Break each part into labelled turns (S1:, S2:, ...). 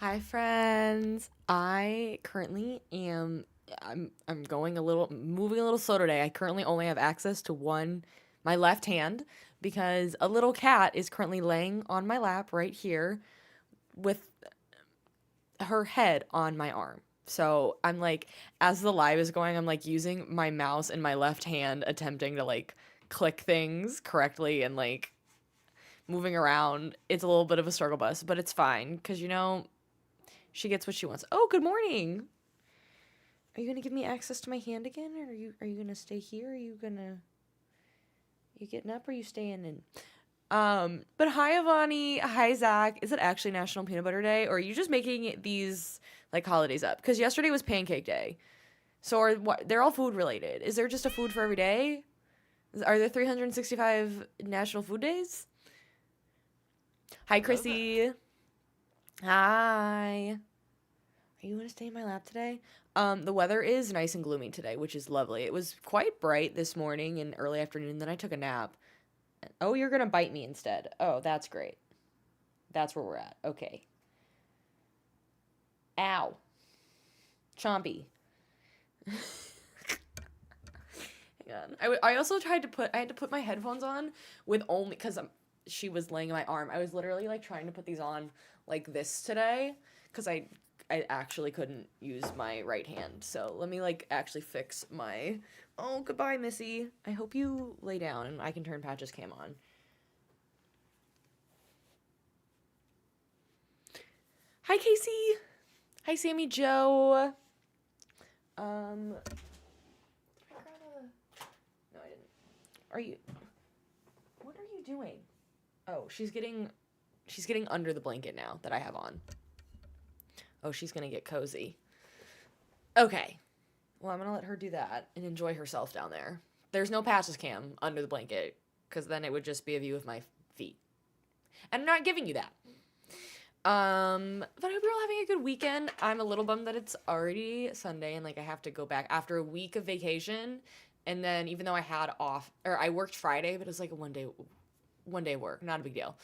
S1: Hi friends. I currently am I'm going a little moving a little slow today. I currently only have access to my left hand because a little cat is currently laying on my lap right here with her head on my arm. So I'm like, as the live is going, I'm like using my mouse in my left hand, attempting to like click things correctly and like moving around. It's a little bit of a struggle bus, but it's fine because she gets what she wants. Oh, good morning. Are you gonna give me access to my hand again, or are you gonna stay here? You getting up, or are you staying in? But hi, Avani. Hi, Zach. Is it actually National Peanut Butter Day, or are you just making these like holidays up? Because yesterday was Pancake Day, so they're all food related. Is there just a food for every day? Are there 365 National Food Days? Hi, Chrissy. Hi. Are you gonna stay in my lap today? The weather is nice and gloomy today, which is lovely. It was quite bright this morning and early afternoon. Then I took a nap. Oh, you're gonna bite me instead. Oh, that's great. That's where we're at. Okay. Ow. Chompy. Hang on. I also I had to put my headphones on with only, because she was laying in my arm. I was literally like trying to put these on like this today because I actually couldn't use my right hand. So let me like actually fix my. Oh, goodbye, Missy. I hope you lay down and I can turn Patch's cam on. Hi, Casey. Hi, Sammy Joe. Did I grab No, I didn't. Are you? What are you doing? Oh, she's getting under the blanket now that I have on. Oh, she's gonna get cozy. Okay. Well, I'm gonna let her do that and enjoy herself down there. There's no Patch's cam under the blanket, because then it would just be a view of my feet. And I'm not giving you that. But I hope you're all having a good weekend. I'm a little bummed that it's already Sunday and like I have to go back after a week of vacation. And then even though I had off, or I worked Friday, but it was like a one day work, not a big deal.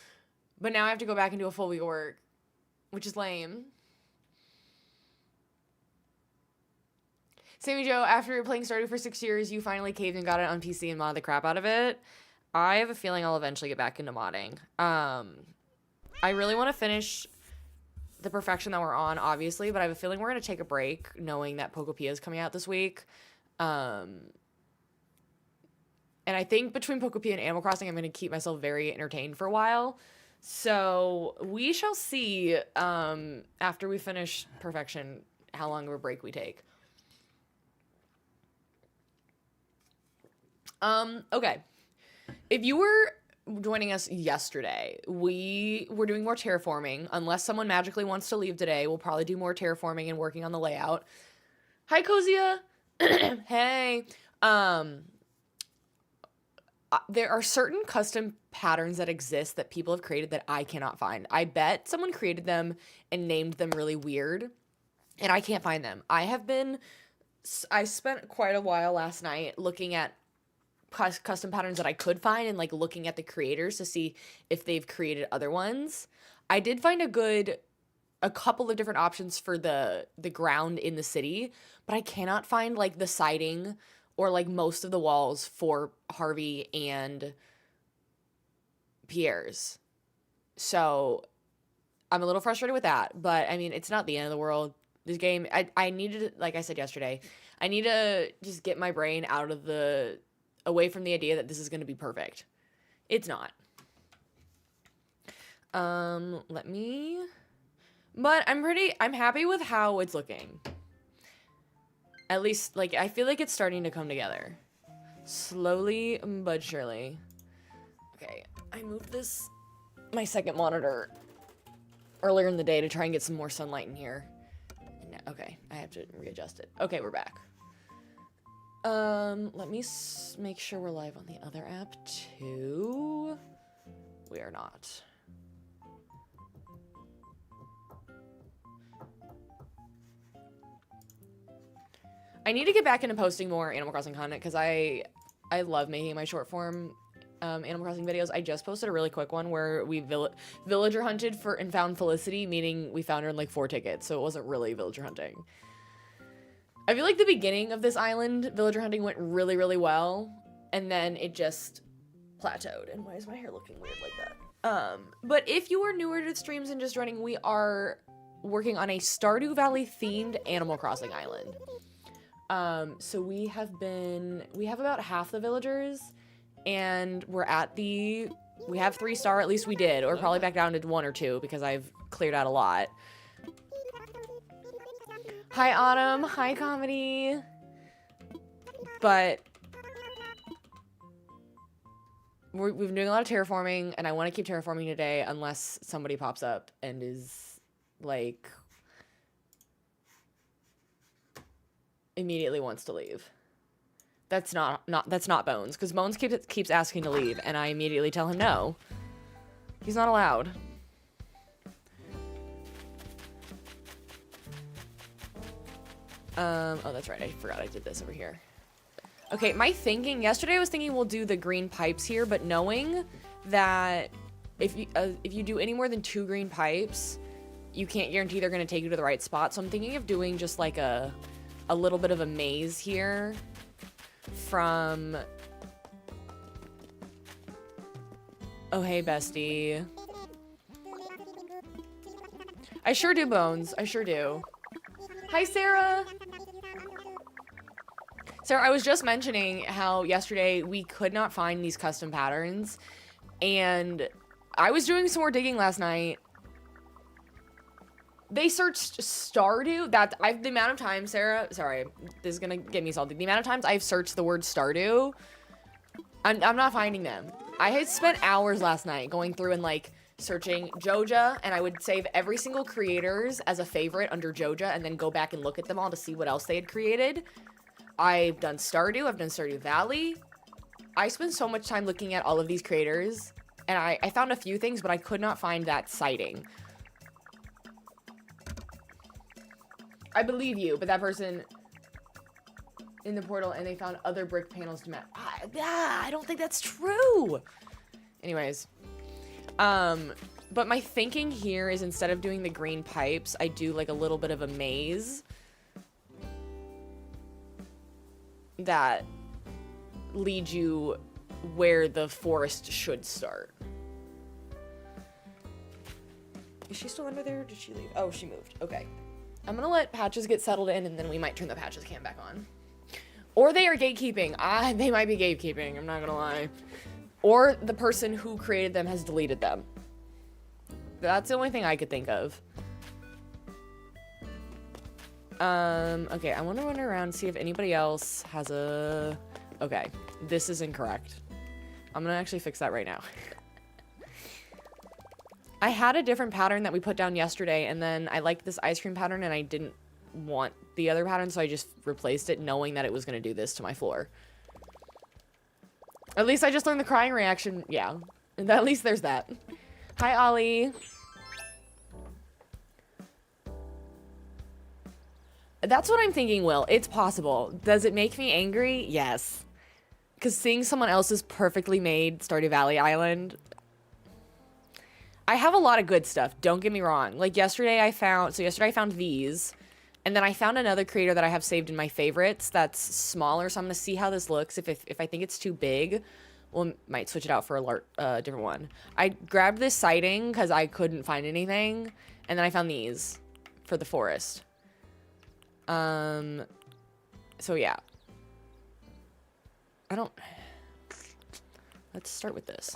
S1: But now I have to go back and do a full week of work, which is lame. Sammy Joe, after playing Stardew for 6 years, you finally caved and got it on PC and modded the crap out of it. I have a feeling I'll eventually get back into modding. I really want to finish the perfection that we're on, obviously, but I have a feeling we're going to take a break, knowing that Pokopia is coming out this week. And I think between Pokopia and Animal Crossing, I'm going to keep myself very entertained for a while. So we shall see after we finish perfection how long of a break we take. Okay. If you were joining us yesterday, we were doing more terraforming. Unless someone magically wants to leave today, we'll probably do more terraforming and working on the layout. Hi, Kozia. Hey. There are certain custom patterns that exist that people have created that I cannot find. I bet someone created them and named them really weird, and I can't find them. I spent quite a while last night looking at custom patterns that I could find and like looking at the creators to see if they've created other ones. I did find a couple of different options for the ground in the city, but I cannot find like the siding or like most of the walls for Harvey and Pierre's. So I'm a little frustrated with that, but I mean, it's not the end of the world. This game, I needed, like I said yesterday, I need to just get my brain away from the idea that this is going to be perfect. It's not. But I'm happy with how it's looking. At least, like, I feel like it's starting to come together. Slowly but surely. Okay, I moved my second monitor earlier in the day to try and get some more sunlight in here. Okay, I have to readjust it. Okay, we're back. Let me make sure we're live on the other app too. We are not. I need to get back into posting more Animal Crossing content because I love making my short form Animal Crossing videos. I just posted a really quick one where we villager hunted for and found Felicity, meaning we found her in like 4 tickets, so it wasn't really villager hunting. I feel like the beginning of this island, villager hunting went really, really well, and then it just plateaued. And why is my hair looking weird like that? But if you are newer to streams and just joining, we are working on a Stardew Valley themed Animal Crossing island. So we have about half the villagers, and we have 3-star, at least we did, or probably back down to 1 or 2 because I've cleared out a lot. Hi Autumn, hi Comedy. But we've been doing a lot of terraforming, and I want to keep terraforming today unless somebody pops up and is like immediately wants to leave. That's not Bones, because Bones keeps asking to leave, and I immediately tell him no. He's not allowed. Oh, that's right. I forgot I did this over here. Okay, yesterday I was thinking we'll do the green pipes here, but knowing that if you do any more than 2 green pipes, you can't guarantee they're going to take you to the right spot. So I'm thinking of doing just like a little bit of a maze here from... Oh, hey, bestie. I sure do, Bones. I sure do. Hi, Sarah. Sarah, I was just mentioning how yesterday we could not find these custom patterns, and I was doing some more digging last night. They searched Stardew. The amount of times, Sarah, sorry, this is gonna get me salty. The amount of times I've searched the word Stardew, I'm not finding them. I had spent hours last night going through and like searching Joja, and I would save every single creators as a favorite under Joja and then go back and look at them all to see what else they had created. I've done Stardew, I've done Stardew Valley. I spent so much time looking at all of these creators, and I found a few things, but I could not find that sighting. I believe you, but that person in the portal, and they found other brick panels to match. I don't think that's true. Anyways. But my thinking here is instead of doing the green pipes, I do like a little bit of a maze that leads you where the forest should start. Is she still under there, or did she leave? Oh, she moved. Okay. I'm gonna let Patches get settled in, and then we might turn the Patches cam back on. Or they are gatekeeping. They might be gatekeeping, I'm not gonna lie. Or the person who created them has deleted them. That's the only thing I could think of. Okay, I want to run around and see if anybody else has a... Okay, this is incorrect. I'm gonna actually fix that right now. I had a different pattern that we put down yesterday, and then I liked this ice cream pattern, and I didn't want the other pattern, so I just replaced it, knowing that it was gonna do this to my floor. At least I just learned the crying reaction. Yeah, and at least there's that. Hi, Ollie. That's what I'm thinking, Will. It's possible. Does it make me angry? Yes. Because seeing someone else's perfectly made Stardew Valley island... I have a lot of good stuff, don't get me wrong. Like yesterday I found these, and then I found another creator that I have saved in my favorites that's smaller, so I'm going to see how this looks. If I think it's too big, we'll might switch it out for a different one. I grabbed this sighting because I couldn't find anything, and then I found these for the forest. So yeah. Let's start with this.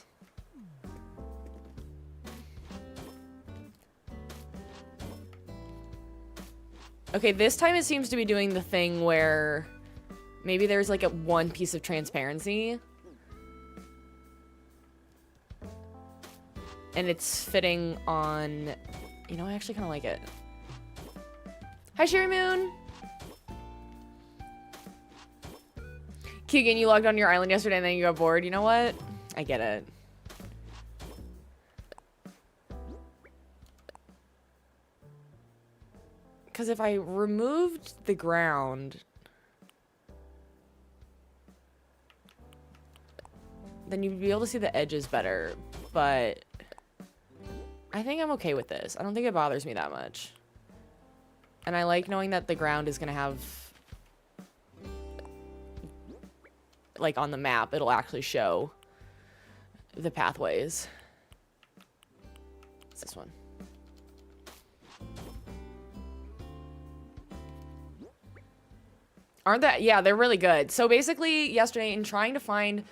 S1: Okay, this time it seems to be doing the thing where maybe there's like one piece of transparency. And it's fitting on... You know, I actually kind of like it. Hi, Sherry Moon! Keegan, you logged on your island yesterday and then you got bored. You know what? I get it. Because if I removed the ground, then you'd be able to see the edges better, but I think I'm okay with this. I don't think it bothers me that much. And I like knowing that the ground is gonna have, like on the map, it'll actually show the pathways. It's this one. Aren't that? Yeah, they're really good. So basically, yesterday, in trying to find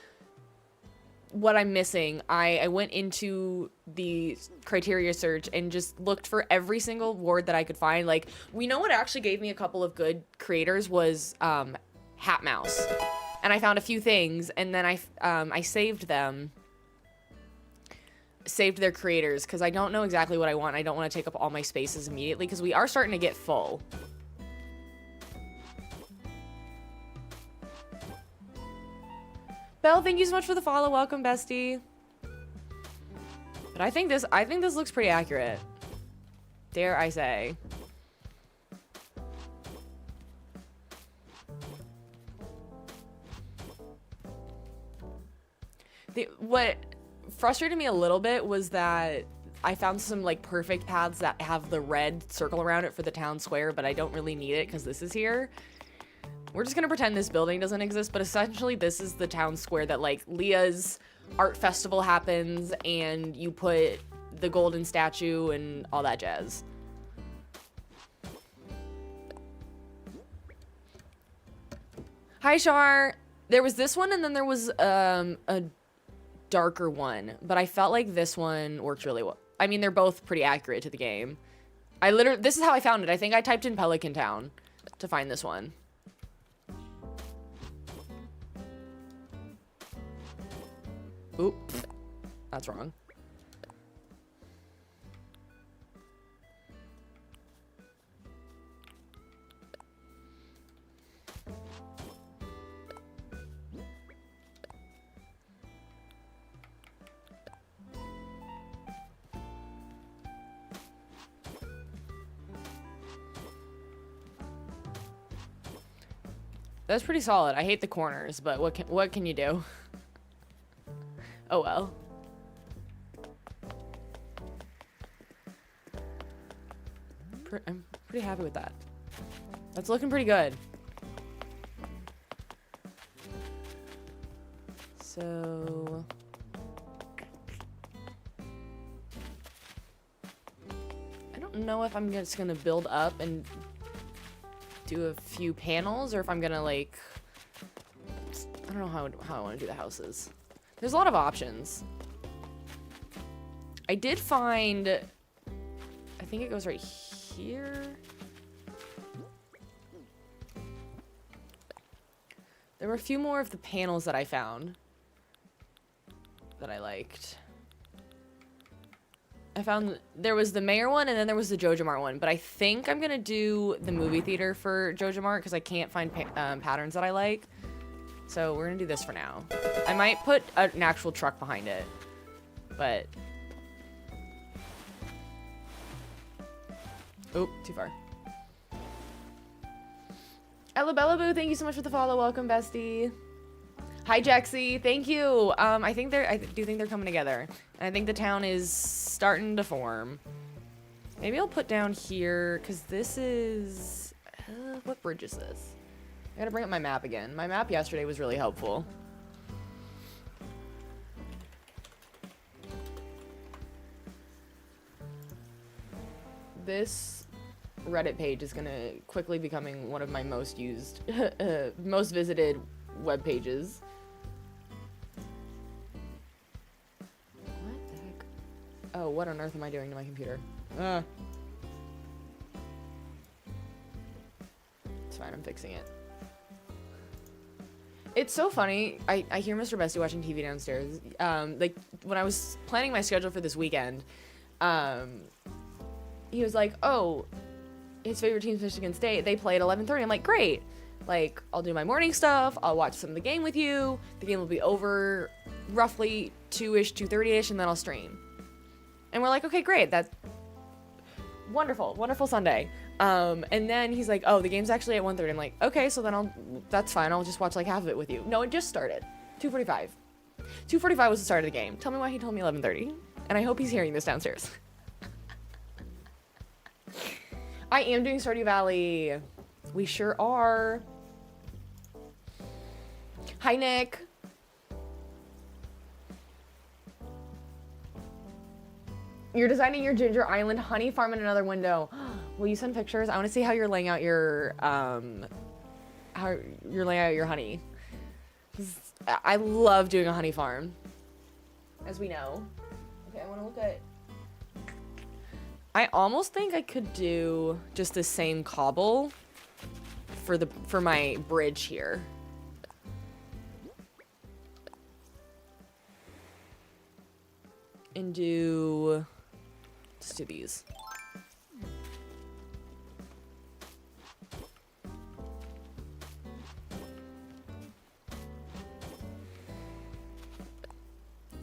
S1: what I'm missing, I went into the criteria search and just looked for every single word that I could find. Like, we know what actually gave me a couple of good creators was Hat Mouse. And I found a few things, and then I saved them. Saved their creators, because I don't know exactly what I want. I don't want to take up all my spaces immediately, because we are starting to get full. Belle, thank you so much for the follow. Welcome, bestie. But I think this looks pretty accurate. Dare I say. What frustrated me a little bit was that I found some like perfect paths that have the red circle around it for the town square, but I don't really need it because this is here. We're just gonna pretend this building doesn't exist, but essentially this is the town square that like Leah's art festival happens and you put the golden statue and all that jazz. Hi, Shar. There was this one and then there was a darker one, but I felt like this one worked really well. I mean, they're both pretty accurate to the game. This is how I found it. I think I typed in Pelican Town to find this one. Oop, that's wrong. That's pretty solid. I hate the corners, but what can you do? Oh well. I'm pretty happy with that. That's looking pretty good. So I don't know if I'm just gonna build up and do a few panels, or if I'm gonna like, I don't know how I want to do the houses. There's a lot of options. I did find, I think it goes right here. There were a few more of the panels that I found that I liked. I found there was the Mayor one and then there was the Joja Mart one, but I think I'm gonna do the movie theater for Joja Mart because I can't find patterns that I like. So we're gonna do this for now. I might put an actual truck behind it, but... Oh, too far. Ella Bella Boo, thank you so much for the follow. Welcome, bestie. Hi, Jexy. Thank you. I do think they're coming together. And I think the town is starting to form. Maybe I'll put down here, because this is... what bridge is this? I gotta bring up my map again. My map yesterday was really helpful. This Reddit page is gonna quickly becoming one of my most used, most visited web pages. What the heck? Oh, what on earth am I doing to my computer? It's fine, I'm fixing it. It's so funny. I hear Mr. Bestie watching TV downstairs. Like, when I was planning my schedule for this weekend, he was like, oh, his favorite team's Michigan State. They play at 11:30. I'm like, great. Like, I'll do my morning stuff. I'll watch some of the game with you. The game will be over roughly 2-ish, 2:30-ish, and then I'll stream. And we're like, okay, great. That's wonderful. Wonderful Sunday. And then he's like, oh, the game's actually at 1:30. I'm like, okay, so then that's fine. I'll just watch like half of it with you. No, it just started. 2:45. 2:45 was the start of the game. Tell me why he told me 11:30. And I hope he's hearing this downstairs. I am doing Stardew Valley. We sure are. Hi, Nick. You're designing your Ginger Island honey farm in another window. Will you send pictures? I want to see how you're laying out your honey. I love doing a honey farm, as we know. Okay, I want to look at. I almost think I could do just the same cobble for my bridge here. And let's do these.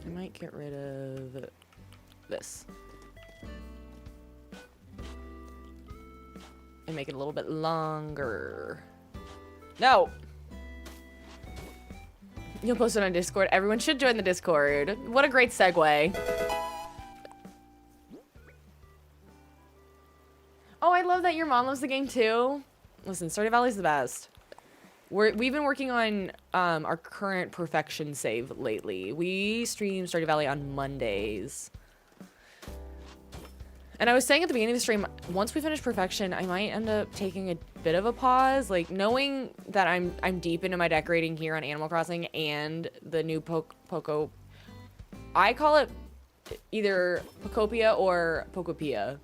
S1: I might get rid of this. And make it a little bit longer. No! You'll post it on Discord. Everyone should join the Discord. What a great segue. Oh, I love that your mom loves the game too. Listen, Stardew Valley's the best. We've been working on our current perfection save lately. We stream Stardew Valley on Mondays. And I was saying at the beginning of the stream, once we finish perfection, I might end up taking a bit of a pause. Like, knowing that I'm deep into my decorating here on Animal Crossing and the new Poco... I call it either Pocopia or Pocopia.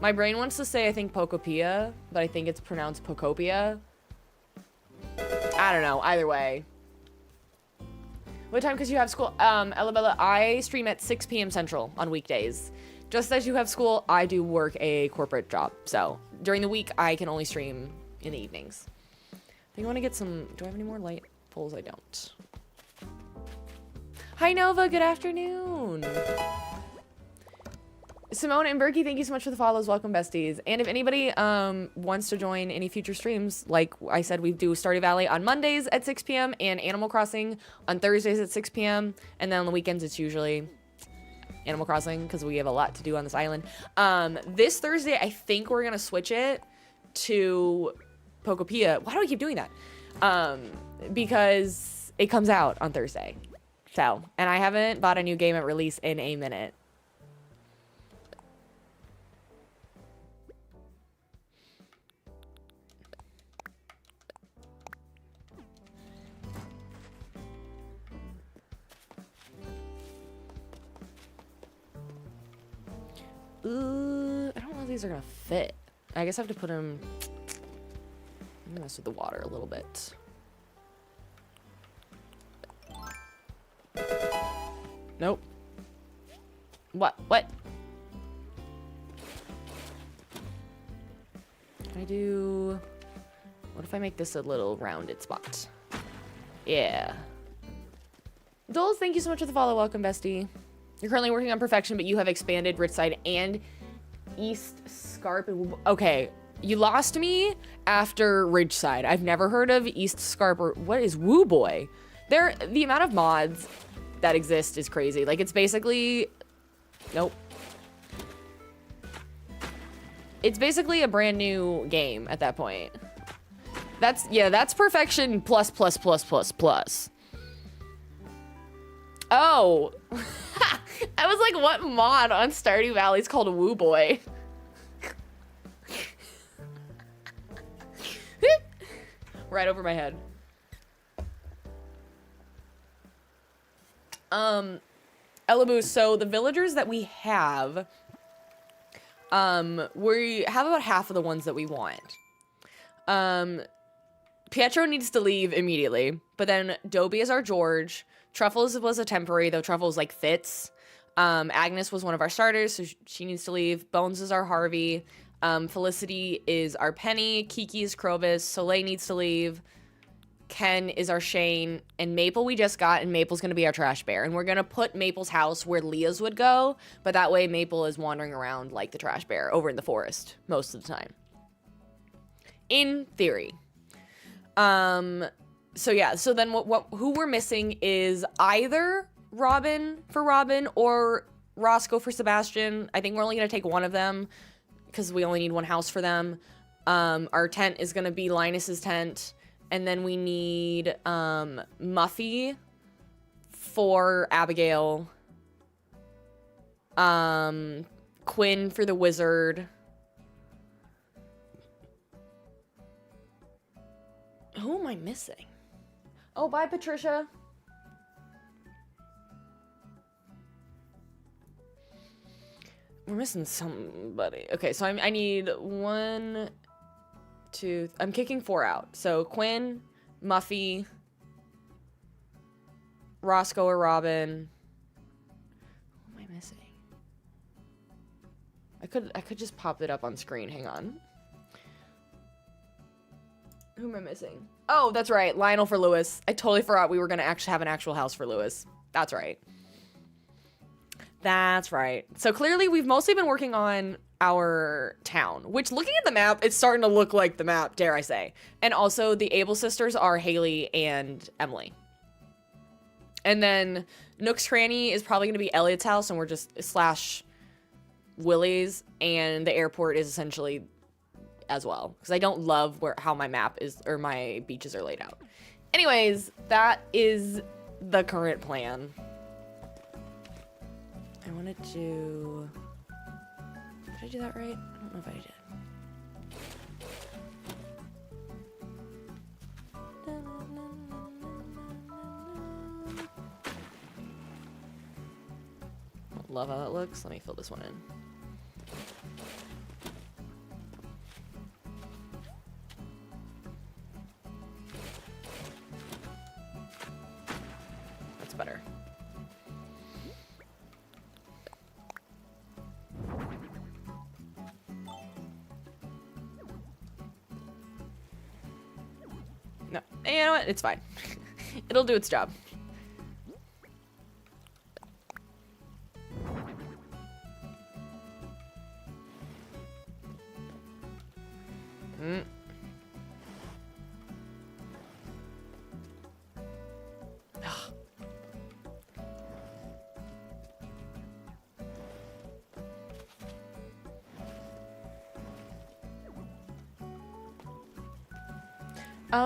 S1: My brain wants to say I think Pocopia, but I think it's pronounced Pocopia. I don't know. Either way. What time? Because you have school. Ella, I stream at 6 p.m. Central on weekdays. Just as you have school, I do work a corporate job. So during the week, I can only stream in the evenings. I think I want to get some... Do I have any more light poles? I don't. Hi, Nova. Good afternoon. Simone and Berkey, thank you so much for the follows. Welcome, besties. And if anybody wants to join any future streams, like I said, we do Stardew Valley on Mondays at 6 p.m. and Animal Crossing on Thursdays at 6 p.m. And then on the weekends, it's usually Animal Crossing because we have a lot to do on this island. This Thursday, I think we're going to switch it to Pocopia. Why do I keep doing that? Because it comes out on Thursday. So, and I haven't bought a new game at release in a minute. I don't know if these are gonna fit. I guess I have to put them... I'm gonna mess with the water a little bit. Nope. What? What? Can I do... What if I make this a little rounded spot? Yeah. Doles, thank you so much for the follow. Welcome, bestie. You're currently working on perfection, but you have expanded Richside and East Scarp. Okay, you lost me after Ridgeside. I've never heard of East Scarp or what is Woo Boy? The amount of mods that exist is crazy. Like, it's basically... Nope. It's basically a brand new game at that point. That's perfection plus plus plus plus plus. Oh. I was like, what mod on Stardew Valley is called a Woo Boy? Right over my head. Elaboo, so the villagers that we have about half of the ones that we want. Pietro needs to leave immediately, but then Dobie is our George. Truffles was a temporary, though Truffles like fits. Agnes was one of our starters, so she needs to leave. Bones is our Harvey. Felicity is our Penny. Kiki is Krobus. Soleil needs to leave. Ken is our Shane. And Maple we just got, and Maple's going to be our trash bear. And we're going to put Maple's house where Leah's would go, but that way Maple is wandering around like the trash bear over in the forest most of the time. In theory. So yeah, so then who we're missing is either Robin for Robin or Roscoe for Sebastian. I think we're only going to take one of them because we only need one house for them. Our tent is going to be Linus's tent. And then we need Muffy for Abigail. Quinn for the wizard. Who am I missing? Oh, bye, Patricia. We're missing somebody. Okay, so I need 1, 2... I'm kicking 4 out. So Quinn, Muffy, Roscoe or Robin. Who am I missing? I could just pop it up on screen. Hang on. Who am I missing? Oh, that's right. Lionel for Lewis. I totally forgot we were going to actually have an actual house for Lewis. That's right. That's right. So clearly we've mostly been working on our town, which looking at the map, it's starting to look like the map, dare I say. And also the Able sisters are Haley and Emily. And then Nook's Cranny is probably going to be Elliot's house, and we're just / Willie's, and the airport is essentially as well, because I don't love how my map is, or my beaches are laid out. Anyways, that is the current plan. I want to do... Did I do that right? I don't know if I did. Love how that looks. Let me fill this one in. That's better. No, you know what? It's fine. It'll do its job.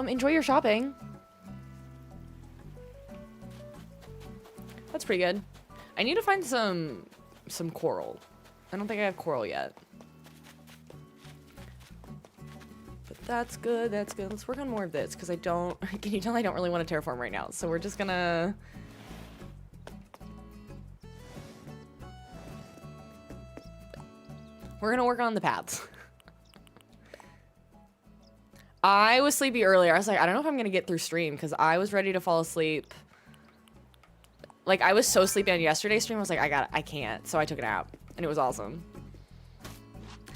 S1: Enjoy your shopping. That's pretty good. I need to find some coral. I don't think I have coral yet. But that's good, that's good. Let's work on more of this, because can you tell I don't really want to terraform right now? So we're just gonna... We're gonna work on the paths. I was sleepy earlier. I was like, I don't know if I'm gonna get through stream, because I was ready to fall asleep. Like, I was so sleepy on yesterday's stream, I was like, I can't. So I took a nap, and it was awesome.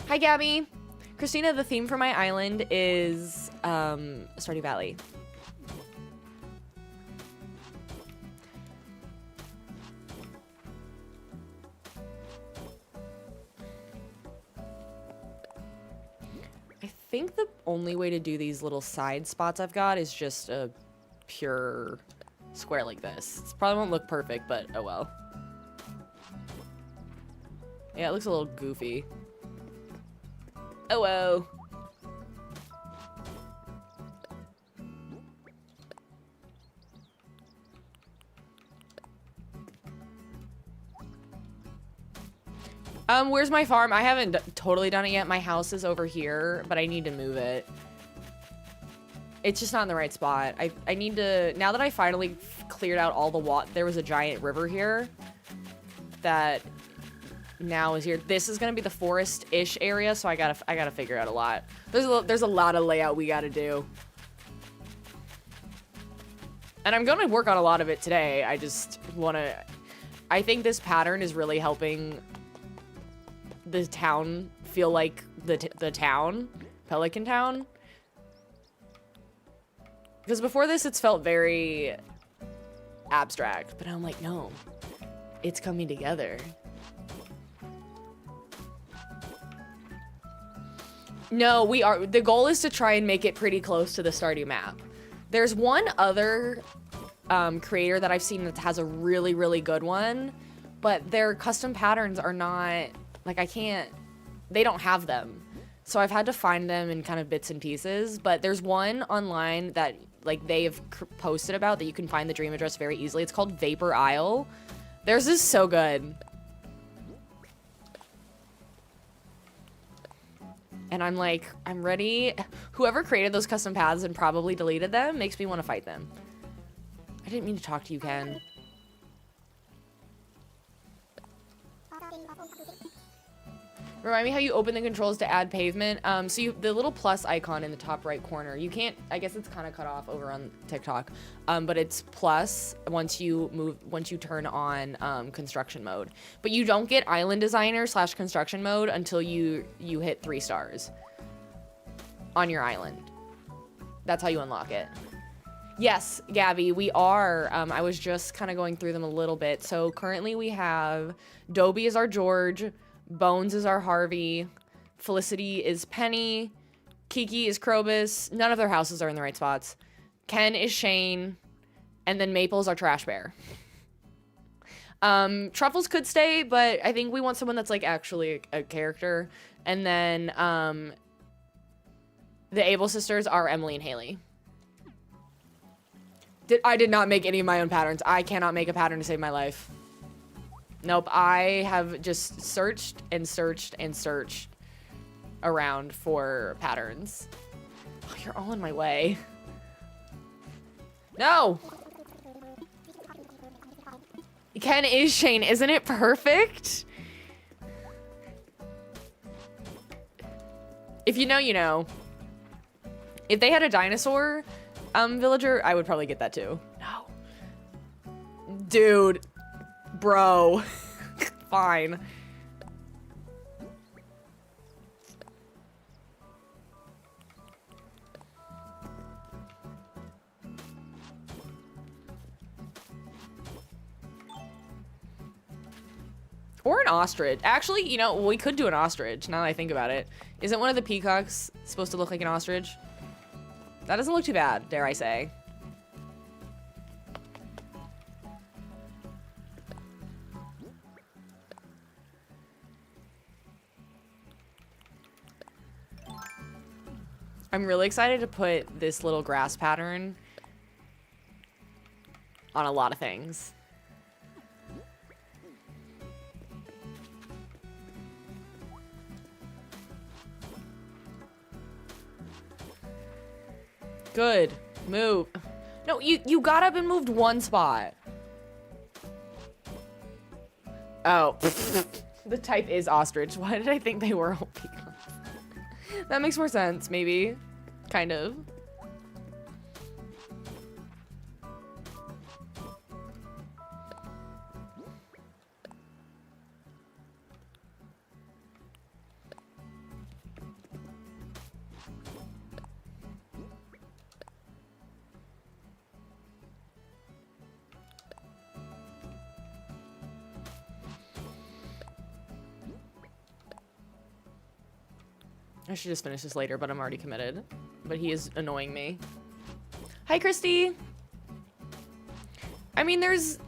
S1: Hi, Gabby. Christina, the theme for my island is Stardew Valley. I think the only way to do these little side spots I've got is just a pure square like this. It probably won't look perfect, but oh well. Yeah, it looks a little goofy. Oh well. Where's my farm? I haven't totally done it yet. My house is over here, but I need to move it. It's just not in the right spot. I need to, now that I finally cleared out all the water, there was a giant river here that now is here. This is gonna be the forest-ish area, so I gotta figure out a lot. There's a lot of layout we gotta do. And I'm gonna work on a lot of it today. I just wanna, I think this pattern is really helping the town feel like the town, Pelican Town. Because before this, it's felt very abstract, but I'm like, no, it's coming together. No, we are, the goal is to try and make it pretty close to the Stardew map. There's one other creator that I've seen that has a really, really good one, but their custom patterns are not, like, they don't have them. So I've had to find them in kind of bits and pieces, but there's one online that, like, they've posted about that you can find the dream address very easily. It's called Vapor Isle. Theirs is so good. And I'm like, I'm ready. Whoever created those custom paths and probably deleted them makes me want to fight them. I didn't mean to talk to you, Ken. Remind me how you open the controls to add pavement. So the little plus icon in the top right corner, you can't, I guess it's kind of cut off over on TikTok, but it's plus once you turn on construction mode. But you don't get island designer / construction mode until you hit 3 stars on your island. That's how you unlock it. Yes, Gabby, we are. I was just kind of going through them a little bit. So currently we have Dobie is our George, Bones is our Harvey, Felicity is Penny, Kiki is Krobus. None of their houses are in the right spots. Ken is Shane, and then Maple's our Trash Bear. Truffles could stay, but I think we want someone that's like actually a character. And then the Able sisters are Emily and Haley. I did not make any of my own patterns. I cannot make a pattern to save my life. Nope, I have just searched and searched and searched around for patterns. Oh, you're all in my way. No! Ken is Shane, isn't it perfect? If you know, you know. If they had a dinosaur villager, I would probably get that too. No. Dude. Bro. Fine. Or an ostrich. Actually, you know, we could do an ostrich, now that I think about it. Isn't one of the peacocks supposed to look like an ostrich? That doesn't look too bad, dare I say. I'm really excited to put this little grass pattern on a lot of things. Good. Move. No, you got up and moved one spot. Oh. The type is ostrich. Why did I think they were all peacocks? That makes more sense, maybe. Kind of. I should just finish this later, but I'm already committed. But he is annoying me. Hi, Christy. I mean, there's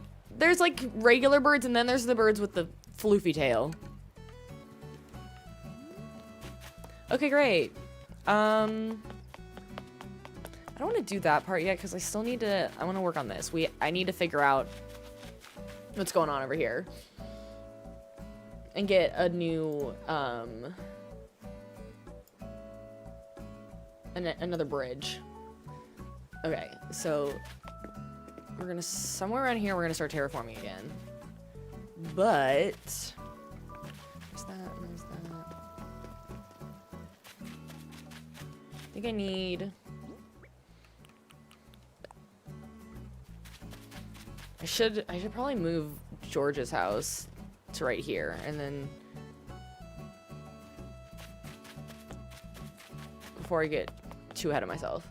S1: like regular birds, and then there's the birds with the floofy tail. Okay, great. I don't want to do that part yet because I still need to. I want to work on this. I need to figure out what's going on over here and get a new another bridge. Okay, so we're gonna somewhere around here we're gonna start terraforming again. But where's that? Where's that? I think I need. I should probably move George's house to right here, and then before I get too ahead of myself.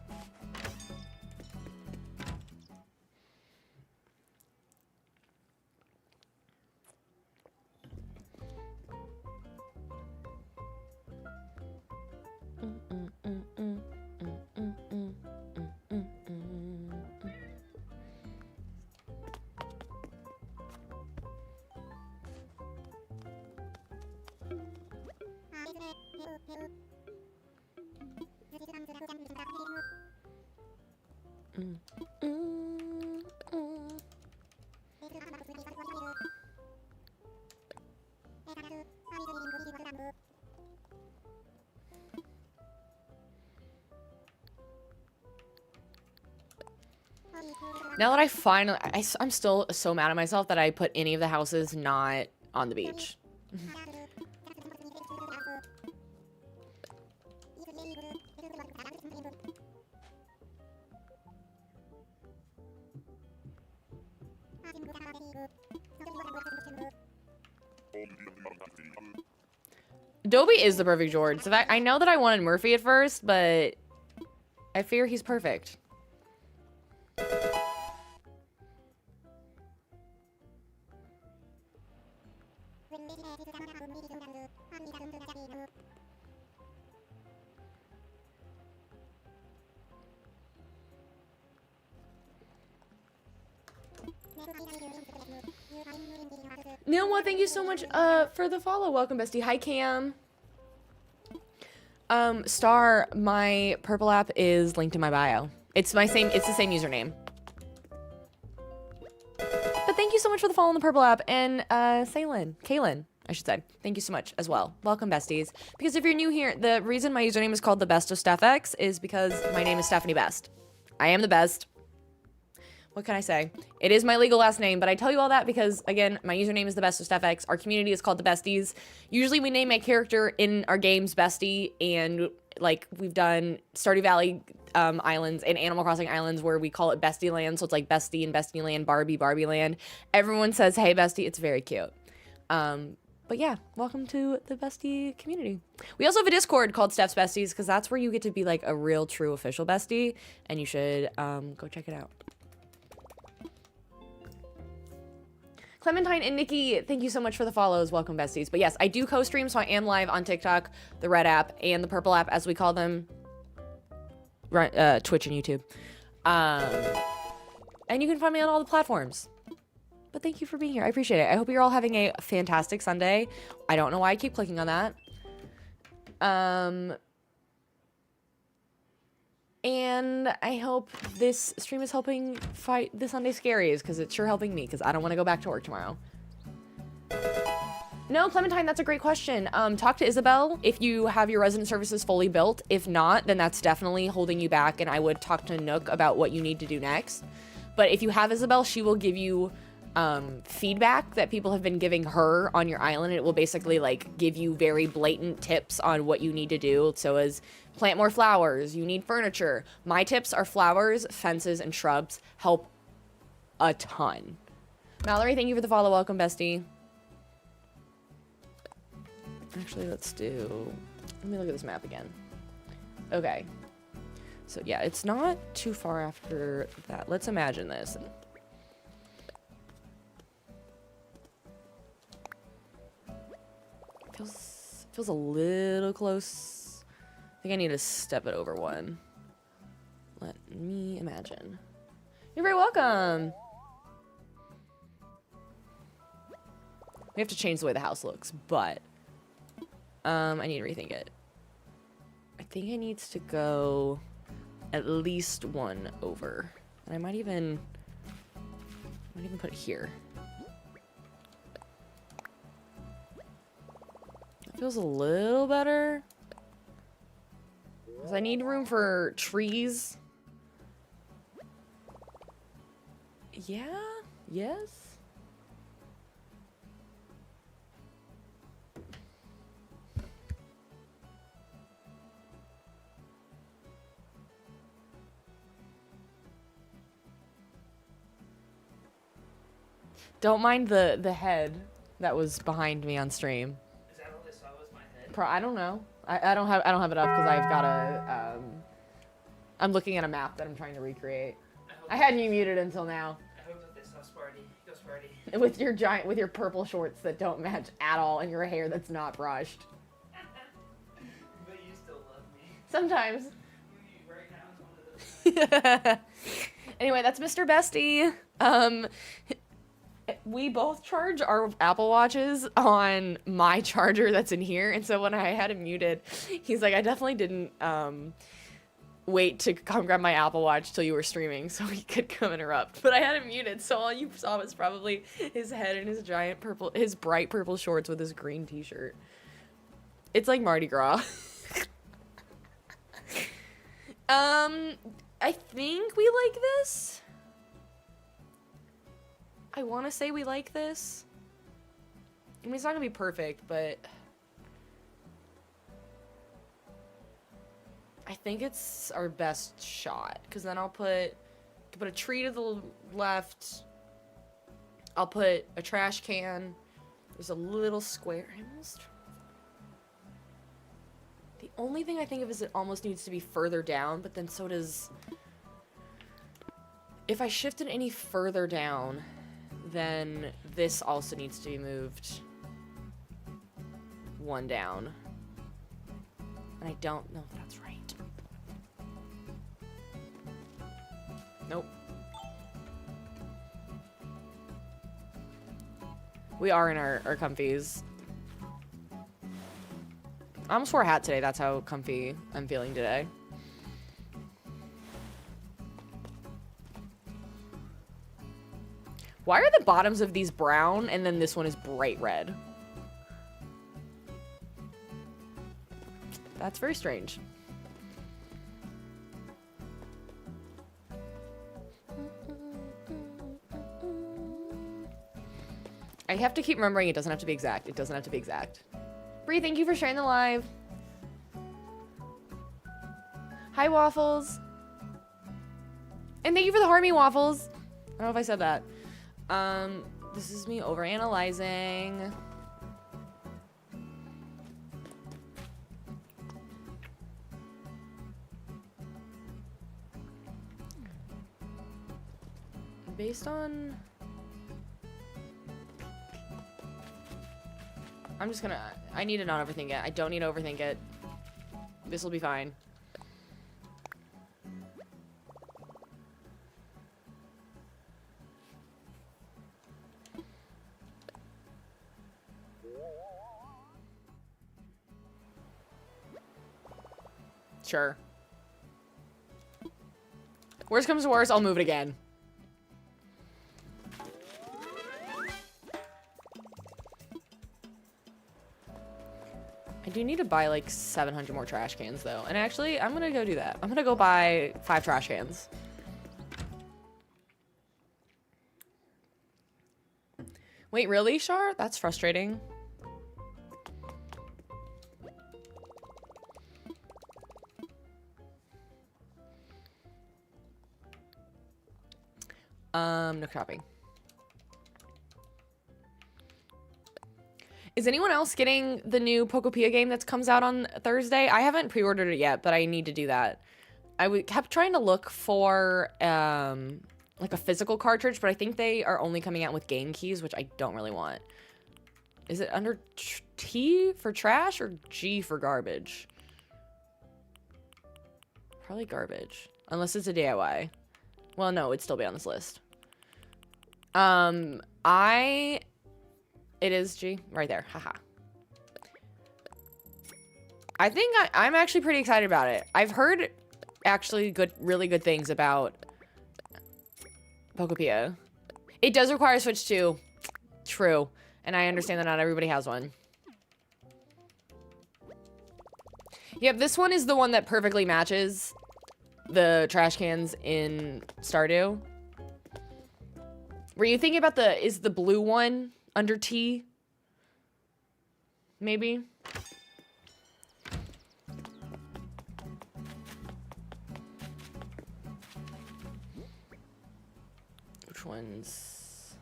S1: Now that I finally, I'm still so mad at myself that I put any of the houses not on the beach. Adobe is the perfect George. So I know that I wanted Murphy at first, but I fear he's perfect. Nilma, thank you so much for the follow. Welcome, bestie. Hi, Cam. Star, my purple app is linked in my bio. It's the same username. But thank you so much for the follow on the purple app. And Kaylin, I should say. Thank you so much as well. Welcome, besties. Because if you're new here, the reason my username is called the Best of StephX is because my name is Stephanie Best. I am the best. What can I say? It is my legal last name, but I tell you all that because, again, my username is the Best of StephX. Our community is called the Besties. Usually we name my character in our games Bestie, and, like, we've done Stardew Valley Islands and Animal Crossing Islands where we call it Bestie Land, so it's like Bestie and Bestie Land, Barbie Land. Everyone says, hey, Bestie. It's very cute. But yeah, welcome to the Bestie community. We also have a Discord called Steph's Besties because that's where you get to be, like, a real, true, official bestie, and you should go check it out. Clementine and Nikki, thank you so much for the follows. Welcome, besties. But yes, I do co-stream, so I am live on TikTok, the red app, and the purple app, as we call them. Right, Twitch and YouTube. And you can find me on all the platforms. But thank you for being here. I appreciate it. I hope you're all having a fantastic Sunday. I don't know why I keep clicking on that. And I hope this stream is helping fight the Sunday scaries, because it's sure helping me, because I don't want to go back to work tomorrow. No, Clementine, that's a great question. Talk to Isabel if you have your resident services fully built. If not, then that's definitely holding you back, and I would talk to Nook about what you need to do next. But if you have Isabel, she will give you feedback that people have been giving her on your island. It will basically, like, give you very blatant tips on what you need to do. So as plant more flowers, you need furniture. My tips are flowers, fences, and shrubs. Help a ton. Mallory, thank you for the follow. Welcome, bestie. Actually, let me look at this map again. Okay. So yeah, it's not too far after that. Let's imagine this. Feels a little close. I think I need to step it over one. Let me imagine. You're very welcome. We have to change the way the house looks, but I need to rethink it. I think it needs to go at least one over. And I might even put it here. Feels a little better. Because I need room for trees. Yeah? Yes? Don't mind the head that was behind me on stream. I don't know. I don't have it up because I've got a I'm looking at a map that I'm trying to recreate. I hadn't you muted until now.
S2: I hope that they saw Sparty. Go Sparty.
S1: With your purple shorts that don't match at all and your hair that's not brushed.
S2: But you still love me.
S1: Sometimes.
S2: Right now is one of those.
S1: Anyway, that's Mr. Bestie. We both charge our Apple Watches on my charger that's in here, and so when I had him muted, he's like, I definitely didn't wait to come grab my Apple Watch till you were streaming so he could come interrupt. But I had him muted, so all you saw was probably his head and his bright purple shorts with his green t-shirt. It's like Mardi Gras. I think we like this. I want to say we like this. I mean, it's not going to be perfect, but I think it's our best shot. Because then I'll put a tree to the left. I'll put a trash can. There's a little square. The only thing I think of is it almost needs to be further down, but then so does... If I shift it any further down, then this also needs to be moved one down. And I don't know if that's right. Nope. We are in our comfies. I almost wore a hat today. That's how comfy I'm feeling today. Why are the bottoms of these brown and then this one is bright red? That's very strange. I have to keep remembering it doesn't have to be exact. It doesn't have to be exact. Bree, thank you for sharing the live. Hi, Waffles. And thank you for the Harmy Waffles. I don't know if I said that. This is me overanalyzing. Based on... I'm just gonna... I need to not overthink it. I don't need to overthink it. This will be fine. Sure. Worst comes to worst, I'll move it again. I do need to buy like 700 more trash cans though. And actually, I'm gonna go do that. I'm gonna go buy 5 trash cans. Wait, really, Char? That's frustrating. No shopping. Is anyone else getting the new Pokopia game that comes out on Thursday? I haven't pre-ordered it yet, but I need to do that. I kept trying to look for like a physical cartridge, but I think they are only coming out with game keys, which I don't really want. Is it under T for trash or G for garbage? Probably garbage, unless it's a DIY. Well, no, it'd still be on this list. It is G right there. Haha. I think I'm actually pretty excited about it. I've heard actually really good things about Pokopia. It does require a Switch 2. True. And I understand that not everybody has one. Yep, this one is the one that perfectly matches the trash cans in Stardew. Were you thinking about is the blue one under T? Maybe? Which ones?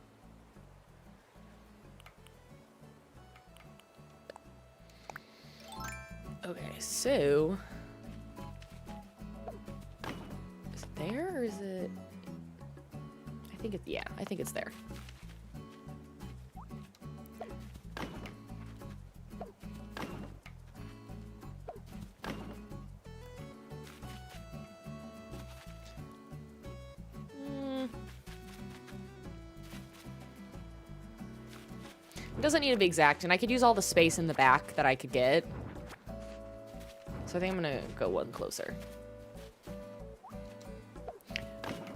S1: Okay, so... Is it there or is it... I think it's, yeah, I think it's there. It doesn't need to be exact, and I could use all the space in the back that I could get. So I think I'm gonna go one closer.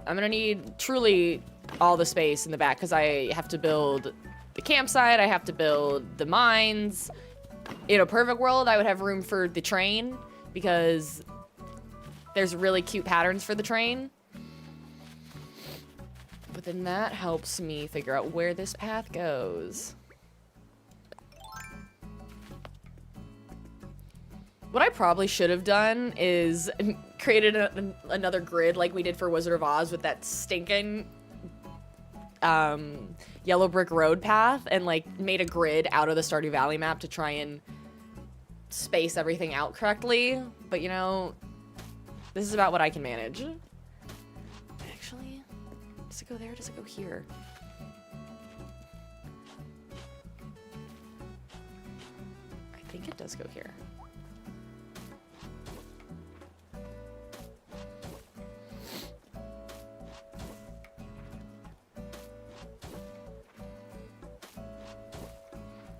S1: I'm gonna need truly all the space in the back because I have to build the campsite, I have to build the mines. In a perfect world, I would have room for the train because there's really cute patterns for the train. But But then that helps me figure out where this path goes. What I probably should have done is created another grid like we did for Wizard of Oz with that stinking yellow brick road path, and like made a grid out of the Stardew Valley map to try and space everything out correctly. But you know, this is about what I can manage. Actually, does it go there? Does it go here? I think it does go here.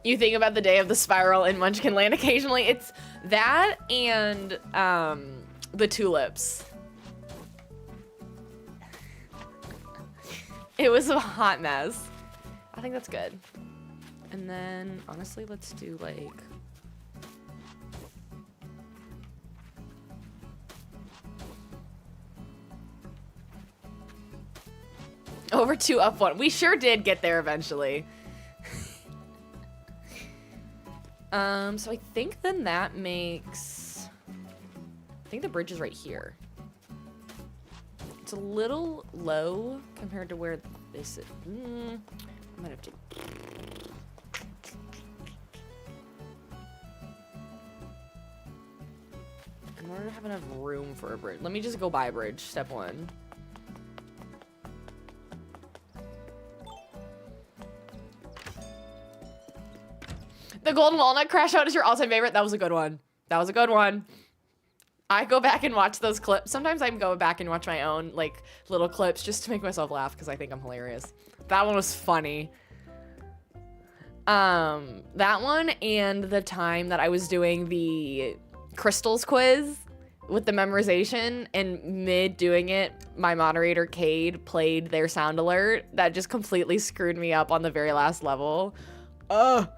S1: You think about the day of the spiral in Munchkin Land occasionally. It's that and the tulips. It was a hot mess. I think that's good. And then, honestly, let's do like... Over 2, up 1. We sure did get there eventually. So I think then that makes... I think the bridge is right here. It's a little low compared to where this is. I might have to... In order to have enough room for a bridge. Let me just go buy a bridge, step 1. The Golden Walnut Crash Out is your all-time favorite? That was a good one. That was a good one. I go back and watch those clips. Sometimes I go back and watch my own, like, little clips just to make myself laugh because I think I'm hilarious. That one was funny. That one and the time that I was doing the crystals quiz with the memorization, and mid doing it, my moderator, Cade, played their sound alert. That just completely screwed me up on the very last level. Ugh.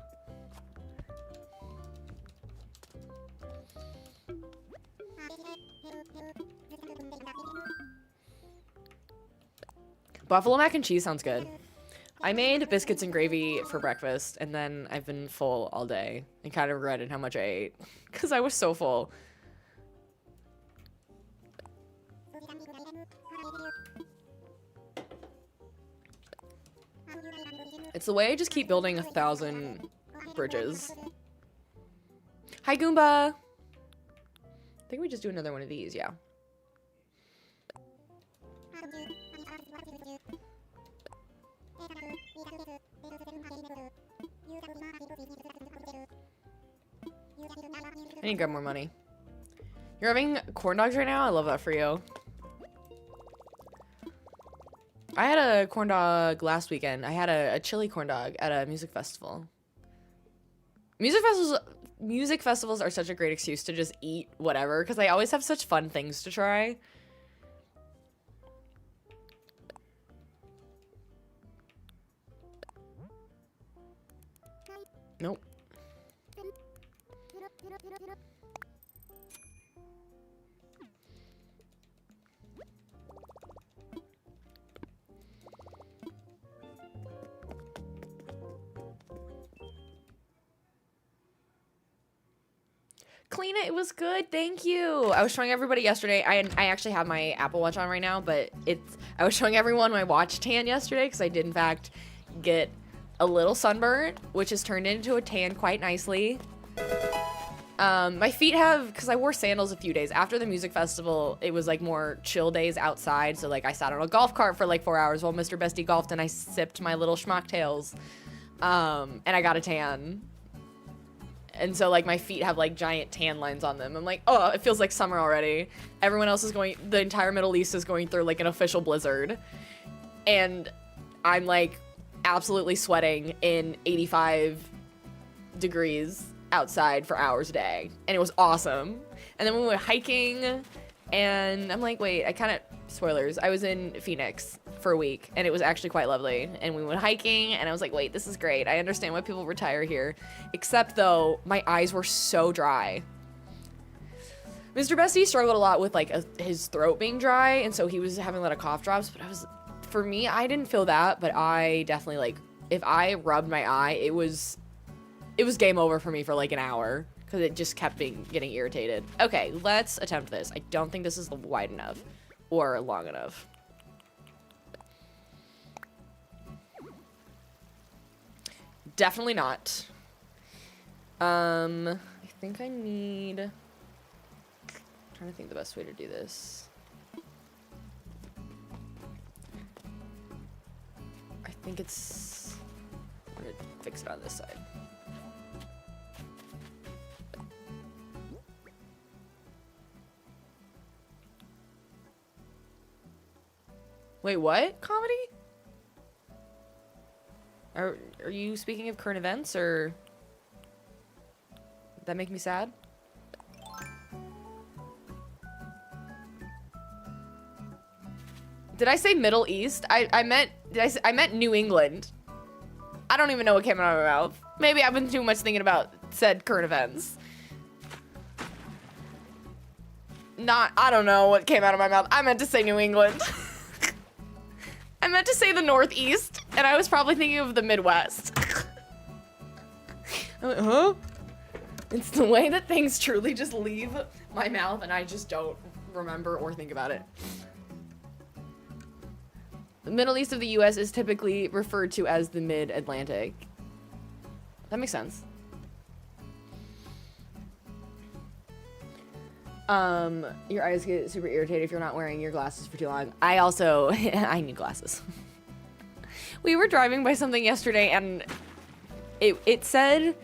S1: Buffalo mac and cheese sounds good. I made biscuits and gravy for breakfast, and then I've been full all day and kind of regretted how much I ate because I was so full. It's the way I just keep building 1,000 bridges. Hi, Goomba. I think we just do another one of these, yeah. I need to grab more money. You're having corn dogs right now? I love that for you. I had a corn dog last weekend. I had a chili corn dog at a music festival. Music festivals are such a great excuse to just eat whatever, because they always have such fun things to try. Nope. Kalina, it was good. Thank you. I was showing everybody yesterday. I actually have my Apple Watch on right now, but I was showing everyone my watch tan yesterday because I did in fact get a little sunburnt, which has turned into a tan quite nicely. My feet have, because I wore sandals a few days after the music festival. It was like more chill days outside, so like I sat on a golf cart for like 4 hours while Mr. Bestie golfed, and I sipped my little schmocktails, and I got a tan. And so like my feet have like giant tan lines on them. I'm like, oh, it feels like summer already. Everyone else is the entire Middle East is going through like an official blizzard, and I'm like absolutely sweating in 85 degrees outside for hours a day, and it was awesome. And then we went hiking, and I'm like, wait, spoilers, I was in Phoenix for a week, and it was actually quite lovely. And we went hiking, and I was like, wait, this is great. I understand why people retire here. Except though, my eyes were so dry. Mr. Bestie struggled a lot with like his throat being dry, and so he was having a lot of cough drops, but for me, I didn't feel that, but I definitely, like, if I rubbed my eye, it was game over for me for like an hour because it just kept getting irritated. Okay, let's attempt this. I don't think this is wide enough or long enough. Definitely not. I think I need... I'm trying to think the best way to do this. I think it's... I'm gonna fix it on this side. Wait, what? Comedy? Are you speaking of current events, or... Did that make me sad? Did I say Middle East? I meant New England. I don't even know what came out of my mouth. Maybe I've been too much thinking about said current events. I don't know what came out of my mouth. I meant to say New England. I meant to say the Northeast, and I was probably thinking of the Midwest. I went, huh? It's the way that things truly just leave my mouth, and I just don't remember or think about it. The Middle East of the U.S. is typically referred to as the Mid-Atlantic. That makes sense. Your eyes get super irritated if you're not wearing your glasses for too long. I also, I need glasses. We were driving by something yesterday and it said,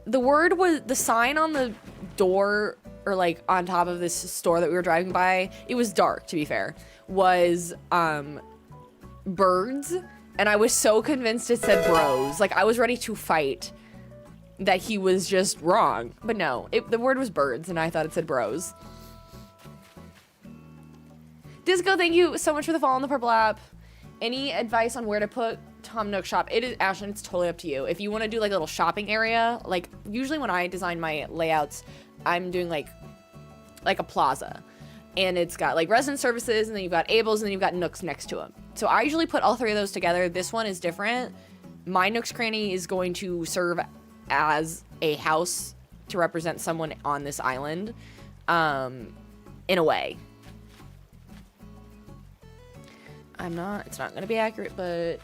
S1: the sign on the door, or like on top of this store that we were driving by, it was dark to be fair, was, birds. And I was so convinced it said bros. Like I was ready to fight that he was just wrong. But no, the word was birds and I thought it said bros. Disco, thank you so much for the follow on the purple app. Any advice on where to put Tom Nook shop? It is, Ashlyn, it's totally up to you. If you want to do like a little shopping area, like usually when I design my layouts, I'm doing like a plaza. And it's got like resident services, and then you've got Abel's, and then you've got Nooks next to them. So I usually put all three of those together. This one is different. My Nook's Cranny is going to serve as a house to represent someone on this island, in a way. It's not gonna be accurate, but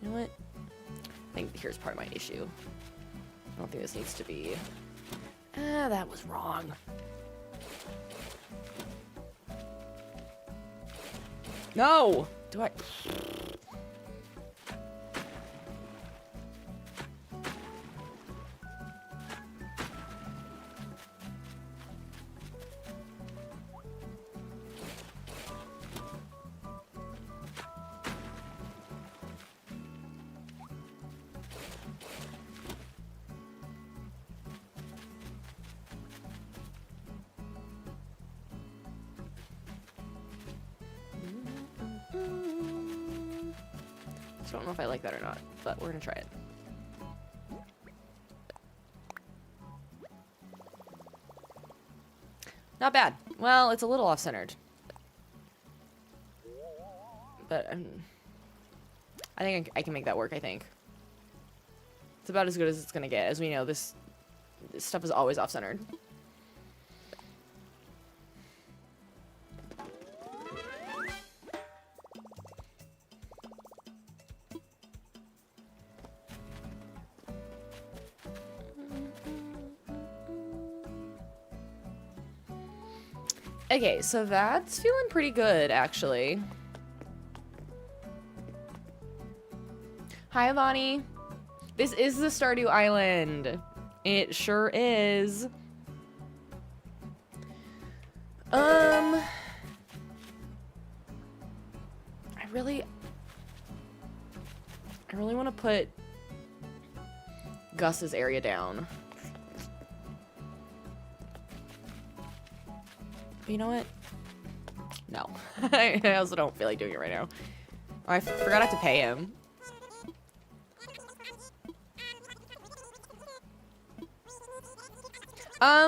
S1: you know what? I think here's part of my issue. I don't think this needs to be, that was wrong. No! Do I? I don't know if I like that or not, but we're gonna try it. Not bad. Well, it's a little off-centered. But I think I can make that work, I think. It's about as good as it's gonna get. As we know, this stuff is always off-centered. Okay, so that's feeling pretty good, actually. Hi, Avani. This is the Stardew Island. It sure is. I really want to put Gus's area down. You know what? No. I also don't feel like doing it right now. Oh, I forgot I have to pay him.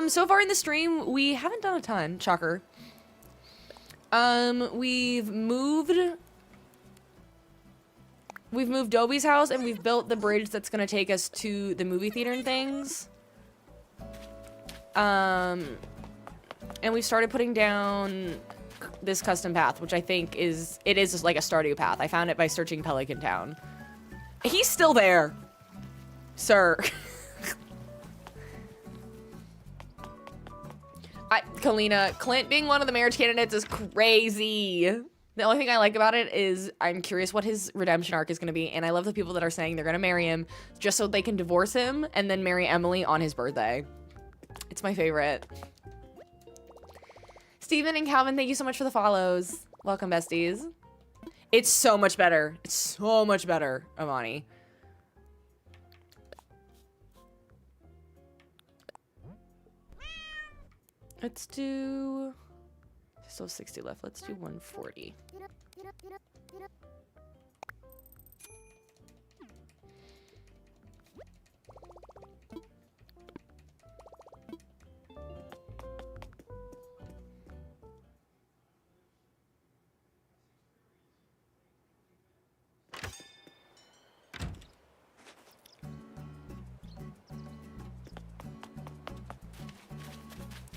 S1: So far in the stream, we haven't done a ton. Shocker. We've moved we've moved Dobie's house and we've built the bridge that's gonna take us to the movie theater and things. And we started putting down this custom path, which I think is like a Stardew path. I found it by searching Pelican Town. He's still there, sir. Kalina, Clint being one of the marriage candidates is crazy. The only thing I like about it is I'm curious what his redemption arc is going to be, and I love the people that are saying they're going to marry him just so they can divorce him and then marry Emily on his birthday. It's my favorite. Steven and Calvin, thank you so much for the follows. Welcome, besties. It's so much better. It's so much better, Amani. Let's do... Still 60 left. Let's do 140.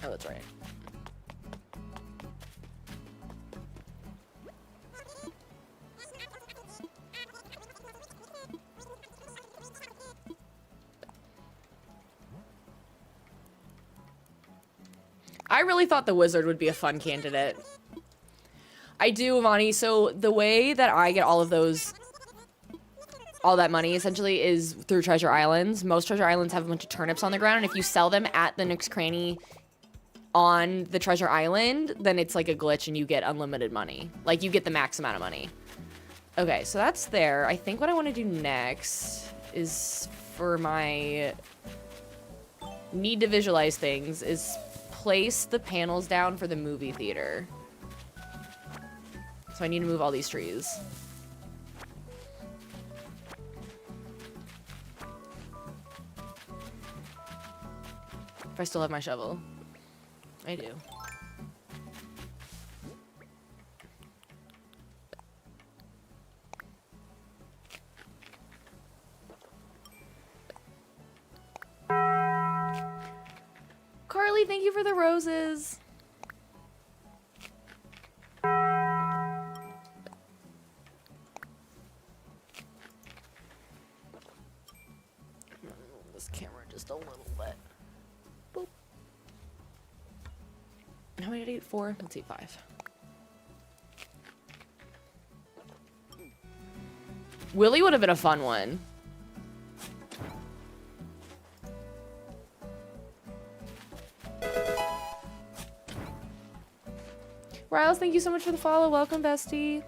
S1: Oh, that's right. I really thought the wizard would be a fun candidate. I do, Amani. So the way that I get all of those, all that money essentially is through treasure islands. Most treasure islands have a bunch of turnips on the ground, and if you sell them at the Nook's Cranny on the treasure island, then it's like a glitch and you get unlimited money. Like, you get the max amount of money. Okay, so that's there. I think what I want to do next is, for my need to visualize things, is place the panels down for the movie theater. So I need to move all these trees. If I still have my shovel. I do. Carly, thank you for the roses. This camera just a little bit. Boop. How many did I eat? 4? Let's eat 5. Willie would have been a fun one. Riles, thank you so much for the follow. Welcome, bestie.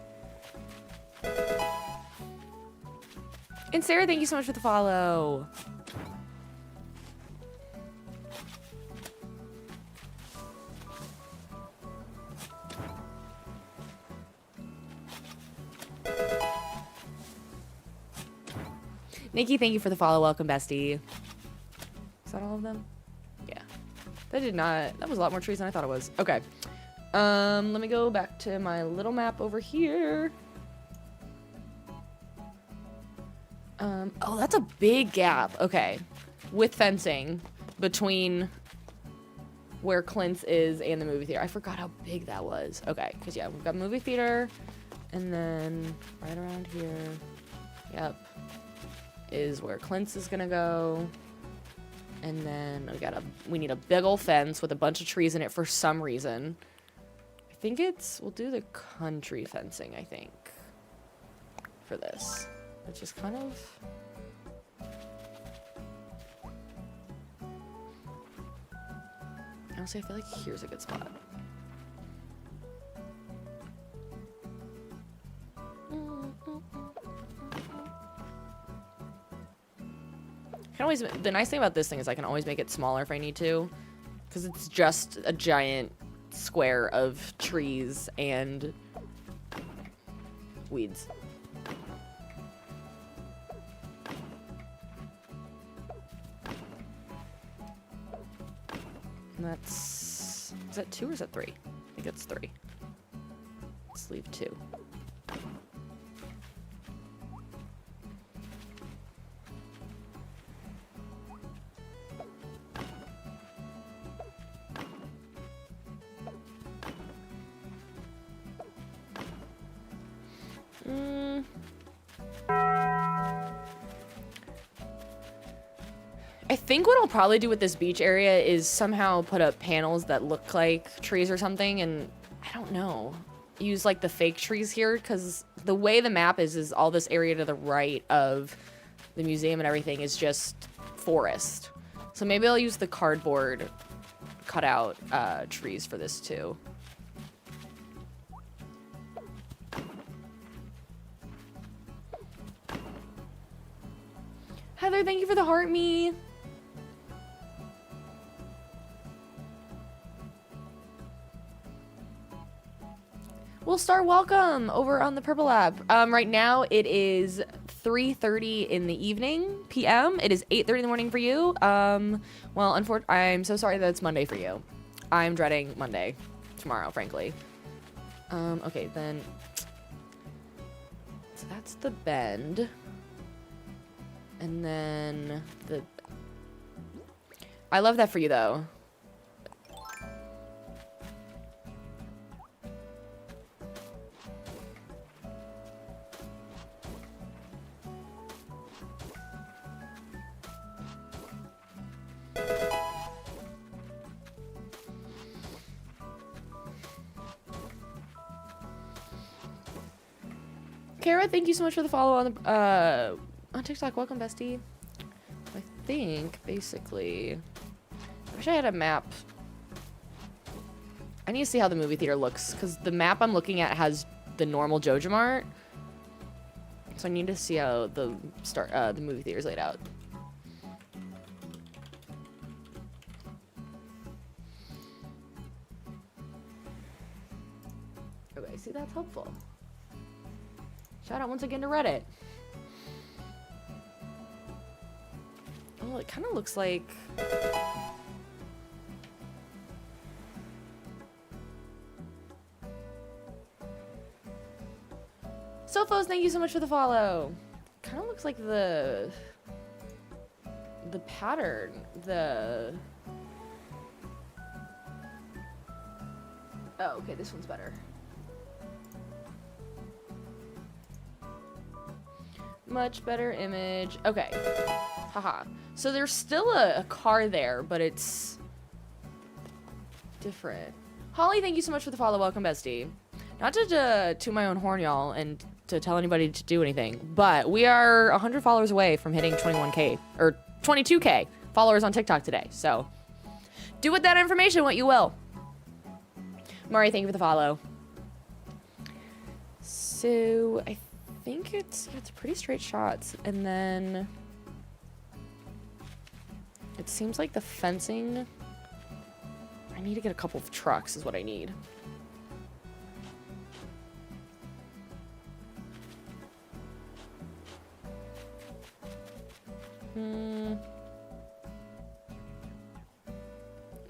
S1: And Sarah, thank you so much for the follow. Nikki, thank you for the follow. Welcome, bestie. Is that all of them? Yeah. That was a lot more trees than I thought it was. Okay. Let me go back to my little map over here. Oh, that's a big gap. Okay. With fencing between where Clint's is and the movie theater. I forgot how big that was. Okay, because yeah, we've got movie theater, and then right around here, yep, is where Clint's is gonna go. And then we need a big old fence with a bunch of trees in it for some reason. I think we'll do the country fencing, I think, for this. Which is kind of... Honestly, I feel like here's a good spot. The nice thing about this thing is I can always make it smaller if I need to, because it's just a giant square of trees and weeds. And is that 2 or is that 3? I think it's 3. Let's leave 2. I think what I'll probably do with this beach area is somehow put up panels that look like trees or something, and I don't know. Use like the fake trees here, because the way the map is all this area to the right of the museum and everything is just forest. So maybe I'll use the cardboard cutout trees for this too. Heather, thank you for the heart me. We'll start welcome over on the Purple app. Right now it is 3:30 in the evening, PM. It is 8:30 in the morning for you. Well, unfortunately, I'm so sorry that it's Monday for you. I'm dreading Monday tomorrow, frankly. Okay, then. So that's the bend. And then the... I love that for you, though. Kara, thank you so much for the follow on the on TikTok. Welcome, bestie. I think basically, I wish I had a map. I need to see how the movie theater looks, because the map I'm looking at has the normal Joja Mart. So I need to see how the movie theater is laid out. Okay, see, that's helpful. Shout out once again to Reddit. Oh, it kind of looks like... Sophos, thank you so much for the follow. Kind of looks like the pattern, Oh, okay, this one's better. Much better image. Okay. Haha. So there's still a car there, but it's different. Holly, thank you so much for the follow. Welcome, bestie. Not to toot my own horn, y'all, and to tell anybody to do anything, but we are 100 followers away from hitting 21K, or 22K followers on TikTok today. So do with that information what you will. Mari, thank you for the follow. So I think it's pretty straight shots, and then it seems like the fencing, I need to get a couple of trucks is what I need.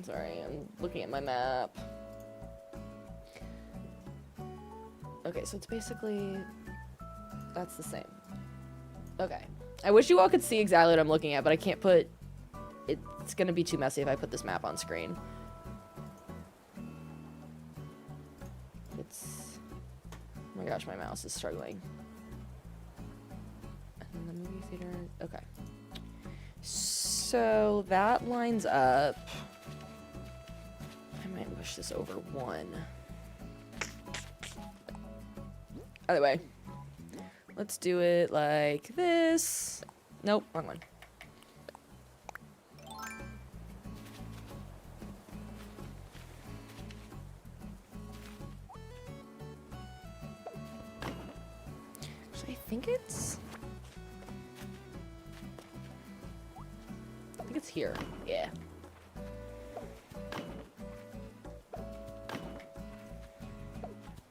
S1: Sorry, I'm looking at my map. Okay, so it's basically, that's the same. Okay. I wish you all could see exactly what I'm looking at, but I can't put, it's gonna be too messy if I put this map on screen. It's, oh my gosh, my mouse is struggling. And then the movie theater, okay. So that lines up. I might push this over one. Either way. Let's do it like this. Nope, wrong one. So I think it's here. Yeah.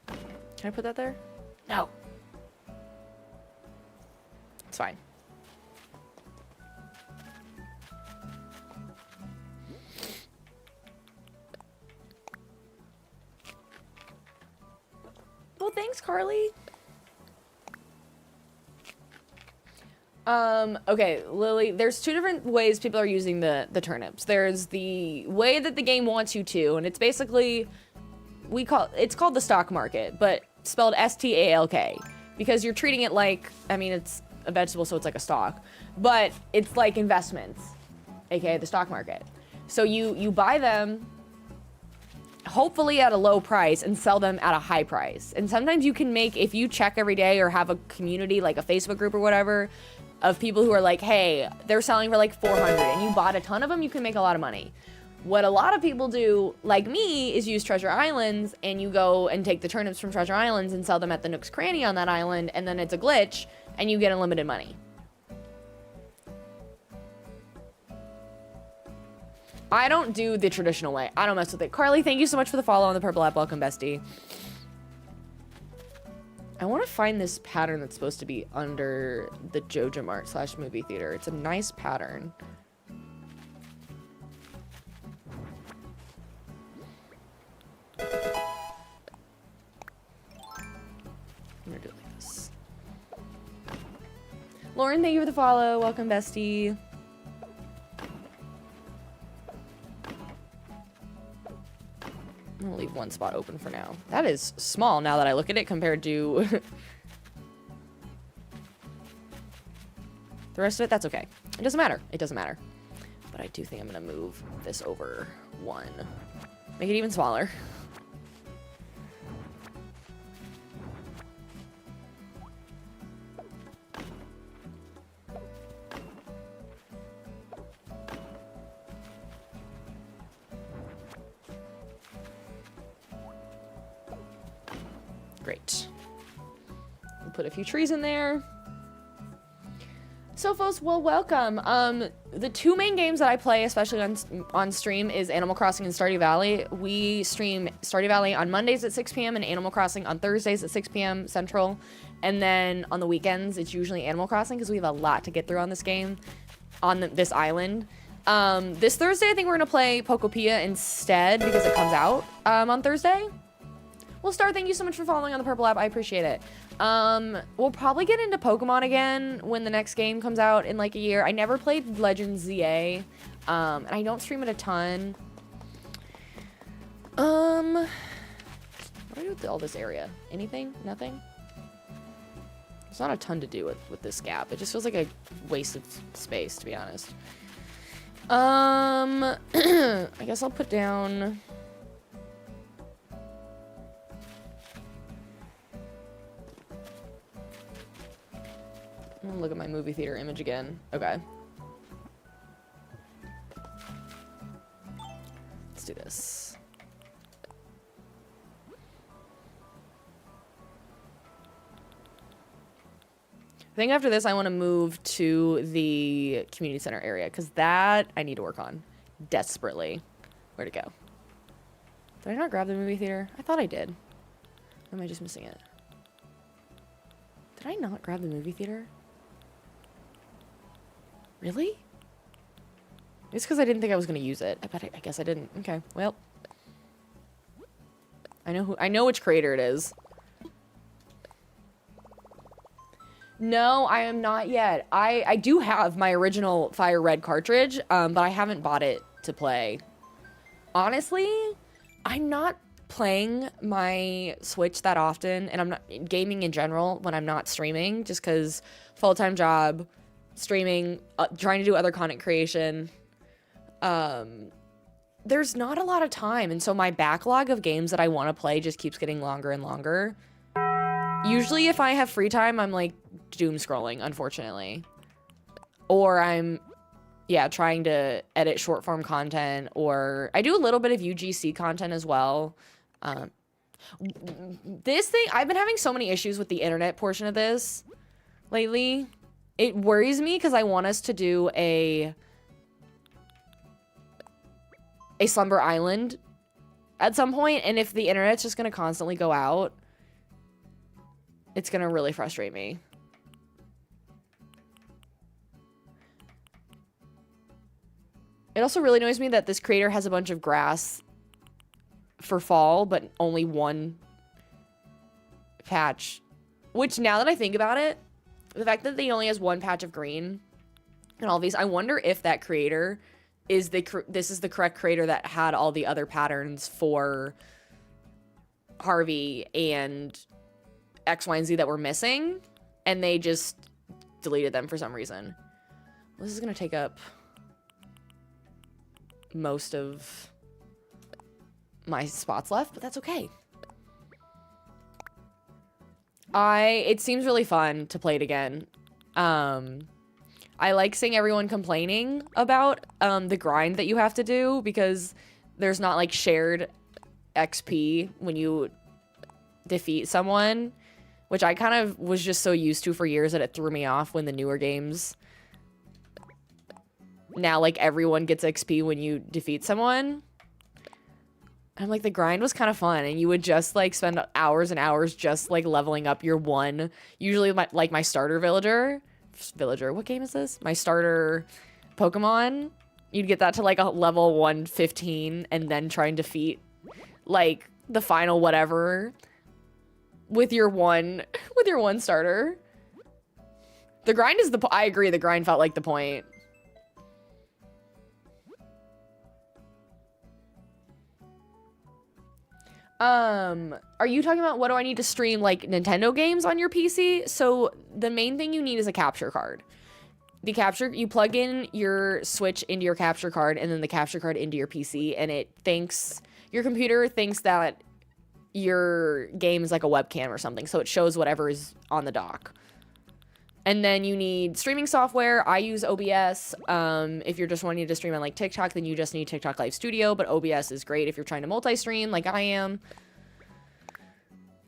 S1: Can I put that there? No. It's fine. Well, thanks, Carly. Okay, Lily, there's two different ways people are using the turnips. There's the way that the game wants you to, and it's basically, it's called the stock market, but spelled S-T-A-L-K, because you're treating it like, I mean, it's a vegetable, so it's like a stock, but it's like investments. aka the stock market. So you buy them, hopefully at a low price, and sell them at a high price. And sometimes you can make, if you check every day or have a community, like a Facebook group or whatever, of people who are like, hey, they're selling for like 400 and you bought a ton of them, you can make a lot of money. What a lot of people do, like me, is use Treasure Islands, and you go and take the turnips from Treasure Islands and sell them at the Nook's Cranny on that island, and then it's a glitch, and you get unlimited money. I don't do the traditional way. I don't mess with it. Carly, thank you so much for the follow on the purple app. Welcome, bestie. I want to find this pattern that's supposed to be under the Joja Mart / movie theater. It's a nice pattern. I'm gonna do it like this. Lauren, thank you for the follow. Welcome, bestie. I'm gonna leave one spot open for now. That is small now that I look at it compared to the rest of it. That's okay. It doesn't matter. It doesn't matter. But I do think I'm gonna move this over one. Make it even smaller. Great. We'll put a few trees in there. Sophos, well, welcome. The two main games that I play, especially on stream, is Animal Crossing and Stardew Valley. We stream Stardew Valley on Mondays at 6 p.m. and Animal Crossing on Thursdays at 6 p.m. Central. And then on the weekends, it's usually Animal Crossing because we have a lot to get through on this game, on this island. This Thursday, I think we're going to play Pokopia instead because it comes out on Thursday. Well, Star, thank you so much for following on the purple app. I appreciate it. We'll probably get into Pokemon again when the next game comes out in like a year. I never played Legends ZA, and I don't stream it a ton. What do I do with all this area? Anything? Nothing? There's not a ton to do with this gap. It just feels like a waste of space, to be honest. I guess I'll put down... I'm gonna look at my movie theater image again. Okay. Let's do this. I think after this, I want to move to the community center area because that I need to work on desperately. Where'd it go? Did I not grab the movie theater? I thought I did. Or am I just missing it? Did I not grab the movie theater? Really? It's because I didn't think I was going to use it. I guess I didn't. Okay, well. I know which creator it is. No, I am not yet. I do have my original Fire Red cartridge, but I haven't bought it to play. Honestly, I'm not playing my Switch that often, and I'm not gaming in general when I'm not streaming, just because full-time job, streaming, trying to do other content creation. There's not a lot of time, and so my backlog of games that I want to play just keeps getting longer and longer. Usually if I have free time, I'm like doom scrolling, unfortunately. Or I'm, yeah, trying to edit short form content, or I do a little bit of UGC content as well. This thing, I've been having so many issues with the internet portion of this lately. It worries me because I want us to do a Slumber Island at some point, and if the internet's just going to constantly go out, it's going to really frustrate me. It also really annoys me that this creator has a bunch of grass for fall, but only one patch. Which, now that I think about it, the fact that they only has one patch of green and all these, I wonder if that creator is this is the correct creator that had all the other patterns for Harvey and X, Y, and Z that were missing, and they just deleted them for some reason. This is gonna take up most of my spots left, but that's okay. It seems really fun to play it again. I like seeing everyone complaining about the grind that you have to do, because there's not like shared XP when you defeat someone, which I kind of was just so used to for years that it threw me off when the newer games. Now, like, everyone gets XP when you defeat someone. I'm like, the grind was kind of fun, and you would just, like, spend hours and hours just, like, leveling up your one, usually, my starter villager, what game is this? My starter Pokemon. You'd get that to, like, a level 115, and then try and defeat, like, the final whatever with your one starter. The grind is I agree, the grind felt like the point. Are you talking about what do I need to stream, like, Nintendo games on your PC? So the main thing you need is a capture card. You plug in your Switch into your capture card, and then the capture card into your PC, and your computer thinks that your game is like a webcam or something, so it shows whatever is on the dock. And then you need streaming software. I use OBS. If you're just wanting to stream on like TikTok, then you just need TikTok Live Studio, but OBS is great if you're trying to multi-stream like I am.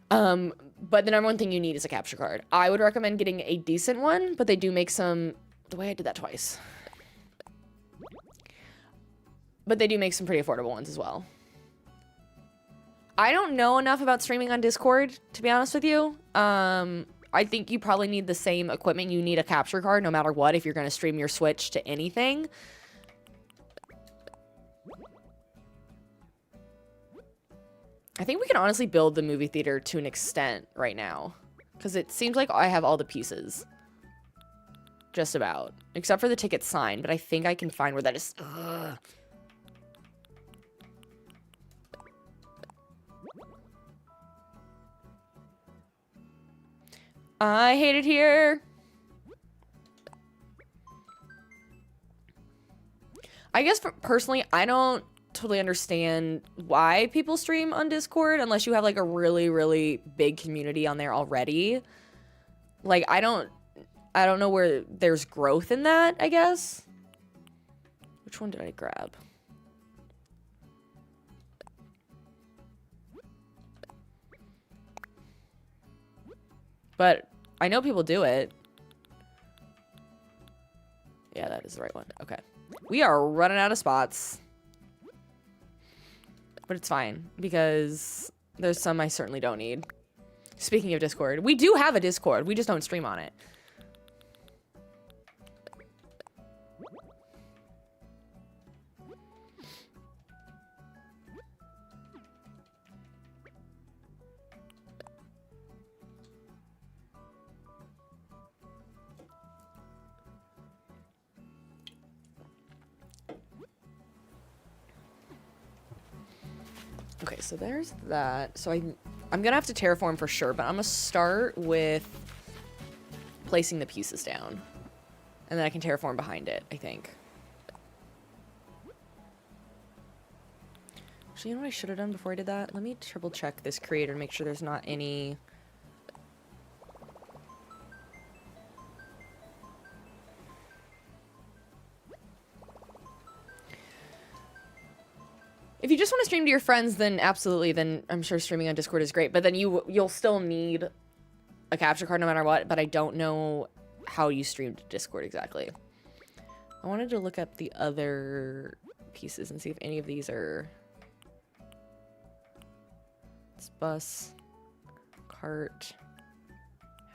S1: But the number one thing you need is a capture card. I would recommend getting a decent one, but they do make some... The way I did that twice. But they do make some pretty affordable ones as well. I don't know enough about streaming on Discord, to be honest with you. I think you probably need the same equipment. You need a capture card no matter what if you're going to stream your Switch to anything. I think we can honestly build the movie theater to an extent right now, because it seems like I have all the pieces. Just about. Except for the ticket sign, but I think I can find where that is. Ugh. I hate it here. I guess personally, I don't totally understand why people stream on Discord unless you have like a really, really big community on there already. Like, I don't know where there's growth in that, I guess. Which one did I grab? But I know people do it. Yeah, that is the right one. Okay. We are running out of spots. But it's fine, because there's some I certainly don't need. Speaking of Discord, we do have a Discord. We just don't stream on it. Okay, so there's that. So I'm gonna have to terraform for sure, but I'm gonna start with placing the pieces down. And then I can terraform behind it, I think. Actually, you know what I should have done before I did that? Let me triple check this creator and make sure there's not any... If you just want to stream to your friends, then absolutely, then I'm sure streaming on Discord is great. But then you'll still need a capture card no matter what, but I don't know how you stream to Discord exactly. I wanted to look up the other pieces and see if any of these are... It's bus, cart,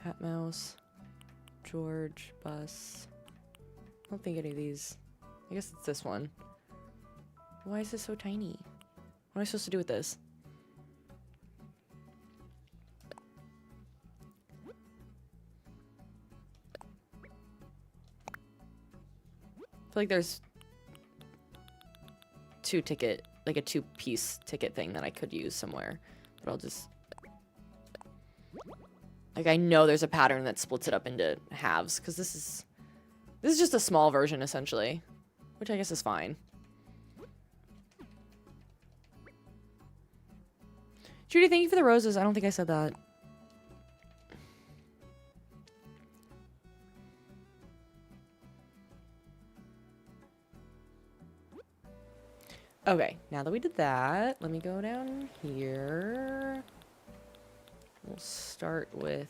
S1: hat mouse, George, bus. I don't think any of these... I guess it's this one. Why is this so tiny? What am I supposed to do with this? I feel like there's like a two-piece ticket thing that I could use somewhere. But I'll just... Like, I know there's a pattern that splits it up into halves, because this is just a small version, essentially. Which I guess is fine. Judy, thank you for the roses. I don't think I said that. Okay, now that we did that, let me go down here. We'll start with...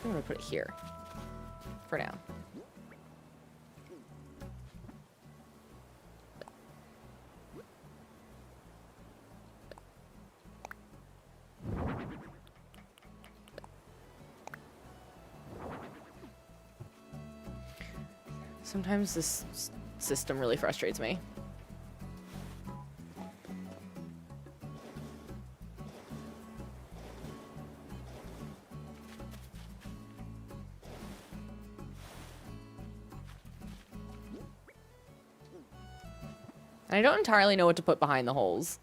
S1: I'm gonna put it here for now. Sometimes this system really frustrates me. I don't entirely know what to put behind the holes.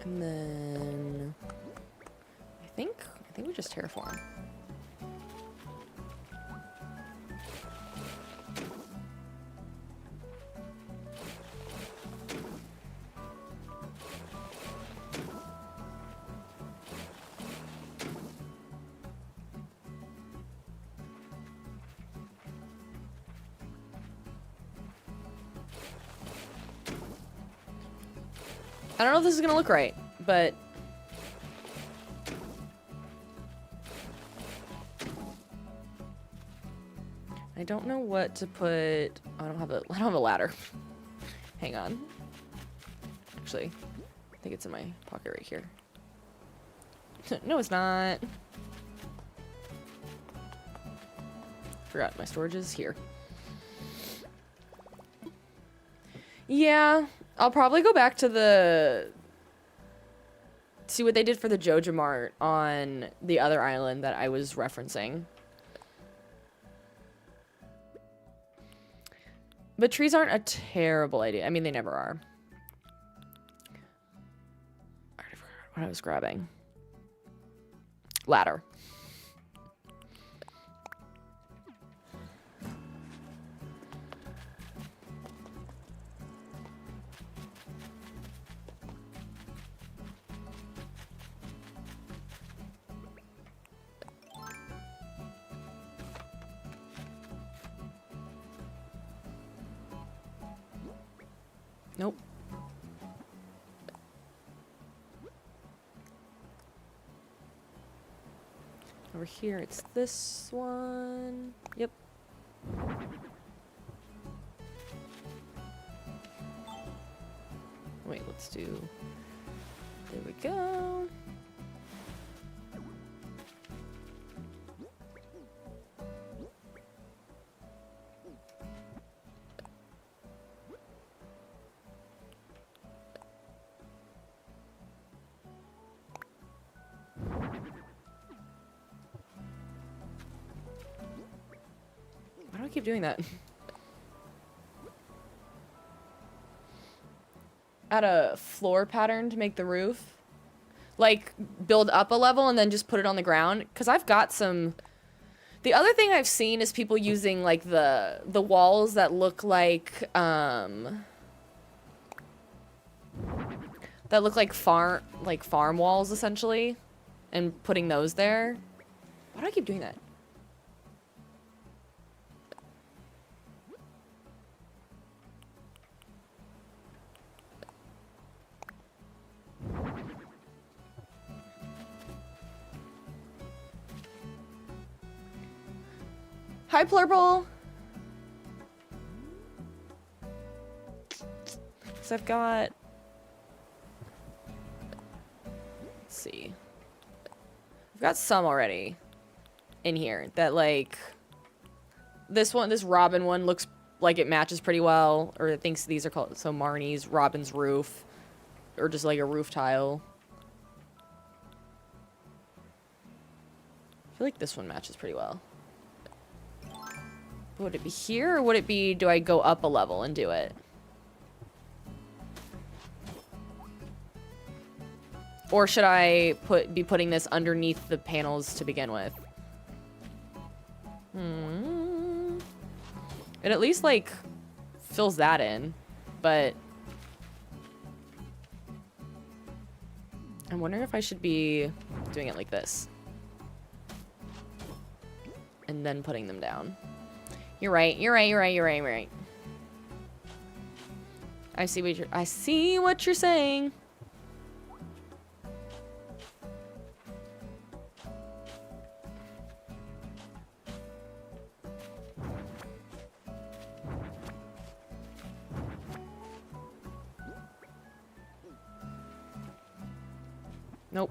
S1: And then I think we just terraform. I don't know if this is gonna look right, but I don't know what to put. I don't have a ladder. Hang on. Actually, I think it's in my pocket right here. No, it's not. Forgot my storage is here. Yeah, I'll probably go back to see what they did for the Joja Mart on the other island that I was referencing. But trees aren't a terrible idea. I mean, they never are. I already forgot what I was grabbing. Ladder. Nope. Over here, it's this one. Yep. Wait, let's do... There we go. Why do I keep doing that? Add a floor pattern to make the roof. Like, build up a level and then just put it on the ground. Because I've got some... The other thing I've seen is people using, like, the walls that look like, that look like farm walls, essentially. And putting those there. Why do I keep doing that? Hi, Plurple. So I've got... Let's see. I've got some already in here that, like... This Robin one looks like it matches pretty well. Or it thinks these are called... So Marnie's Robin's roof. Or just like a roof tile. I feel like this one matches pretty well. Would it be here, or would it be, do I go up a level and do it? Or should I be putting this underneath the panels to begin with? It at least, like, fills that in, but I'm wondering if I should be doing it like this. And then putting them down. You're right, you're right, you're right, you're right, you're right. I see what you're saying. Nope.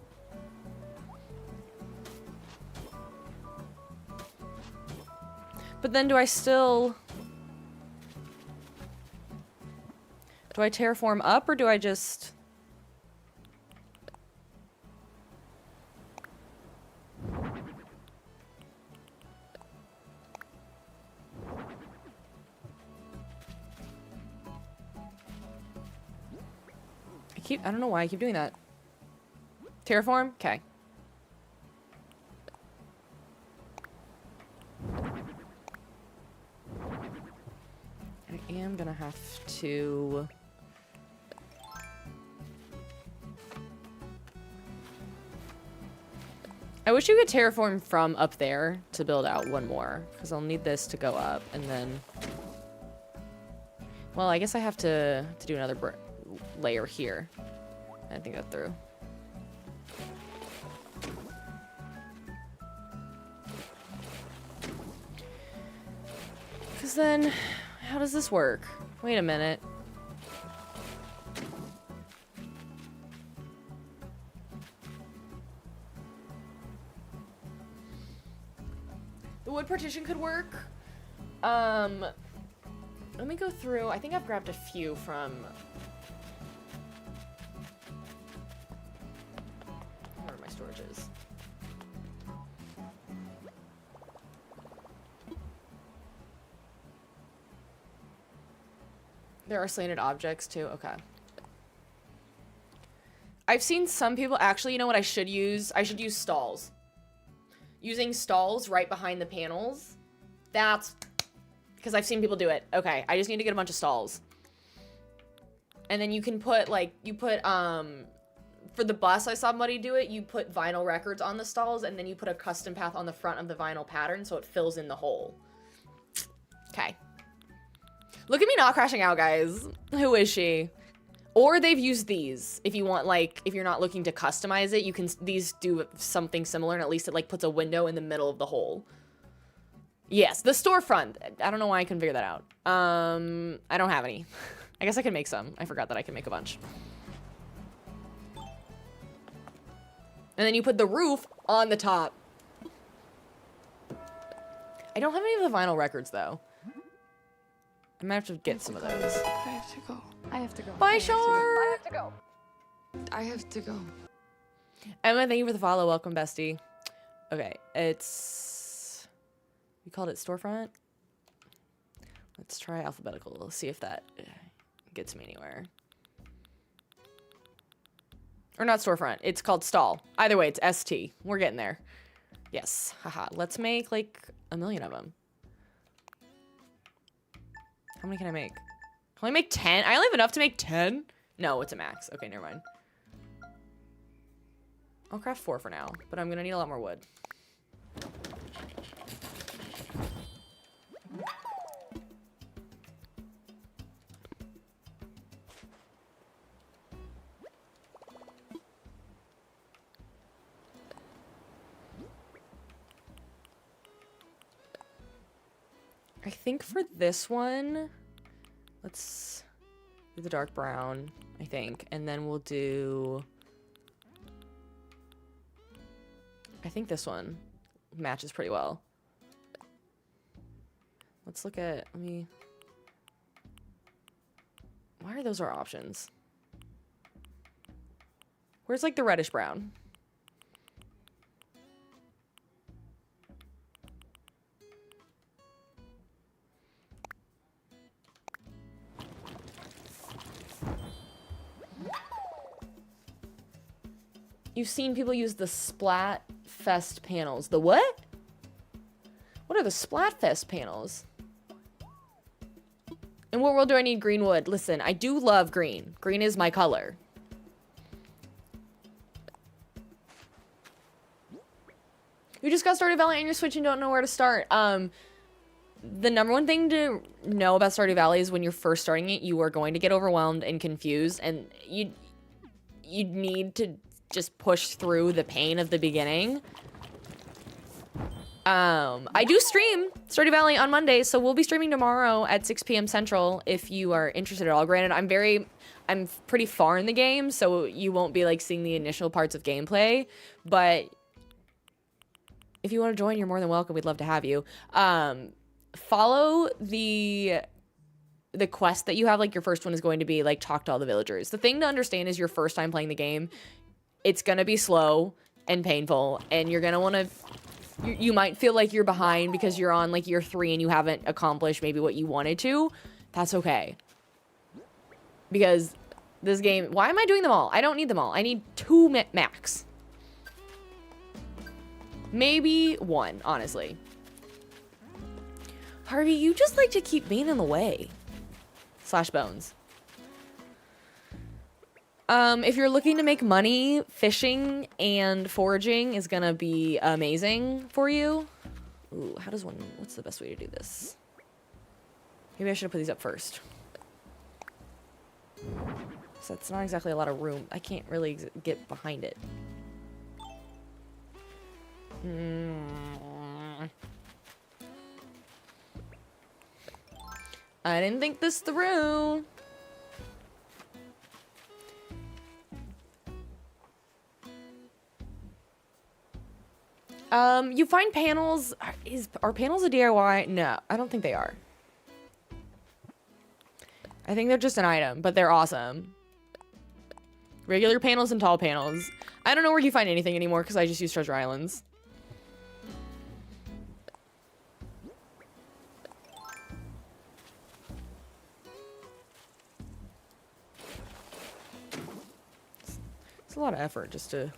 S1: But then do I terraform up, or do I just... I don't know why I keep doing that. Terraform? Okay. I am gonna have to... I wish you could terraform from up there to build out one more, because I'll need this to go up, and then... Well, I guess I have to do another layer here. I think that through. Because then, how does this work? Wait a minute. The wood partition could work. Let me go through. I think I've grabbed a few from... Where my storage is. There are slanted objects too. Okay. I've seen some people actually, you know what I should use? I should use stalls. Using stalls right behind the panels. That's because I've seen people do it. Okay, I just need to get a bunch of stalls. And then you can put like for the bus I saw somebody do it, you put vinyl records on the stalls and then you put a custom path on the front of the vinyl pattern so it fills in the hole. Okay. Look at me not crashing out, guys. Who is she? Or they've used these. If you want, like, if you're not looking to customize it, you can, these do something similar, and at least it, like, puts a window in the middle of the hole. Yes, the storefront. I don't know why I couldn't figure that out. I don't have any. I guess I can make some. I forgot that I can make a bunch. And then you put the roof on the top. I don't have any of the vinyl records, though. I might have to get some of those.
S3: I have to go. I have to go.
S1: Bye, Shar!
S3: I have to go. I have to go.
S1: Emma, thank you for the follow. Welcome, bestie. Okay, it's... We called it storefront? Let's try alphabetical. Let's see if that gets me anywhere. Or not storefront. It's called stall. Either way, it's ST. We're getting there. Yes. Haha. Let's make, like, 1 million of them. How many can I make? Can I make 10? I only have enough to make 10? No, it's a max. Okay, never mind. I'll craft 4 for now, but I'm gonna need a lot more wood. I think for this one, let's do the dark brown, I think. And then we'll do, I think this one matches pretty well. Let's look at, why are those our options? Where's like the reddish brown? you've seen people use the Splatfest panels. The what? What are the Splatfest panels? In what world do I need green wood? Listen, I do love green. Green is my color. You just got Stardew Valley on your Switch and don't know where to start. The number one thing to know about Stardew Valley is when you're first starting it, you are going to get overwhelmed and confused, and you need to just push through the pain of the beginning. I do stream Stardew Valley on Monday, so we'll be streaming tomorrow at 6 p.m. Central if you are interested at all. Granted, I'm pretty far in the game, so you won't be like seeing the initial parts of gameplay, but if you want to join, you're more than welcome. We'd love to have you. Follow the quest that you have. Like, your first one is going to be like talk to all the villagers. The thing to understand is your first time playing the game, it's gonna be slow and painful, and you're gonna want to you might feel like you're behind because you're on like year 3 and you haven't accomplished maybe what you wanted to. That's okay, because this game, why am I doing them all? I don't need them all. I need 2 max, maybe 1, honestly. Harvey, you just like to keep being in the way. /bones. If you're looking to make money, fishing and foraging is gonna be amazing for you. Ooh, what's the best way to do this? Maybe I should have put these up first. So it's not exactly a lot of room. I can't really get behind it. I didn't think this through. You find panels. Are panels a DIY? No, I don't think they are. I think they're just an item, but they're awesome. Regular panels and tall panels. I don't know where you find anything anymore because I just use treasure islands. It's a lot of effort just to...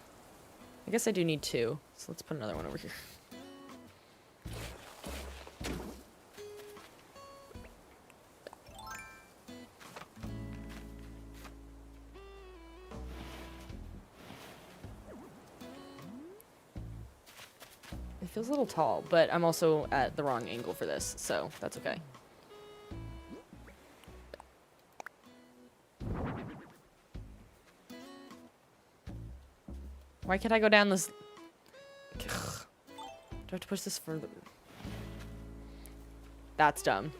S1: I guess I do need 2, so let's put another one over here. It feels a little tall, but I'm also at the wrong angle for this, so that's okay. Why can't I go down this? Do I have to push this further? That's dumb.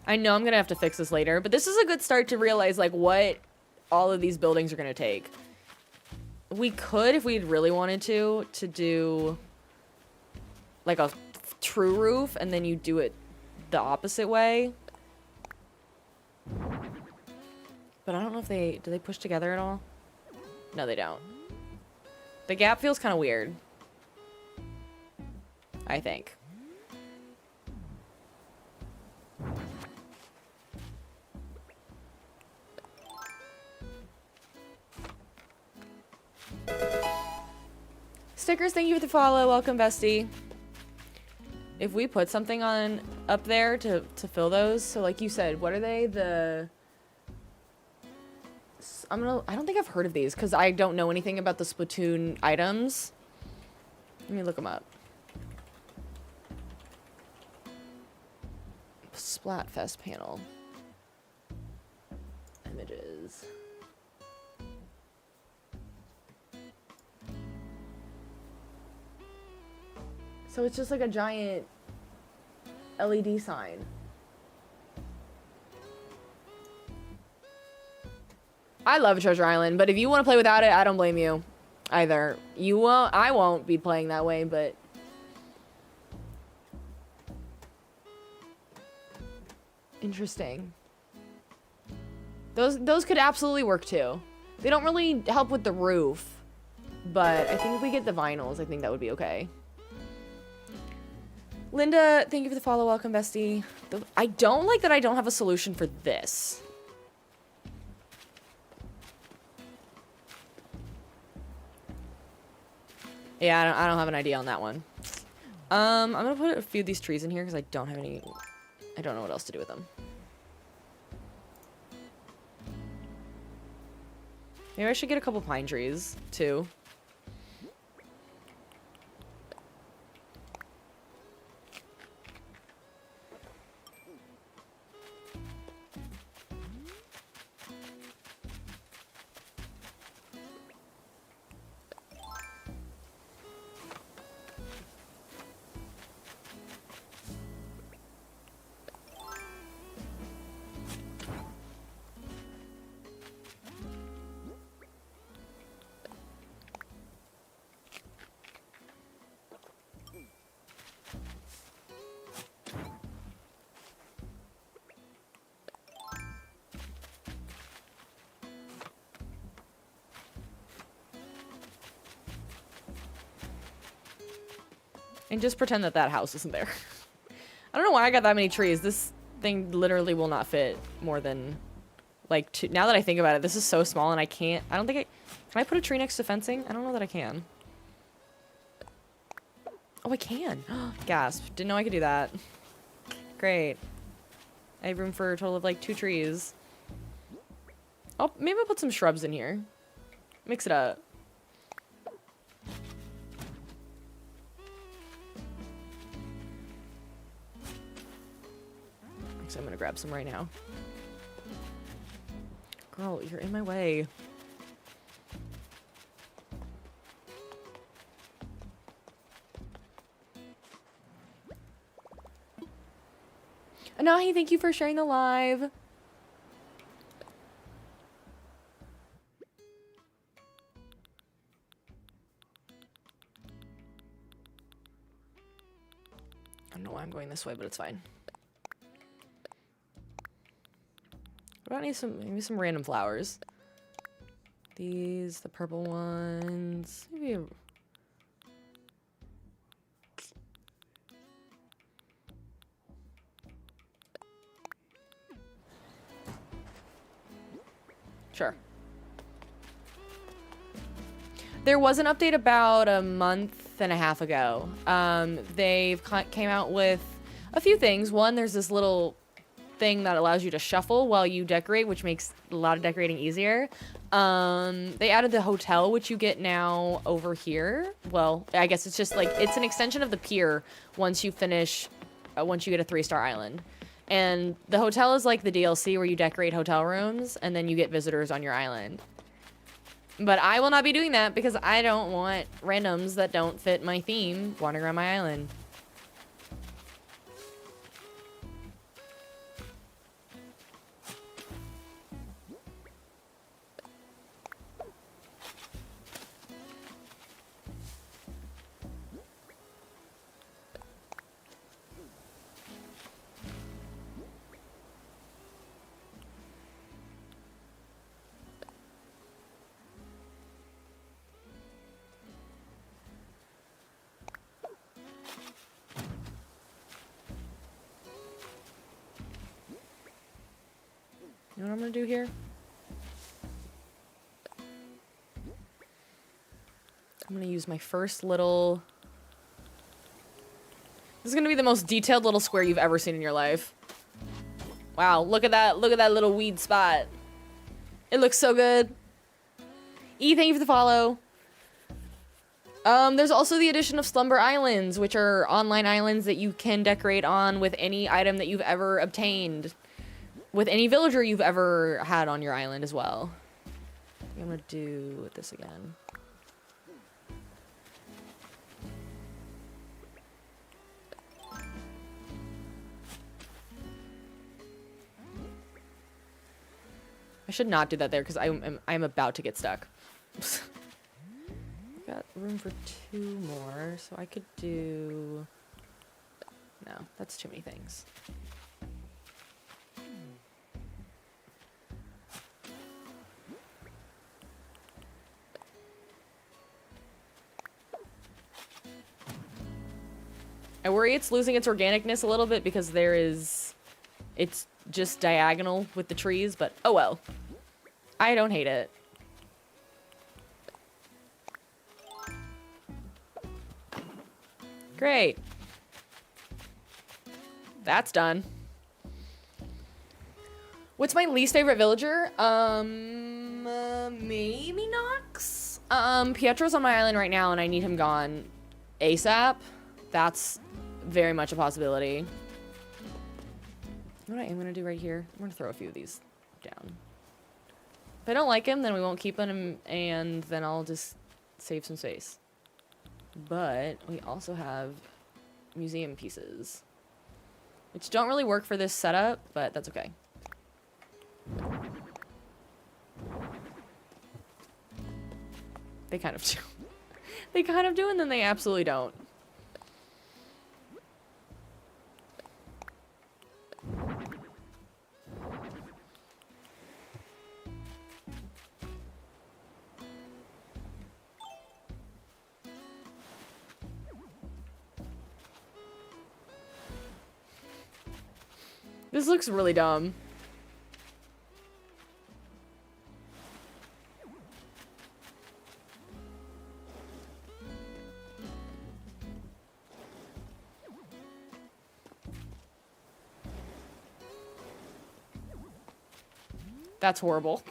S1: I know I'm gonna have to fix this later, but this is a good start to realize like what all of these buildings are gonna take. We could, if we really wanted to do like a true roof, and then you do it the opposite way. But I don't know if do they push together at all? No, they don't. The gap feels kind of weird, I think. Stickers, thank you for the follow. Welcome, bestie. If we put something on up there to fill those, so like you said, what are they? I don't think I've heard of these because I don't know anything about the Splatoon items. Let me look them up. Splatfest panel. Images. So it's just like a giant LED sign. I love Treasure Island, but if you want to play without it, I don't blame you either. You won't, I won't be playing that way, but interesting. Those could absolutely work too. They don't really help with the roof, but I think if we get the vinyls, I think that would be okay. Linda, thank you for the follow. Welcome, bestie. I don't like that I don't have a solution for this. Yeah, I don't have an idea on that one. I'm gonna put a few of these trees in here because I don't have any... I don't know what else to do with them. Maybe I should get a couple pine trees, too. And just pretend that that house isn't there. I don't know why I got that many trees. This thing literally will not fit more than, like, two. Now that I think about it, this is so small and I can't... I don't think I... Can I put a tree next to fencing? I don't know that I can. Oh, I can. Gasp. Didn't know I could do that. Great. I have room for a total of, like, 2 trees. Oh, maybe I'll put some shrubs in here. Mix it up. I'm gonna grab some right now. Girl, you're in my way. Anahi, thank you for sharing the live. I don't know why I'm going this way, but it's fine. What about maybe some random flowers? These, the purple ones. Maybe a... Sure. There was an update about a month and a half ago. They've came out with a few things. One, there's this little thing that allows you to shuffle while you decorate, which makes a lot of decorating easier. They added the hotel, which you get now over here. Well, I guess it's just like, it's an extension of the pier once you finish, once you get a 3-star island. And the hotel is like the DLC where you decorate hotel rooms and then you get visitors on your island. But I will not be doing that because I don't want randoms that don't fit my theme wandering around my island. You know what I'm gonna do here? I'm gonna use my first little... This is gonna be the most detailed little square you've ever seen in your life. Wow, look at that little weed spot. It looks so good. E, thank you for the follow. There's also the addition of Slumber Islands, which are online islands that you can decorate on with any item that you've ever obtained. With any villager you've ever had on your island as well. I'm gonna do this again. I should not do that there because I'm about to get stuck. Got room for 2 more, so I could do... No, that's too many things. I worry it's losing its organicness a little bit because it's just diagonal with the trees, but oh well. I don't hate it. Great. That's done. What's my least favorite villager? Maybe Nox? Pietro's on my island right now and I need him gone ASAP. That's very much a possibility. What I am gonna do right here, I'm gonna throw a few of these down. If I don't like him, then we won't keep him, and then I'll just save some space. But we also have museum pieces, which don't really work for this setup, but that's okay. They kind of do. They kind of do, and then they absolutely don't. This looks really dumb. That's horrible.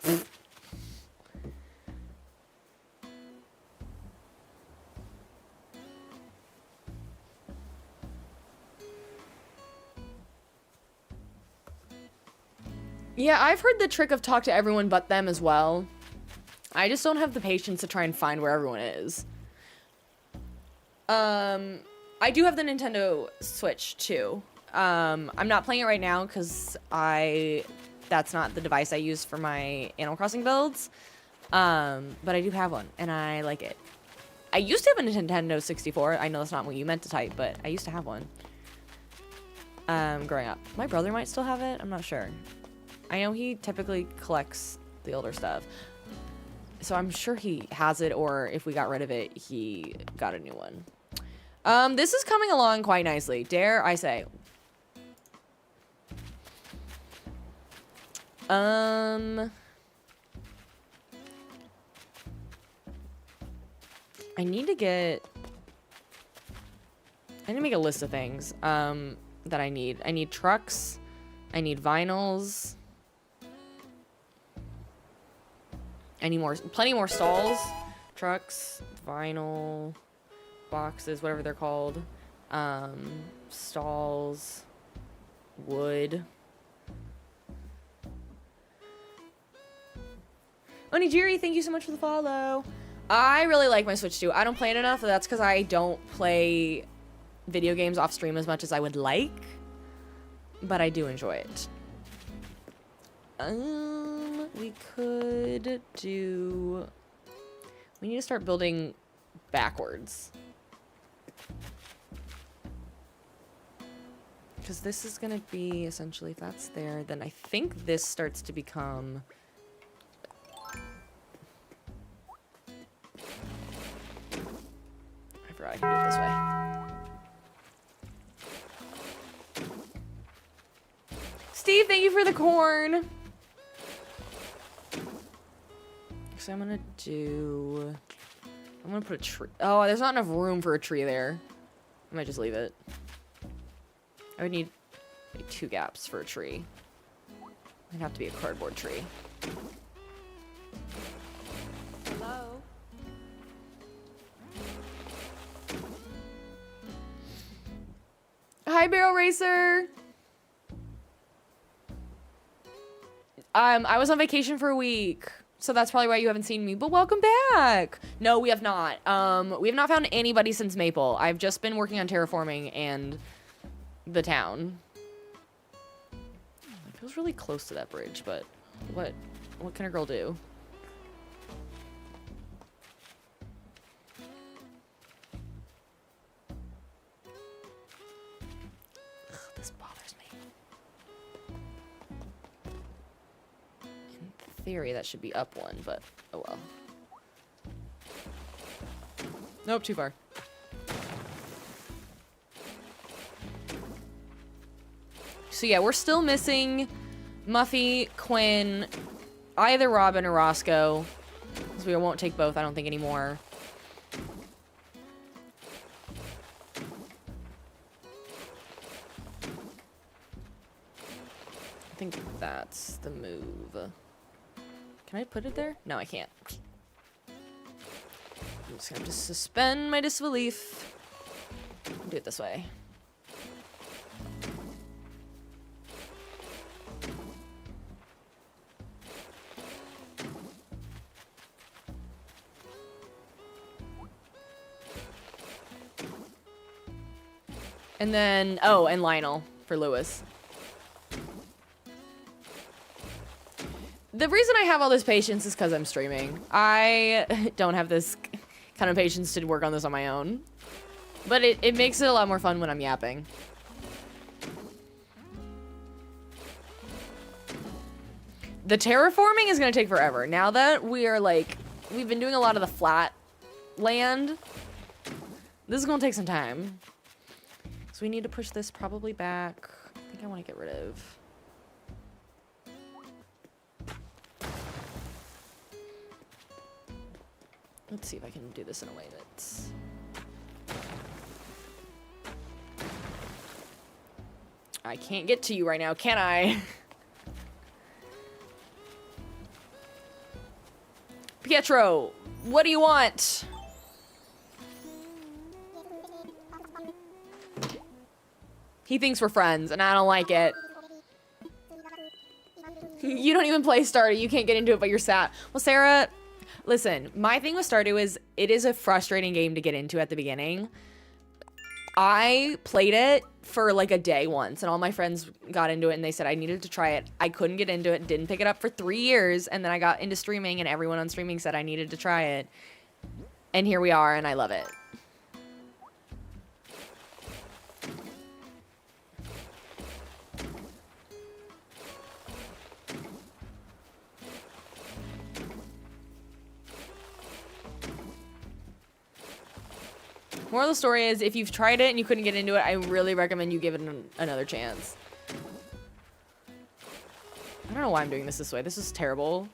S1: Yeah, I've heard the trick of talk to everyone but them as well. I just don't have the patience to try and find where everyone is. I do have the Nintendo Switch too. I'm not playing it right now because that's not the device I use for my Animal Crossing builds. But I do have one and I like it. I used to have a Nintendo 64. I know that's not what you meant to type, but I used to have one. Growing up. My brother might still have it. I'm not sure. I know he typically collects the older stuff. So I'm sure he has it, or if we got rid of it, he got a new one. This is coming along quite nicely, dare I say. I need to make a list of things, that I need. I need trucks. I need vinyls. I need plenty more stalls. Trucks, vinyl, boxes, whatever they're called. Stalls, wood. Onijiri, thank you so much for the follow. I really like my Switch too. I don't play it enough. That's because I don't play video games off stream as much as I would like. But I do enjoy it. We could do... We need to start building backwards. Because this is going to be, essentially, if that's there, then I think this starts to become... I forgot I can do it this way. Steve, thank you for the corn! So I'm gonna put a tree. Oh, there's not enough room for a tree there. I might just leave it. I would need like 2 gaps for a tree. It'd have to be a cardboard tree. Hello? Hi, Barrel Racer! I was on vacation for a week. So that's probably why you haven't seen me, but welcome back. No, we have not. We have not found anybody since Maple. I've just been working on terraforming and the town. It feels really close to that bridge, but what can a girl do? Ugh, this bothers me. Theory that should be up 1, but oh well. Nope, too far. So yeah, we're still missing Muffy, Quinn, either Robin or Roscoe. Because we won't take both, I don't think, anymore. I think that's the move. Can I put it there? No, I can't. I'm just gonna have to suspend my disbelief. Do it this way. And then, oh, and Lionel for Lewis. The reason I have all this patience is because I'm streaming. I don't have this kind of patience to work on this on my own. But it makes it a lot more fun when I'm yapping. The terraforming is going to take forever. Now that we are like, we've been doing a lot of the flat land, this is going to take some time. So we need to push this probably back. I think I want to get rid of... Let's see if I can do this in a way that's... I can't get to you right now, can I? Pietro, what do you want? He thinks we're friends, and I don't like it. You don't even play Stardew. You can't get into it, but you're sad. Well, Sarah, listen, my thing with Stardew is it is a frustrating game to get into at the beginning. I played it for like a day once, and all my friends got into it, and they said I needed to try it. I couldn't get into it, didn't pick it up for 3 years, and then I got into streaming, and everyone on streaming said I needed to try it. And here we are, and I love it. Moral of the story is, if you've tried it and you couldn't get into it, I really recommend you give it another chance. I don't know why I'm doing this way. This is terrible.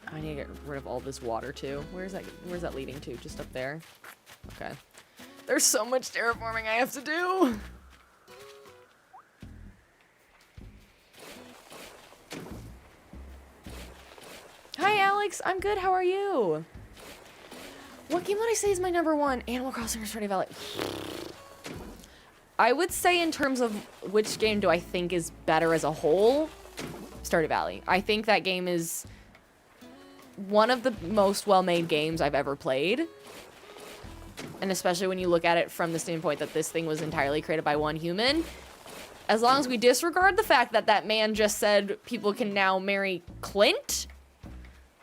S1: I need to get rid of all this water too. Where's that leading to? Just up there? Okay. There's so much terraforming I have to do. Hi, Alex. I'm good. How are you? What game would I say is my #1? Animal Crossing or Stardew Valley? I would say in terms of which game do I think is better as a whole, Stardew Valley. I think that game is one of the most well-made games I've ever played. And especially when you look at it from the standpoint that this thing was entirely created by one human. As long as we disregard the fact that that man just said people can now marry Clint,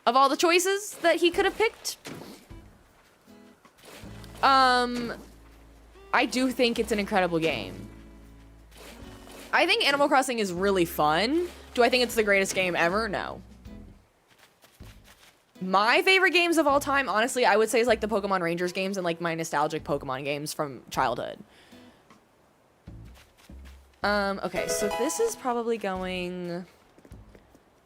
S1: of all the choices that he could have picked, I do think it's an incredible game. I think Animal Crossing is really fun. Do I think it's the greatest game ever? No. My favorite games of all time, honestly, I would say is like the Pokemon Rangers games and like my nostalgic Pokemon games from childhood. Okay, so this is probably going,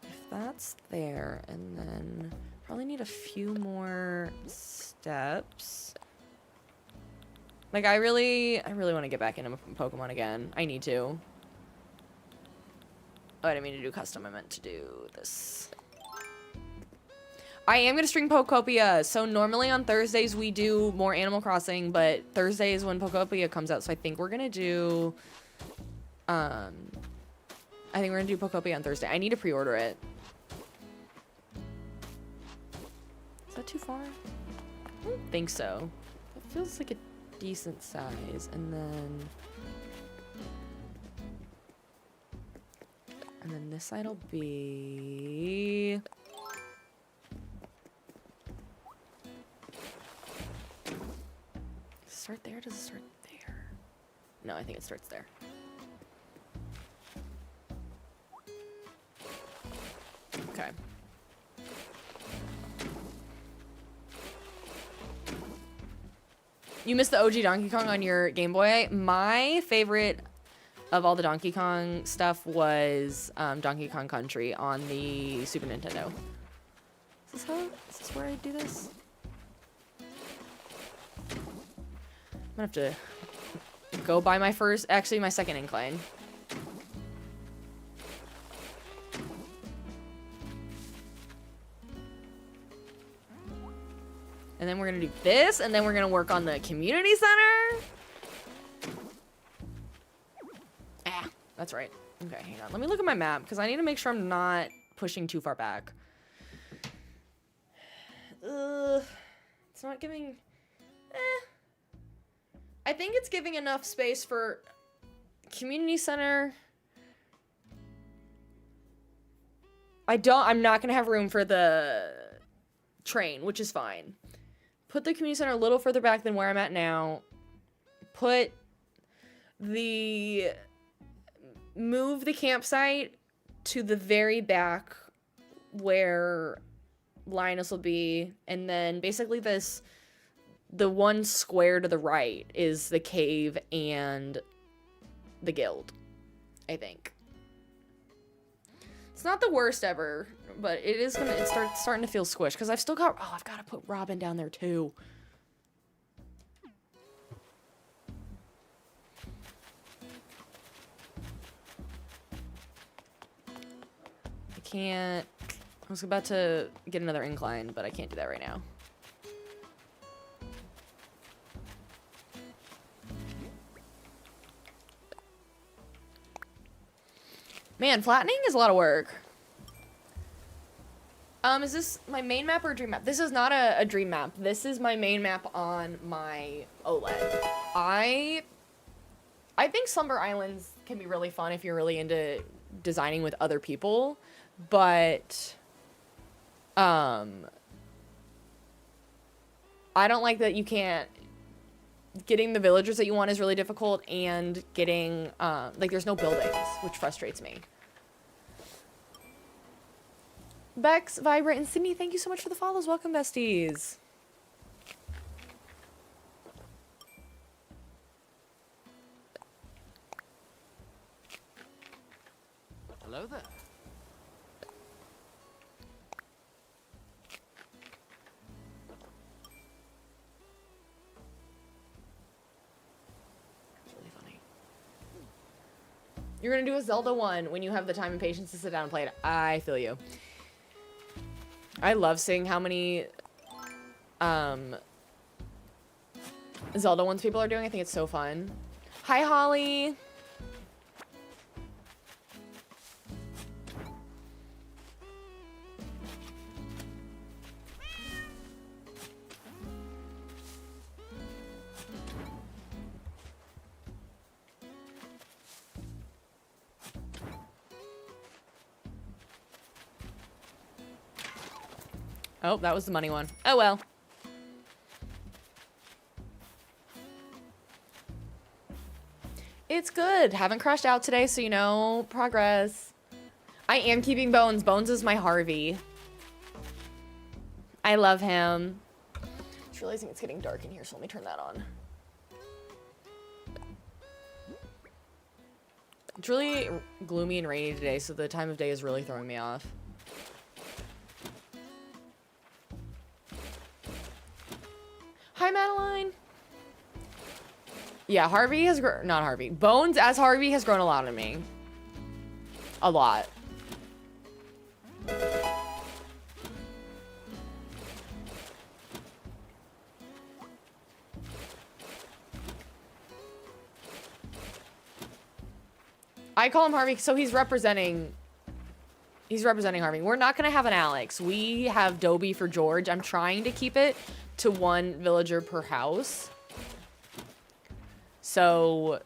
S1: if that's there, and then probably need a few more steps. Like I really want to get back into Pokemon again. I need to. Oh, I didn't mean to do custom, I meant to do this. I am going to stream Pokopia. So normally on Thursdays we do more Animal Crossing, but Thursday is when Pokopia comes out. So I think we're going to do, I think we're going to do Pokopia on Thursday. I need to pre-order it. Is that too far? I don't think so. It feels like a decent size. And then this side will be... Start there? Does it start there? No, I think it starts there. Okay. You missed the OG Donkey Kong on your Game Boy. My favorite of all the Donkey Kong stuff was Donkey Kong Country on the Super Nintendo. Is this where I do this? I'm gonna have to go by my second incline. And then we're gonna do this, and then we're gonna work on the community center. Ah, that's right. Okay, hang on. Let me look at my map, because I need to make sure I'm not pushing too far back. It's not giving... I think it's giving enough space for community center. I'm not gonna have room for the train, which is fine. Put the community center a little further back than where I'm at now. Move the campsite to the very back where Linus will be, and then basically the one square to the right is the cave and the guild, I think. It's not the worst ever, but it's starting to feel squished, because I've got to put Robin down there too. I was about to get another incline, but I can't do that right now. Man, flattening is a lot of work. Is this my main map or a dream map? This is not a dream map. This is my main map on my OLED. I think Slumber Islands can be really fun if you're really into designing with other people, but I don't like that you can't... Getting the villagers that you want is really difficult, and getting, there's no buildings, which frustrates me. Bex, Vibrant, and Sydney, thank you so much for the follows. Welcome, besties.
S4: Hello there.
S1: You're gonna do a Zelda one when you have the time and patience to sit down and play it. I feel you. I love seeing how many Zelda ones people are doing. I think it's so fun. Hi, Holly. Oh, that was the money one. Oh, well. It's good. Haven't crashed out today, so you know, progress. I am keeping Bones. Bones is my Harvey. I love him. Just realizing it's getting dark in here, so let me turn that on. It's really gloomy and rainy today, so the time of day is really throwing me off. Hi, Madeline. Yeah, Harvey has not Harvey. Bones as Harvey has grown a lot on me. A lot. I call him Harvey, so he's representing Harvey. We're not gonna have an Alex. We have Dobie for George. I'm trying to keep it to one villager per house. So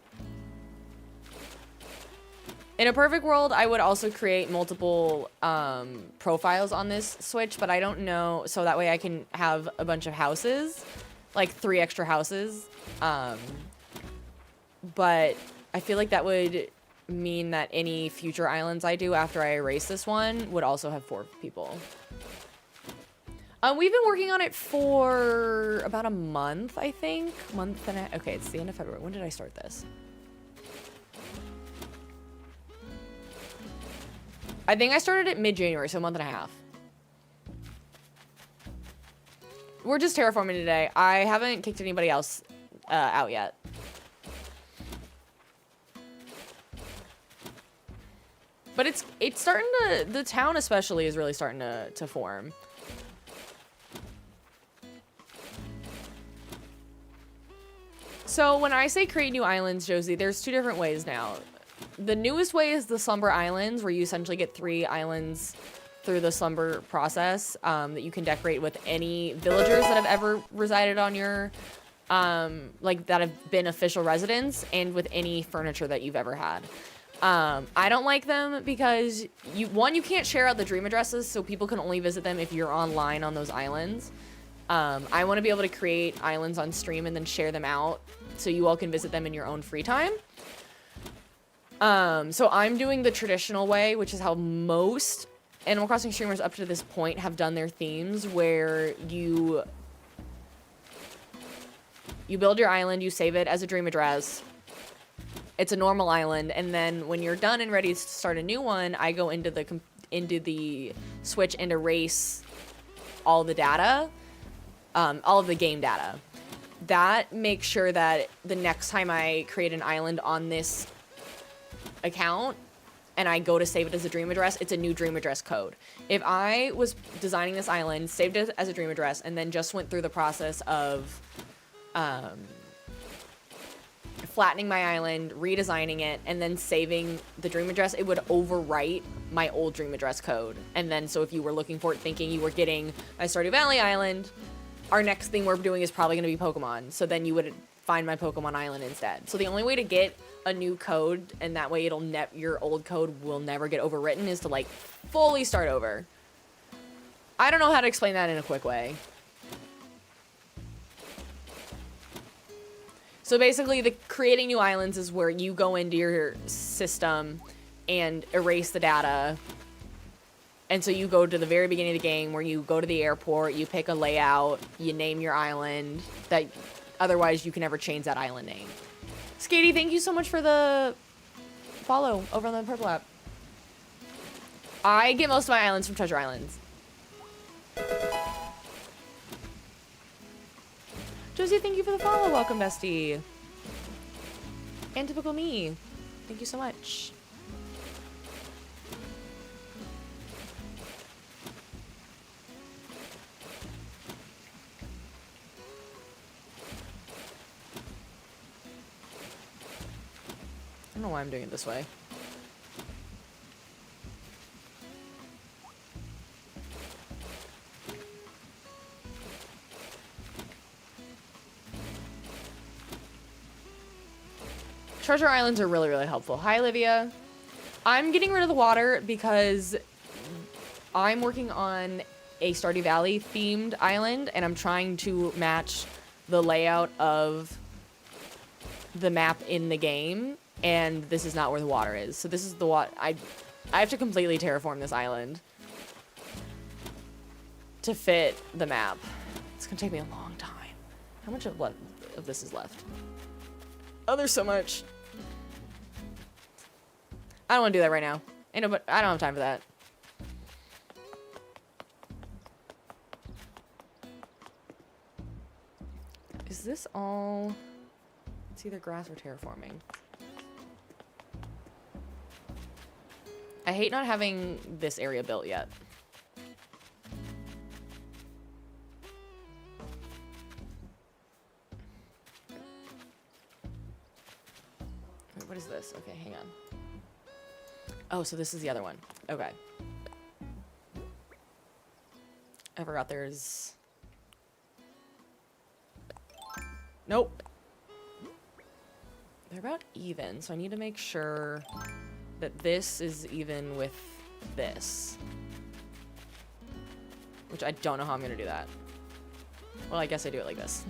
S1: in a perfect world, I would also create multiple profiles on this Switch, but I don't know, so that way I can have a bunch of houses, like 3 extra houses. But I feel like that would mean that any future islands I do after I erase this one would also have 4 people. We've been working on it for about a month, I think. Month and a... Okay, it's the end of February. When did I start this? I think I started it mid-January, so a month and a half. We're just terraforming today. I haven't kicked anybody else out yet. But it's starting to... The town especially is really starting to form. So when I say create new islands, Josie, there's 2 different ways now. The newest way is the Slumber Islands, where you essentially get 3 islands through the Slumber process that you can decorate with any villagers that have ever resided on your, like, that have been official residents, and with any furniture that you've ever had. I don't like them because, you can't share out the dream addresses, so people can only visit them if you're online on those islands. I want to be able to create islands on stream and then share them out so you all can visit them in your own free time. So I'm doing the traditional way, which is how most Animal Crossing streamers up to this point have done their themes, where you build your island, you save it as a dream address. It's a normal island, and then when you're done and ready to start a new one, I go into the Switch and erase all the data, all of the game data. That makes sure that the next time I create an island on this account and I go to save it as a dream address, it's a new dream address code. If I was designing this island, saved it as a dream address, and then just went through the process of flattening my island, redesigning it, and then saving the dream address, it would overwrite my old dream address code. And then, so if you were looking for it thinking you were getting my Stardew Valley island, our next thing we're doing is probably going to be Pokemon. So then you would find my Pokemon island instead. So the only way to get a new code, and that way it'll your old code will never get overwritten, is to, like, fully start over. I don't know how to explain that in a quick way. So basically, the creating new islands is where you go into your system and erase the data. And so you go to the very beginning of the game where you go to the airport, you pick a layout, you name your island, that otherwise you can never change that island name. Skatey, thank you so much for the follow over on the Purple app. I get most of my islands from Treasure Islands. Josie, thank you for the follow. Welcome, bestie. And typical me. Thank you so much. I don't know why I'm doing it this way. Treasure islands are really, really helpful. Hi, Olivia. I'm getting rid of the water because I'm working on a Stardew Valley themed island, and I'm trying to match the layout of the map in the game, and this is not where the water is. So this is the water. I have to completely terraform this island to fit the map. It's gonna take me a long time. How much of this is left? Oh, there's so much. I don't want to do that right now. But I don't have time for that. Is this all? It's either grass or terraforming. I hate not having this area built yet. Wait, what is this? Okay, hang on. Oh, so this is the other one. Okay. I forgot there's... Nope. They're about even, so I need to make sure that this is even with this. Which I don't know how I'm gonna do that. Well, I guess I do it like this.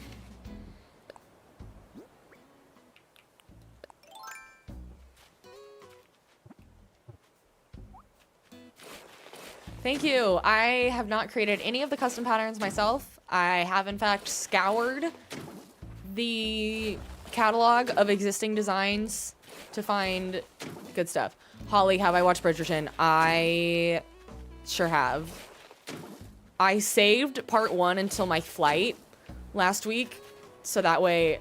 S1: Thank you. I have not created any of the custom patterns myself. I have, in fact, scoured the catalog of existing designs to find good stuff. Holly, have I watched Bridgerton? I sure have. I saved part 1 until my flight last week, so that way,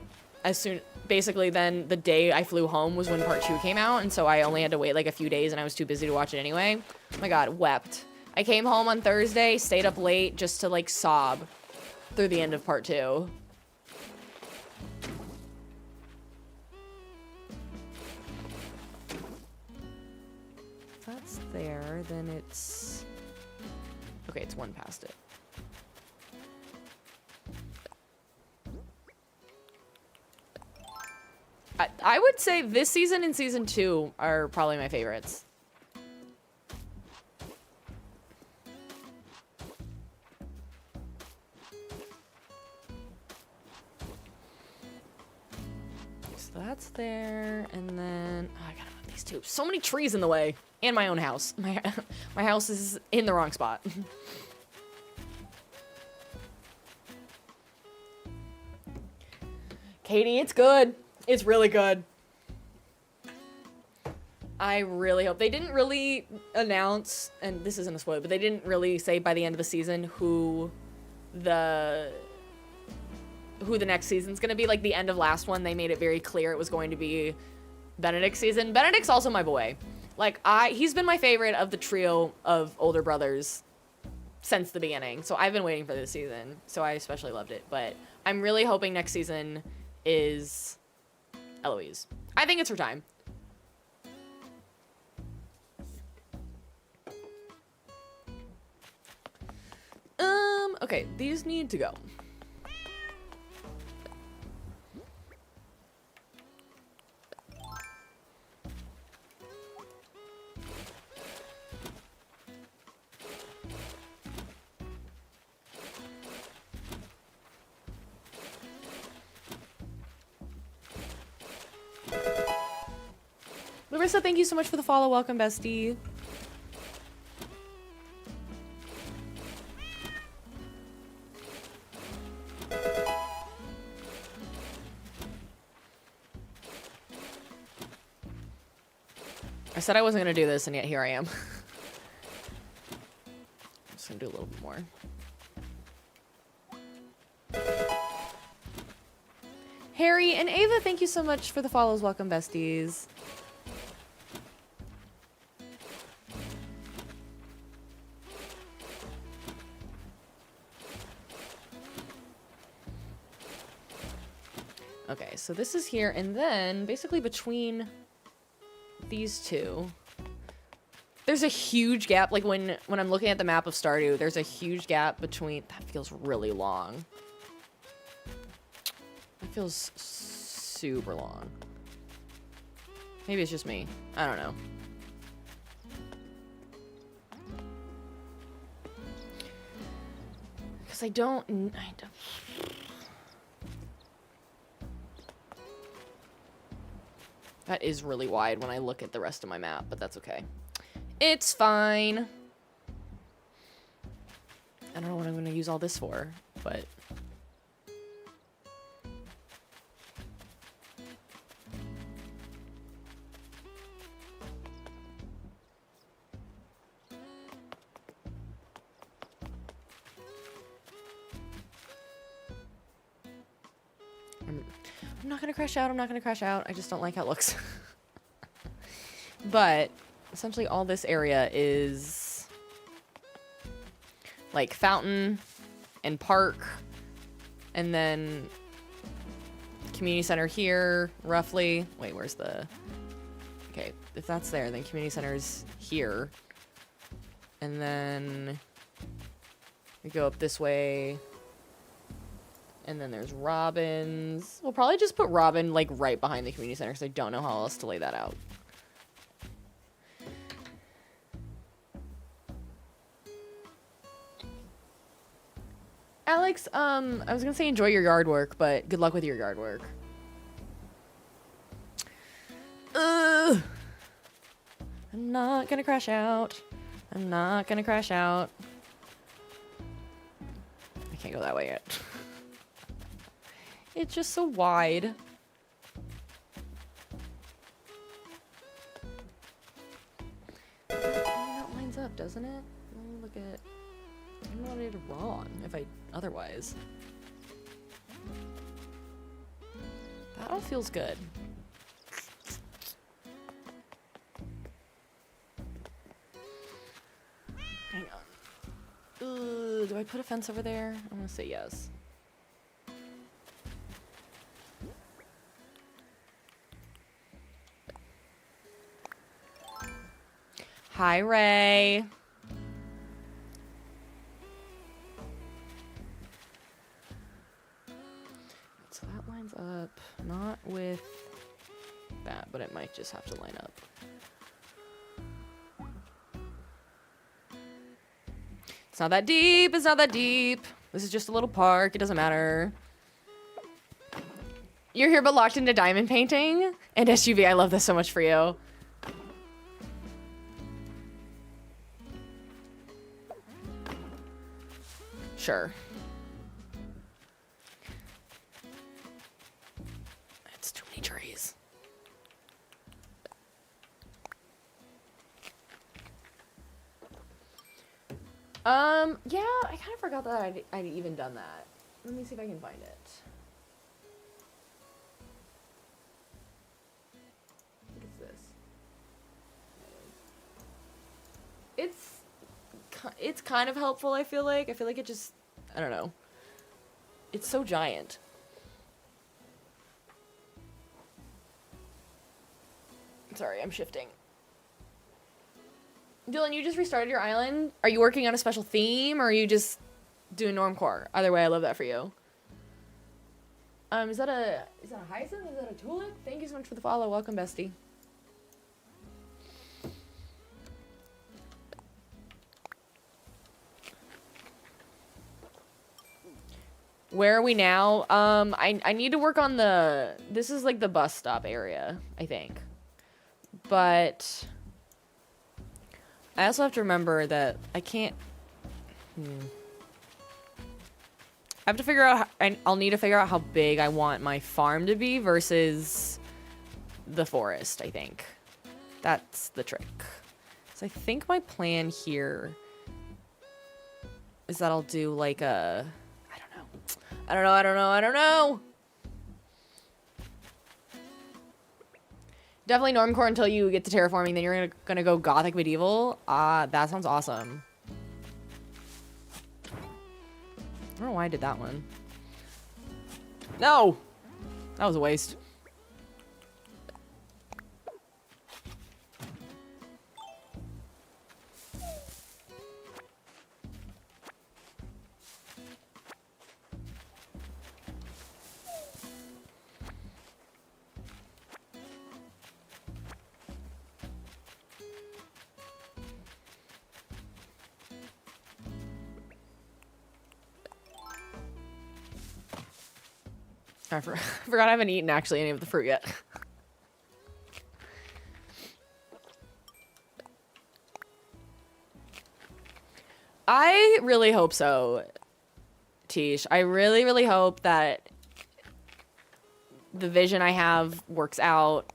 S1: basically then the day I flew home was when part 2 came out, and so I only had to wait like a few days and I was too busy to watch it anyway. Oh my god, wept. I came home on Thursday, stayed up late just to like sob through the end of part 2. If that's there, then it's... Okay, it's 1 past it. I would say this season and season 2 are probably my favorites. So that's there, and then oh, I gotta move these two. So many trees in the way, and my own house. My house is in the wrong spot. Katie, it's good. It's really good. I really hope. They didn't really announce, and this isn't a spoiler, but they didn't really say by the end of the season who the next season's gonna be. Like the end of last one, they made it very clear it was going to be Benedict's season. Benedict's also my boy. Like he's been my favorite of the trio of older brothers since the beginning. So I've been waiting for this season. So I especially loved it. But I'm really hoping next season is Eloise. I think it's her time. Okay, these need to go. Larissa, thank you so much for the follow. Welcome, bestie. I said I wasn't going to do this, and yet here I am. I'm just going to do a little bit more. Harry and Ava, thank you so much for the follows. Welcome, besties. Okay, so this is here, and then basically between these two, there's a huge gap. Like when I'm looking at the map of Stardew, there's a huge gap between. That feels really long. It feels super long. Maybe it's just me. I don't know. Because I don't. That is really wide when I look at the rest of my map, but that's okay. It's fine. I don't know what I'm going to use all this for, but... I'm not gonna crash out, I'm not gonna crash out. I just don't like how it looks. But essentially all this area is like fountain and park, and then community center here, roughly. Wait, where's the... Okay, if that's there, then community center's here. And then we go up this way. And then there's Robin's. We'll probably just put Robin, like, right behind the community center, because I don't know how else to lay that out. Alex, I was gonna say enjoy your yard work, but good luck with your yard work. I'm not gonna crash out. I'm not gonna crash out. I can't go that way yet. It's just so wide. That lines up, doesn't it? Let me look at... I don't know what I did wrong, if I... otherwise. That all feels good. Hang on. Do I put a fence over there? I'm gonna say yes. Hi, Ray. So that lines up, not with that, but it might just have to line up. It's not that deep, it's not that deep. This is just a little park, it doesn't matter. You're here but locked into diamond painting? And SUV, I love this so much for you. Sure. It's too many trees. Yeah, I kind of forgot that I'd even done that. Let me see if I can find it. What is this? It's kind of helpful, I feel like. I feel like it just, I don't know. It's so giant. Sorry, I'm shifting. Dylan, you just restarted your island? Are you working on a special theme, or are you just doing normcore? Either way, I love that for you. Is that a hyacinth? Is that a tulip? Thank you so much for the follow. Welcome, bestie. Where are we now? I need to work on this is like the bus stop area, I think. But I also have to remember that I can't... I have to figure out... I'll need to figure out how big I want my farm to be versus the forest, I think. That's the trick. So I think my plan here is that I'll do like a... I don't know. Definitely normcore until you get to terraforming, then you're gonna go gothic medieval. That sounds awesome. I don't know why I did that one. No! That was a waste. I forgot I haven't eaten actually any of the fruit yet. I really hope so, Tish. I really, really hope that the vision I have works out.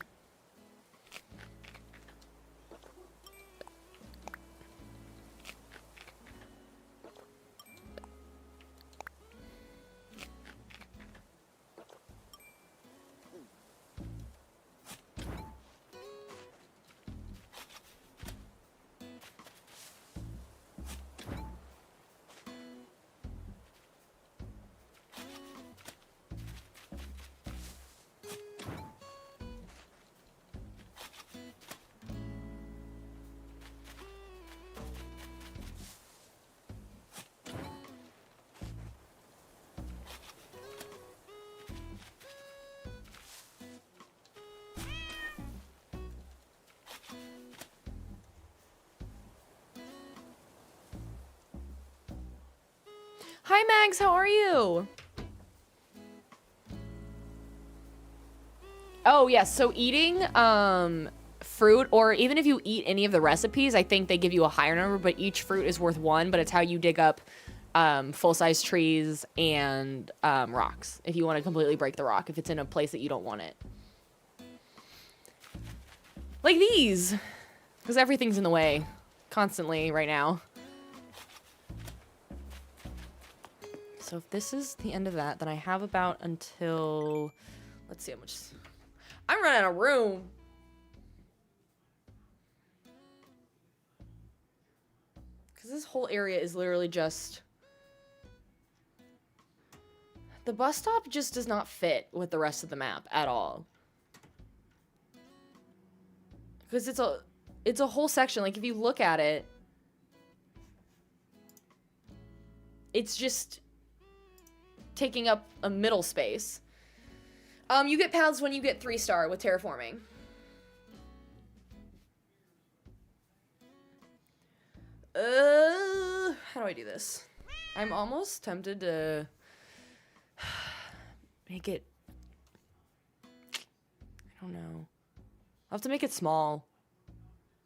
S1: Hi, Mags. How are you? Oh, yes. So eating, fruit, or even if you eat any of the recipes, I think they give you a higher number, but each fruit is worth 1, but it's how you dig up full-size trees and rocks, if you want to completely break the rock, if it's in a place that you don't want it. Like these, because everything's in the way constantly right now. So if this is the end of that, then I have about until, let's see how much, I'm running out of room. Because this whole area is literally just, the bus stop just does not fit with the rest of the map at all. Because it's a whole section. Like, if you look at it, it's just taking up a middle space. You get paths when you get 3-star with terraforming. How do I do this? I'm almost tempted to make it, I don't know. I'll have to make it small.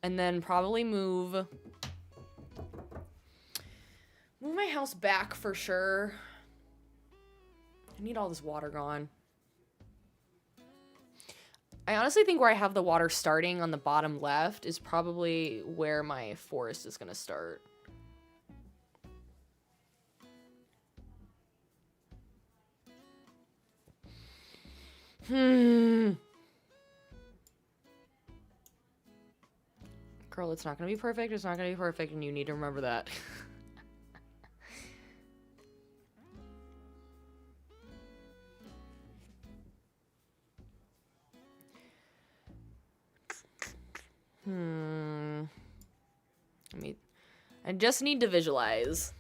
S1: And then probably move my house back for sure. I need all this water gone. I honestly think where I have the water starting on the bottom left is probably where my forest is going to start. Girl, it's not going to be perfect. It's not going to be perfect, and you need to remember that. I just need to visualize.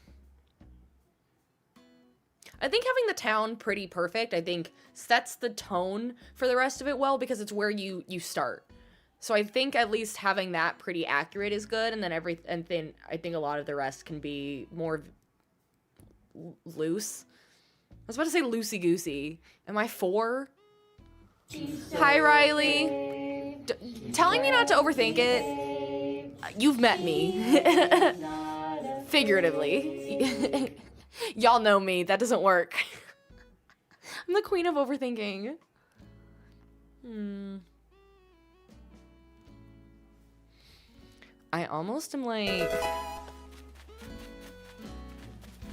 S1: I think having the town pretty perfect, I think, sets the tone for the rest of it well, because it's where you start. So I think at least having that pretty accurate is good, and then I think a lot of the rest can be more loose. I was about to say loosey-goosey. Am I 4? Hi, Riley. Telling me not to overthink it. You've met me. Figuratively. Y'all know me. That doesn't work. I'm the queen of overthinking. I almost am like...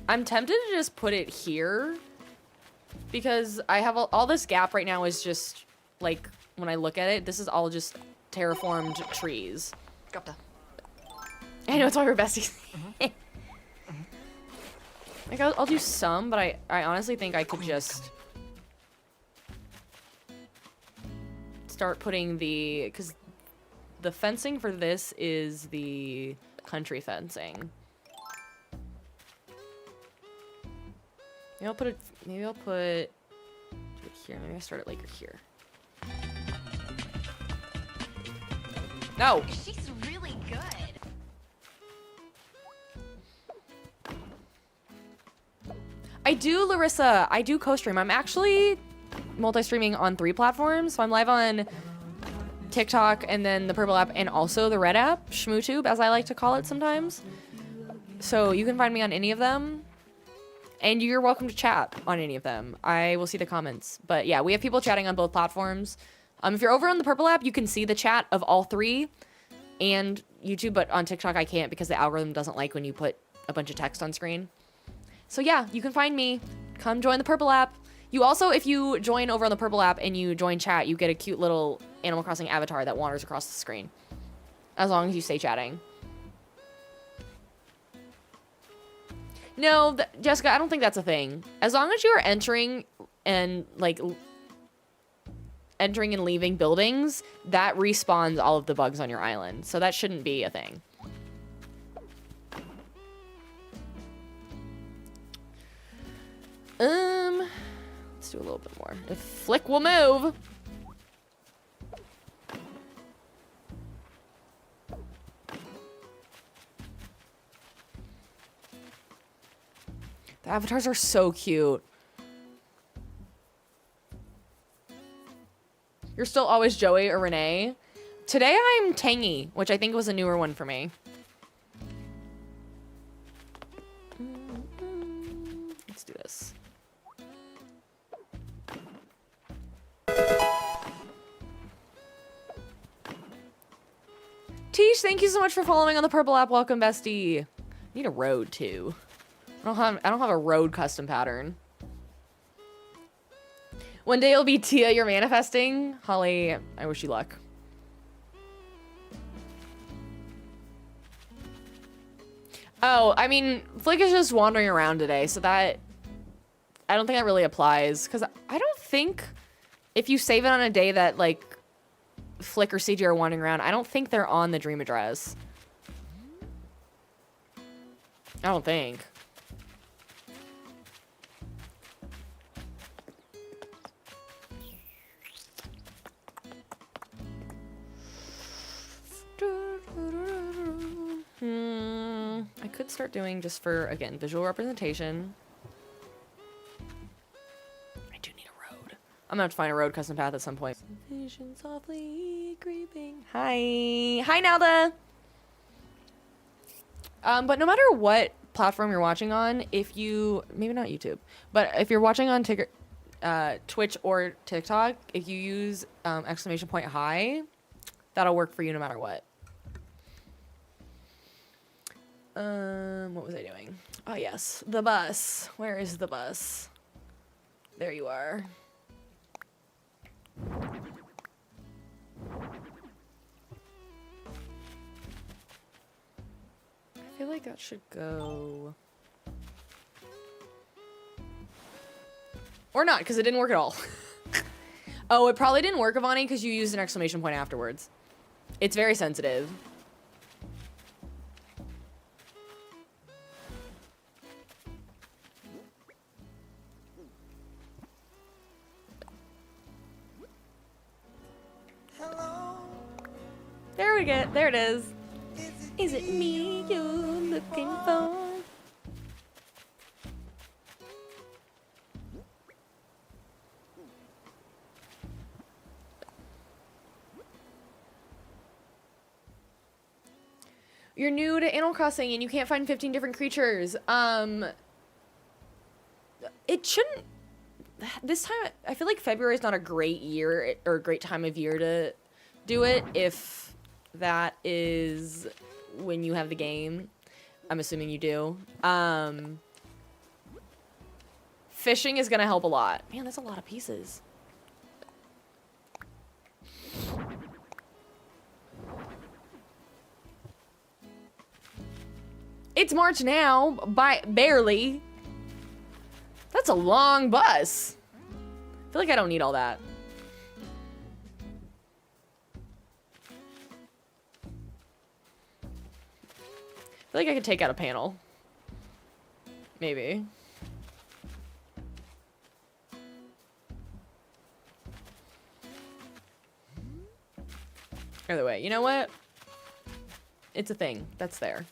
S1: I'm tempted to just put it here. Because I have all this gap right now is just, like, when I look at it, this is all just terraformed trees. I know, it's all your besties. Like, I'll do some, but I honestly think I could just start putting because the fencing for this is the country fencing. Maybe I'll put it here. Maybe I'll start it like here. No!
S5: She's really good.
S1: I do, Larissa. I do co-stream. I'm actually multi-streaming on 3 platforms. So I'm live on TikTok and then the purple app and also the red app, ShmooTube, as I like to call it sometimes. So you can find me on any of them. And you're welcome to chat on any of them. I will see the comments. But yeah, we have people chatting on both platforms. If you're over on the purple app, you can see the chat of all 3 and YouTube, but on TikTok I can't because the algorithm doesn't like when you put a bunch of text on screen. So yeah, you can find me. Come join the purple app. You also, if you join over on the purple app and you join chat, you get a cute little Animal Crossing avatar that wanders across the screen. As long as you stay chatting. No, Jessica, I don't think that's a thing. As long as you're entering and leaving buildings, that respawns all of the bugs on your island. So that shouldn't be a thing. Let's do a little bit more. If Flick will move. The avatars are so cute. You're still always Joey or Renee. Today I'm tangy, which I think was a newer one for me. Let's do this. Tish, thank you so much for following on the purple app. Welcome, bestie. Need a road too. I don't have a road custom pattern. One day it'll be Tia, you're manifesting. Holly, I wish you luck. Oh, I mean, Flick is just wandering around today, so that... I don't think that really applies, because I don't think if you save it on a day that, like, Flick or CJ are wandering around, I don't think they're on the dream address. I don't think. I could start doing just for, again, visual representation. I do need a road. I'm gonna have to find a road custom path at some point. Vision softly creeping. Hi. Hi, Nalda. But no matter what platform you're watching on, if you, maybe not YouTube, but if you're watching on Twitch or TikTok, if you use exclamation point high, that'll work for you no matter what. What was I doing? Oh, yes. The bus. Where is the bus? There you are. I feel like that should go... Or not, because it didn't work at all. Oh, it probably didn't work, Avani, because you used an exclamation point afterwards. It's very sensitive. There we go. There it is. Is it me you're looking for? You're new to Animal Crossing and you can't find 15 different creatures. It shouldn't... This time, I feel like February is not a great year or a great time of year to do it if that is when you have the game. I'm assuming you do. Fishing is gonna help a lot. Man, that's a lot of pieces. It's March now, by barely. That's a long bus. I feel like I don't need all that. I feel like I could take out a panel. Maybe. Either way, you know what? It's a thing. That's there.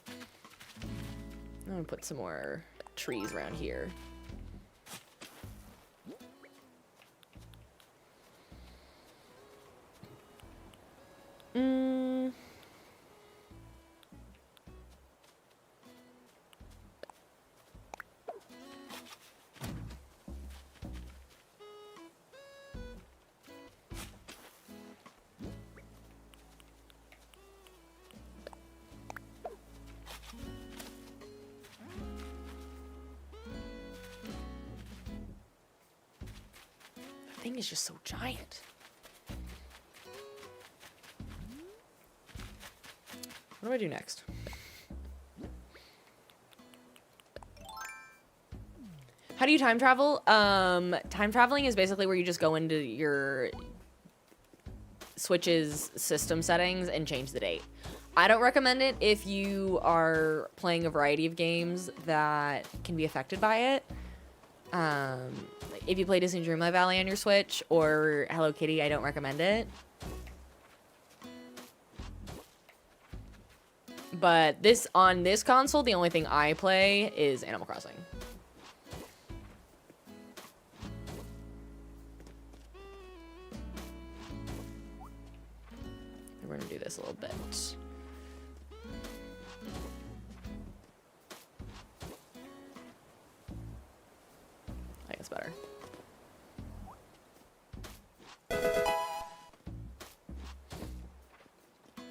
S1: I'm gonna put some more trees around here. Thing is just so giant. What do I do next? How do you time travel? Time traveling is basically where you just go into your Switch's system settings and change the date. I don't recommend it if you are playing a variety of games that can be affected by it. If you play Disney Dreamlight Valley on your Switch or Hello Kitty, I don't recommend it. But on this console, the only thing I play is Animal Crossing. we're gonna do this a little bit. I guess better.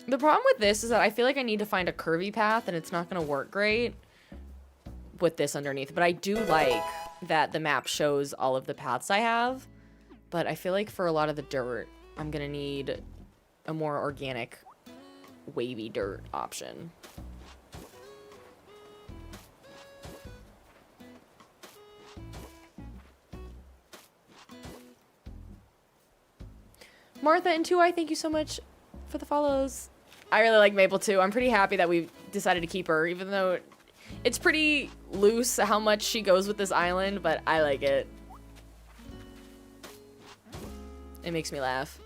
S1: The problem with this is that I feel like I need to find a curvy path and it's not gonna work great with this underneath. But I do like that the map shows all of the paths I have. But I feel like for a lot of the dirt, I'm gonna need a more organic, wavy dirt option. Martha and 2i, thank you so much for the follows. I really like Maple too. I'm pretty happy that we decided to keep her, even though it's pretty loose how much she goes with this island, but I like it. It makes me laugh.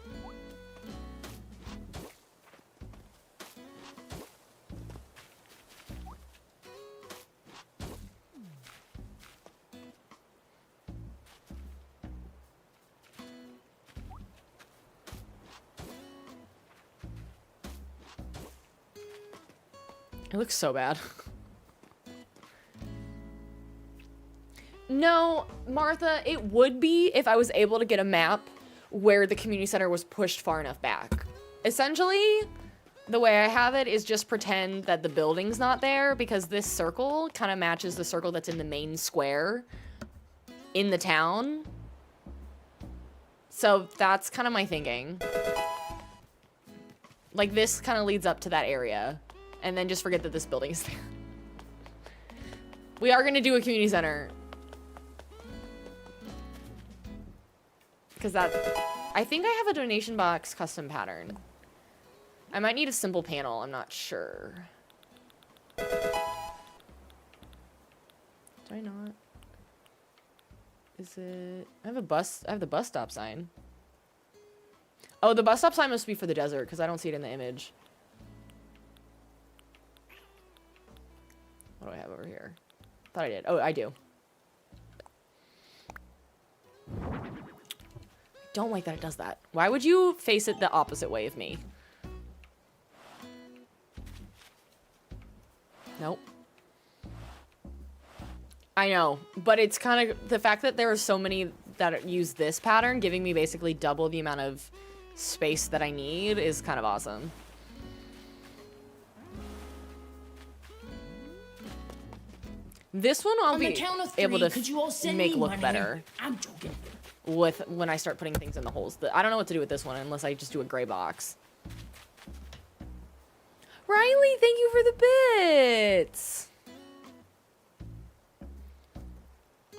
S1: It looks so bad. No, Martha, it would be if I was able to get a map where the community center was pushed far enough back. Essentially, the way I have it is just pretend that the building's not there, because this circle kind of matches the circle that's in the main square in the town. So that's kind of my thinking. Like, this kind of leads up to that area. And then just forget that this building is there. We are going to do a community center. Because that... I think I have a donation box custom pattern. I might need a simple panel. I'm not sure. Do I not? Is it... I have a bus... I have the bus stop sign. Oh, the bus stop sign must be for the desert, because I don't see it in the image. What do I have over here? Thought I did. Oh, I do. Don't like that it does that. Why would you face it the opposite way of me? Nope. I know, but it's kind of the fact that there are so many that use this pattern, giving me basically double the amount of space that I need, is kind of awesome. This one I'll be able to make look better.
S5: I'm joking.
S1: With when I start putting things in the holes. I don't know what to do with this one unless I just do a gray box. Riley, thank you for the bits.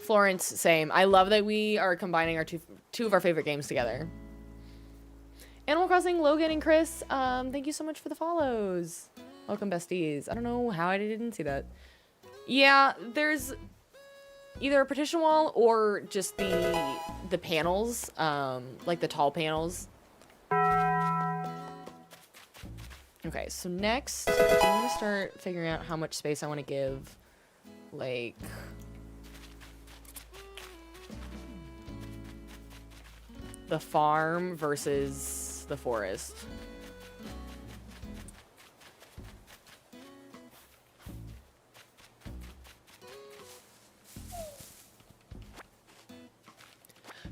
S1: Florence, same. I love that we are combining our two of our favorite games together. Animal Crossing, Logan and Chris, thank you so much for the follows. Welcome, besties. I don't know how I didn't see that. Yeah, there's either a partition wall or just the panels, like the tall panels. Okay, so next, I'm gonna start figuring out how much space I want to give, like, the farm versus the forest.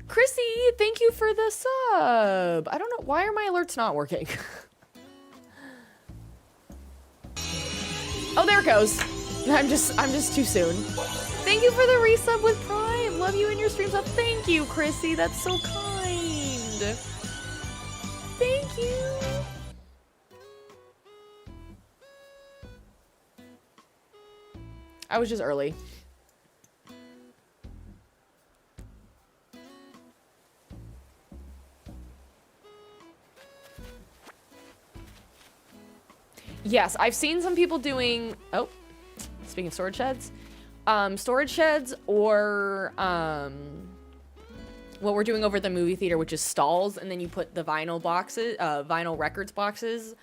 S1: Chrissy, thank you for the sub. I don't know, why are my alerts not working? Oh, there it goes. I'm just too soon. Thank you for the resub with Prime. Love you in your streams. Thank you, Chrissy. That's so kind. Thank you. I was just early. Yes, I've seen some people doing, oh, speaking of storage sheds or what we're doing over at the movie theater, which is stalls, and then you put the vinyl boxes, vinyl records boxes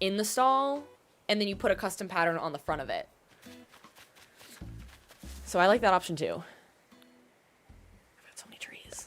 S1: in the stall, and then you put a custom pattern on the front of it. So I like that option too. I've got so many trees.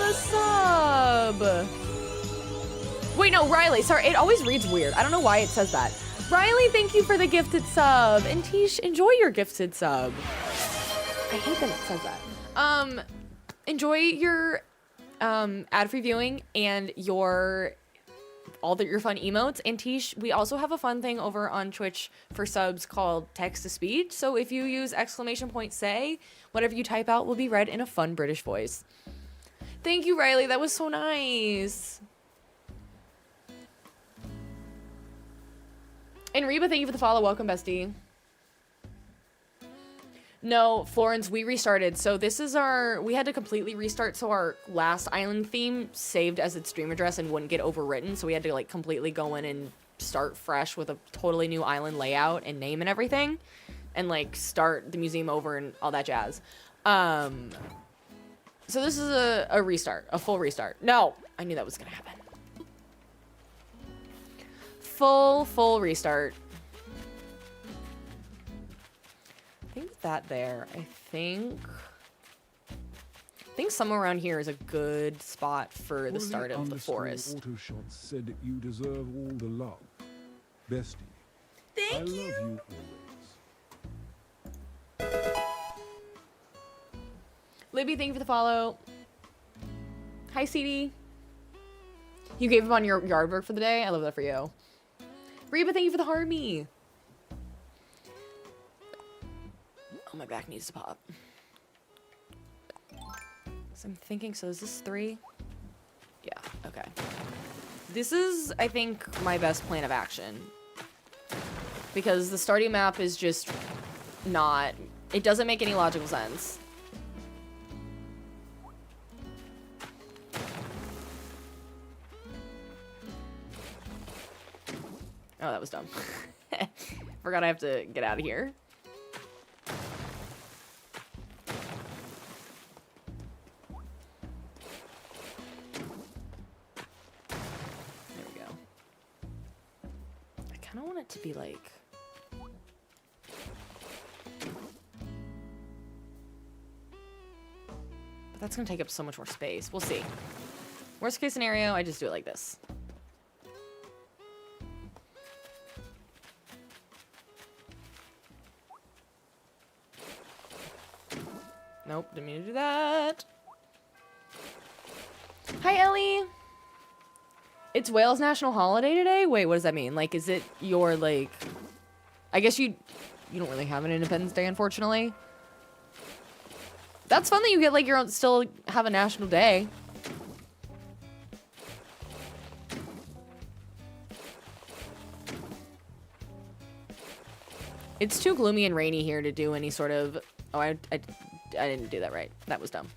S1: the sub. Wait, no, Riley. Sorry, it always reads weird. I don't know why it says that. Riley, thank you for the gifted sub. And Tish, enjoy your gifted sub. I hate that it says that. Enjoy your ad-free viewing and your fun emotes. And Tish, we also have a fun thing over on Twitch for subs called text-to-speech. So if you use !say, whatever you type out will be read in a fun British voice. Thank you, Riley. That was so nice. And Reba, thank you for the follow. Welcome, bestie. No, Florence, we restarted. So this is we had to completely restart so our last island theme saved as its stream address and wouldn't get overwritten. So we had to like completely go in and start fresh with a totally new island layout and name and everything. And like start the museum over and all that jazz. So this is a restart, a full restart. No, I knew that was gonna happen. Full restart. I think that there. I think somewhere around here is a good spot for the start of the forest.
S5: Autoshot said that you deserve all the love, bestie. I love you always.
S1: Libby, thank you for the follow. Hi, CD. You gave up on your yard work for the day. I love that for you. Reba, thank you for the Harmy. Oh, my back needs to pop. So I'm thinking, so is this 3? Yeah, okay. This is, I think, my best plan of action. Because the starting map is just not... It doesn't make any logical sense. Oh, that was dumb. Forgot I have to get out of here. There we go. I kind of want it to be like... But that's going to take up so much more space. We'll see. Worst case scenario, I just do it like this. Nope, didn't mean to do that. Hi, Ellie. It's Wales National Holiday today? Wait, what does that mean? Like, is it your, like... I guess you don't really have an Independence Day, unfortunately. That's fun that you get, like, your own... Still have a national day. It's too gloomy and rainy here to do any sort of... Oh, I didn't do that right. That was dumb.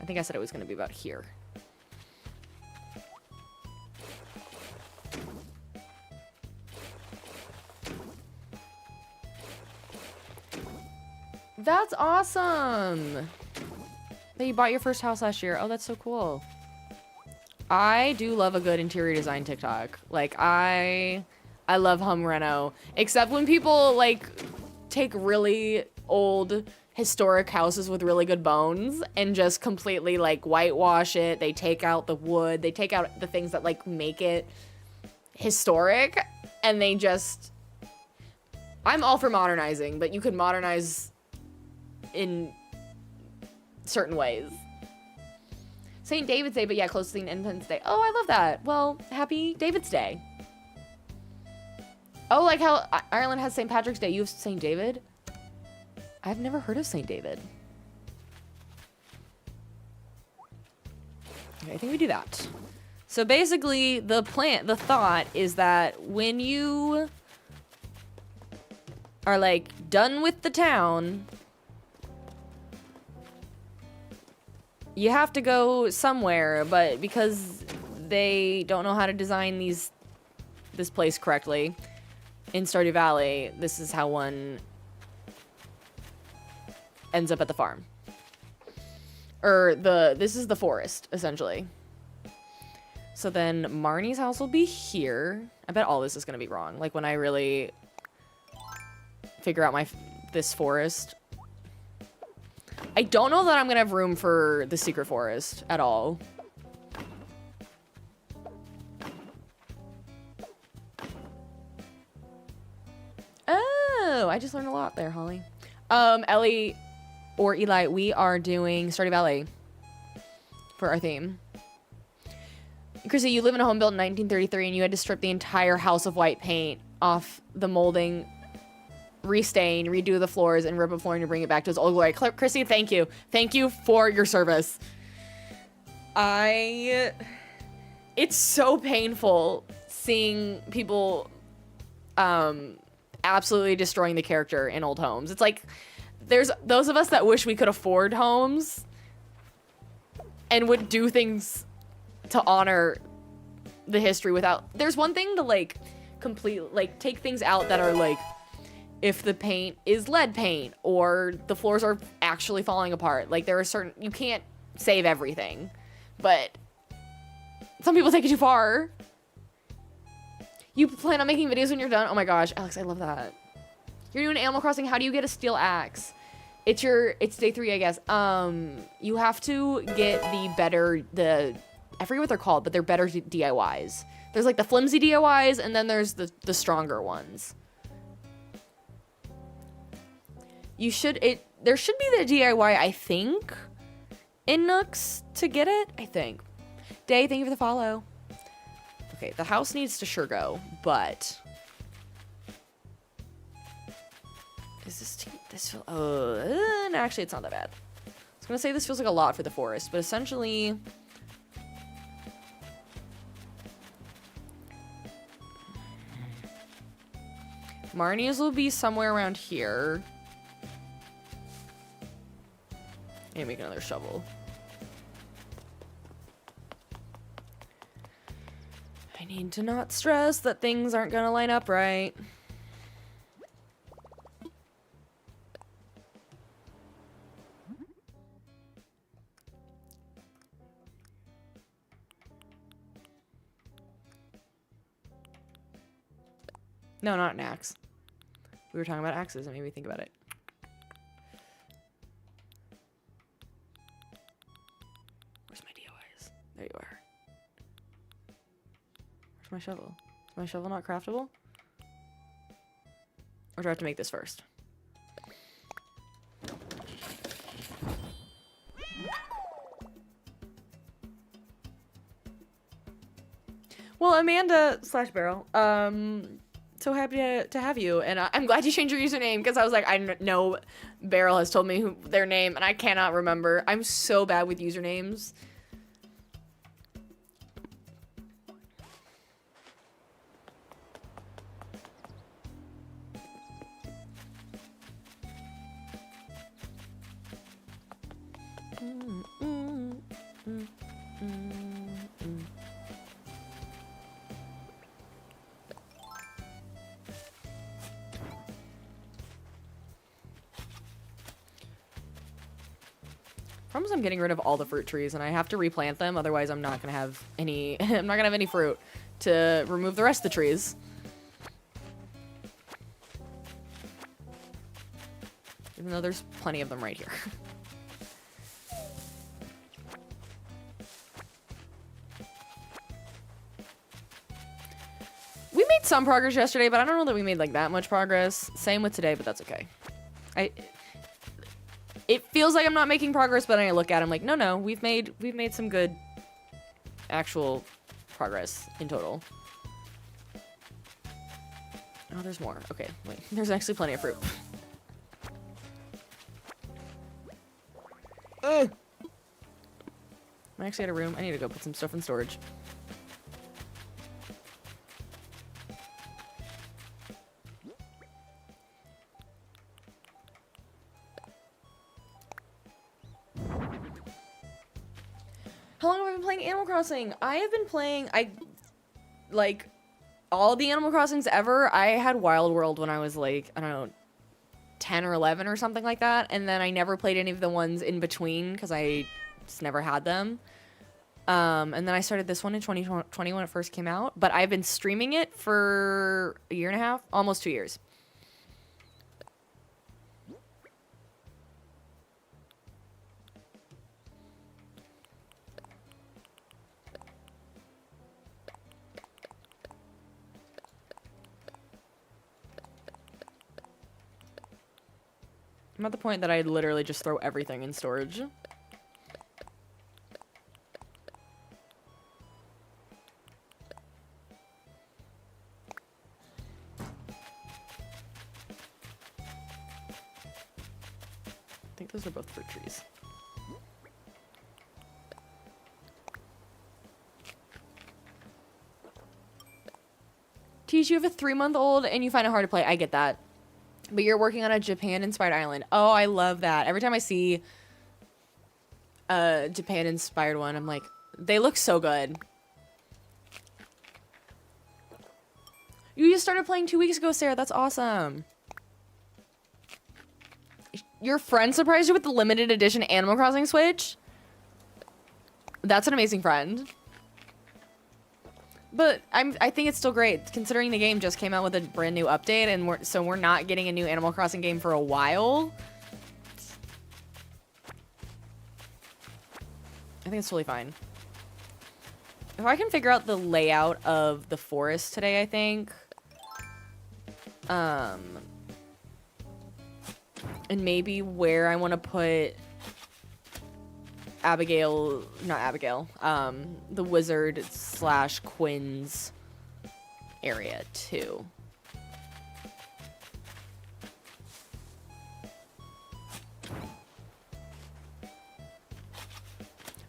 S1: I think I said it was going to be about here. That's awesome! That you bought your first house last year. Oh, that's so cool. I do love a good interior design TikTok. Like, I love home reno. Except when people, like, take really old... historic houses with really good bones and just completely like whitewash it. They take out the wood, they take out the things that like make it historic, and they just... I'm all for modernizing, but you could modernize in certain ways. St. David's Day, but yeah, close to St. Independence Day. Oh, I love that. Well, happy David's Day. Oh, like how Ireland has St. Patrick's Day, you have St. David? I've never heard of St. David. Okay, I think we do that. So basically, the thought is that when you are like done with the town, you have to go somewhere, but because they don't know how to design this place correctly in Stardew Valley, this is how one ends up at the farm. Or this is the forest, essentially. So then Marnie's house will be here. I bet all this is gonna be wrong. Like when I really figure out this forest. I don't know that I'm gonna have room for the secret forest at all. Oh, I just learned a lot there, Holly. Ellie or Eli, we are doing Stardew Valley for our theme. Chrissy, you live in a home built in 1933 and you had to strip the entire house of white paint off the molding, restain, redo the floors, and rip a floor and bring it back to its old glory. Chrissy, thank you. Thank you for your service. It's so painful seeing people absolutely destroying the character in old homes. It's like, there's those of us that wish we could afford homes and would do things to honor the history without... There's one thing to, like, take things out that are, like, if the paint is lead paint or the floors are actually falling apart. Like, there are certain... You can't save everything. But some people take it too far. You plan on making videos when you're done? Oh my gosh, Alex, I love that. You're doing Animal Crossing. How do you get a steel axe? It's day 3, I guess. You have to get I forget what they're called, but they're better DIYs. There's like the flimsy DIYs, and then there's the stronger ones. There should be the DIY, I think, in Nooks to get it, I think. Day, thank you for the follow. Okay, the house needs to sure go, but... Is this feel... no, actually, it's not that bad. I was gonna say this feels like a lot for the forest, but essentially... Marnie's will be somewhere around here. And make another shovel. I need to not stress that things aren't gonna line up right. No, not an axe. We were talking about axes. It made me think about it. Where's my DIYs? There you are. Where's my shovel? Is my shovel not craftable? Or do I have to make this first? Well, Amanda / Barrel, so happy to have you, and I'm glad you changed your username, because I was like, I know Beryl has told me their name, and I cannot remember. I'm so bad with usernames. Problem is I'm getting rid of all the fruit trees, and I have to replant them, otherwise I'm not gonna have any I'm not gonna have any fruit to remove the rest of the trees. Even though there's plenty of them right here. We made some progress yesterday, but I don't know that we made like that much progress. Same with today, but that's okay. It feels like I'm not making progress, but then I look at it, I'm like, no, we've made some good actual progress in total. Oh, there's more. Okay, wait. There's actually plenty of fruit. Ugh. I'm actually out of room. I need to go put some stuff in storage. How long have I been playing Animal Crossing? I have been playing, like, all the Animal Crossings ever. I had Wild World when I was, like, I don't know, 10 or 11 or something like that. And then I never played any of the ones in between because I just never had them. And then I started this one in 2020 when it first came out. But I've been streaming it for a year and a half, almost 2 years. I'm at the point that I literally just throw everything in storage. I think those are both fruit trees. Teach, you have a 3-month-old and you find it hard to play. I get that. But you're working on a Japan-inspired island. Oh, I love that. Every time I see a Japan-inspired one, I'm like, they look so good. You just started playing 2 weeks ago, Sarah. That's awesome. Your friend surprised you with the limited edition Animal Crossing Switch? That's an amazing friend. But I think it's still great, considering the game just came out with a brand new update, and we're not getting a new Animal Crossing game for a while. I think it's totally fine. If I can figure out the layout of the forest today, I think. And maybe where I want to put the wizard / Quinn's area too.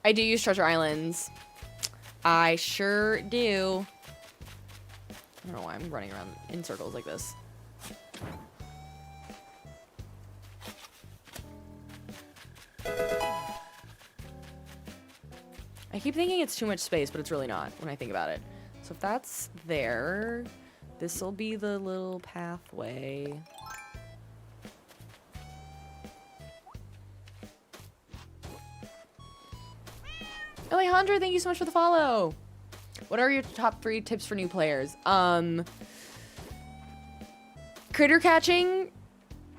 S1: I do use treasure islands. I sure do. I don't know why I'm running around in circles like this. I keep thinking it's too much space, but it's really not when I think about it. So if that's there, this will be the little pathway. Alejandro, thank you so much for the follow. What are your top 3 tips for new players? Critter catching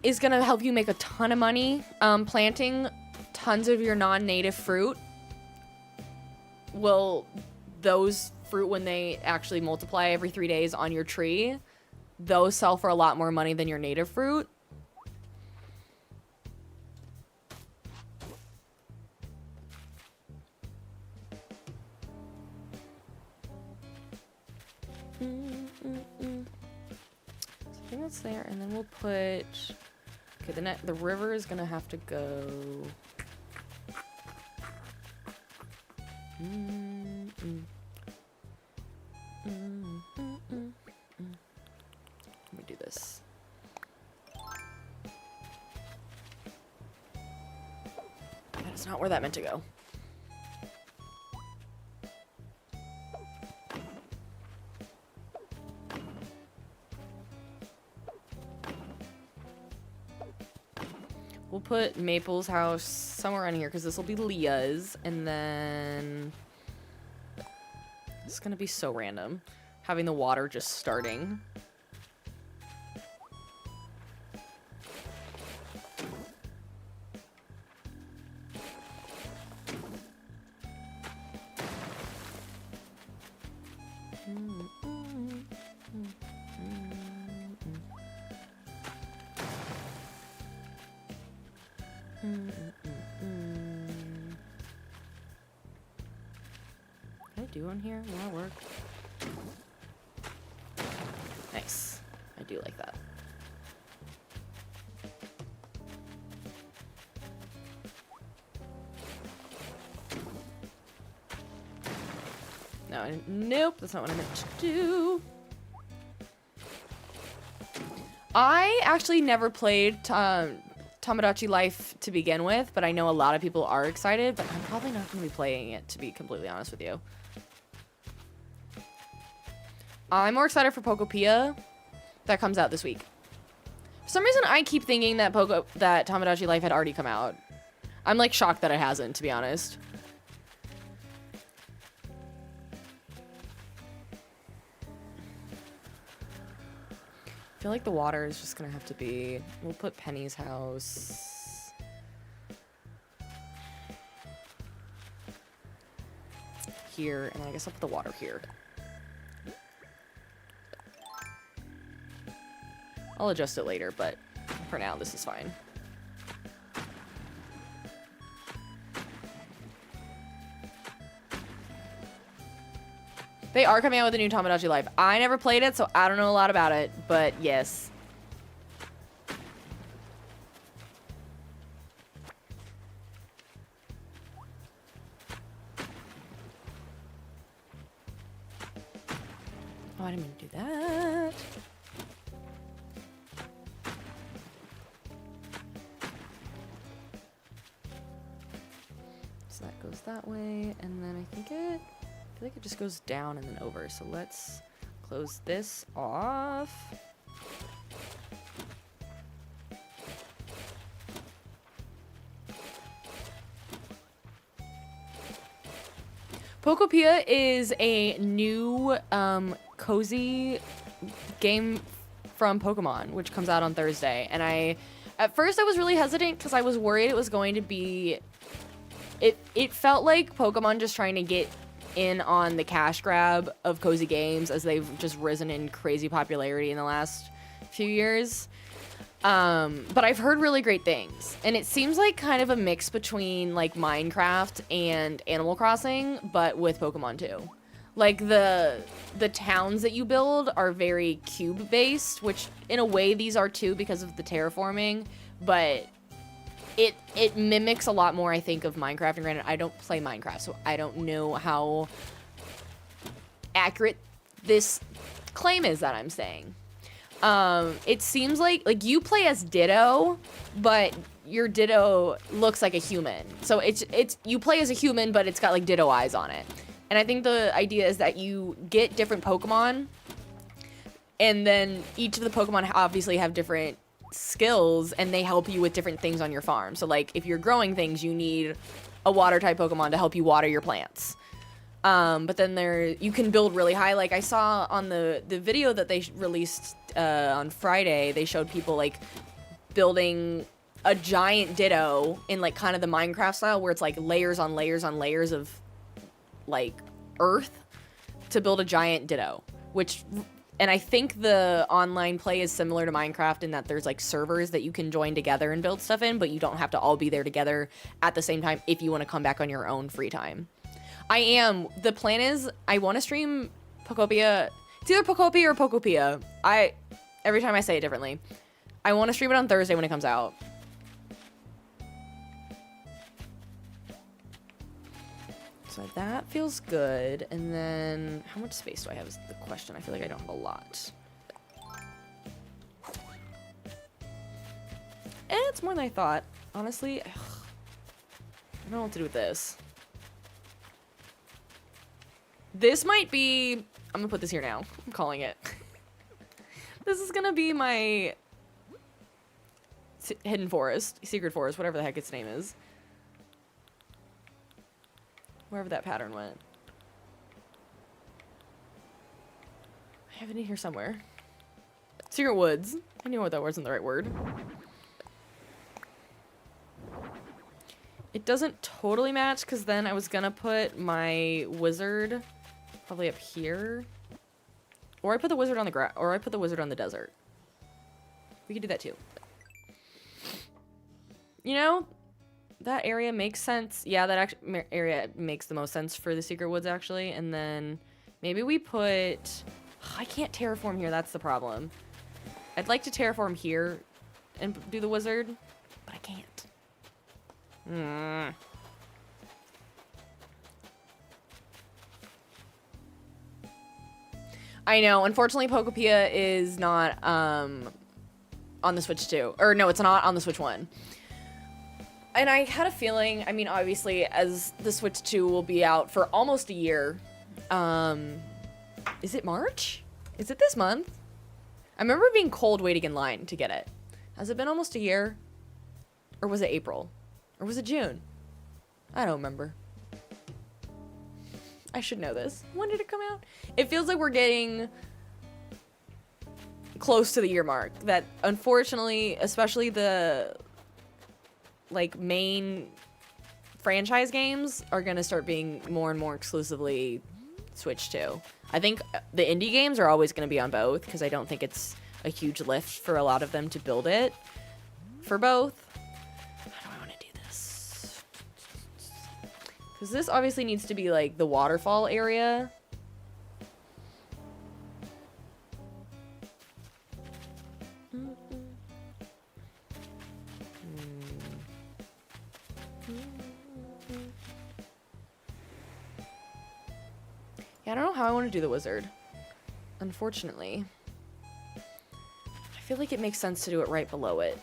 S1: is gonna help you make a ton of money. Planting tons of your non-native fruit will, those fruit, when they actually multiply every 3 days on your tree, those sell for a lot more money than your native fruit. So I think that's there, and then we'll put, okay, the river is gonna have to go. Let me do this. That is not where that meant to go. We'll put Maple's house somewhere around here because this will be Leah's, and then it's gonna be so random having the water just starting. On here? Will that work? Nice. I do like that. No, nope, that's not what I meant to do. I actually never played Tomodachi Life to begin with, but I know a lot of people are excited, but I'm probably not going to be playing it, to be completely honest with you. I'm more excited for Pokopia that comes out this week. For some reason, I keep thinking that Tomodachi Life had already come out. I'm like shocked that it hasn't, to be honest. I feel like the water is just gonna have to be, we'll put Penny's house here, and then I guess I'll put the water here. I'll adjust it later, but for now, this is fine. They are coming out with a new Tamagotchi Life. I never played it, so I don't know a lot about it, but yes. Oh, I didn't mean to do that. So that goes that way, and then I feel like it just goes down and then over. So let's close this off. Pokopia is a new cozy game from Pokemon, which comes out on Thursday. And at first I was really hesitant because I was worried it was going to be, it felt like Pokemon just trying to get in on the cash grab of cozy games as they've just risen in crazy popularity in the last few years. But I've heard really great things, and it seems like kind of a mix between like Minecraft and Animal Crossing, but with Pokemon too. Like the towns that you build are very cube based, which in a way these are too because of the terraforming, but it mimics a lot more, I think, of Minecraft. And granted, I don't play Minecraft, so I don't know how accurate this claim is that I'm saying. It seems like you play as Ditto, but your Ditto looks like a human. So it's you play as a human, but it's got like Ditto eyes on it. And I think the idea is that you get different Pokemon, and then each of the Pokemon obviously have different skills, and they help you with different things on your farm. So like if you're growing things, you need a water type Pokemon to help you water your plants. But then you can build really high. Like I saw on the video that they released on Friday, they showed people like building a giant Ditto in like kind of the Minecraft style where it's like layers on layers on layers of like earth to build a giant Ditto, and I think the online play is similar to Minecraft in that there's like servers that you can join together and build stuff in, but you don't have to all be there together at the same time if you want to come back on your own free time. The plan is I want to stream Pokopia. It's either Pokopia or Pokopia. Every time I say it differently. I want to stream it on Thursday when it comes out. So that feels good. And then how much space do I have is the question. I feel like I don't have a lot. And it's more than I thought. Honestly, I don't know what to do with this. This might be... I'm gonna put this here now. I'm calling it. This is gonna be my hidden forest, secret forest, whatever the heck its name is. Wherever that pattern went. I have it in here somewhere. Secret woods. I knew what that wasn't the right word. It doesn't totally match because then I was gonna put my wizard probably up here. Or I put the wizard on the ground, or I put the wizard on the desert. We could do that too. You know, that area makes sense. Yeah, that area makes the most sense for the secret woods, actually. And then maybe we put... I can't terraform here, that's the problem. I'd like to terraform here and do the wizard, but I can't. I know, unfortunately Pokopia is not on the Switch 2. Or no, it's not on the Switch 1. And I had a feeling, I mean, obviously, as the Switch 2 will be out for almost a year. Is it March? Is it this month? I remember being cold waiting in line to get it. Has it been almost a year? Or was it April? Or was it June? I don't remember. I should know this. When did it come out? It feels like we're getting close to the year mark. That, unfortunately, especially the like main franchise games are gonna start being more and more exclusively Switch 2. I think the indie games are always gonna be on both because I don't think it's a huge lift for a lot of them to build it for both. How do I want to do this? Because this obviously needs to be like the waterfall area. Yeah, I don't know how I want to do the wizard. Unfortunately. I feel like it makes sense to do it right below it.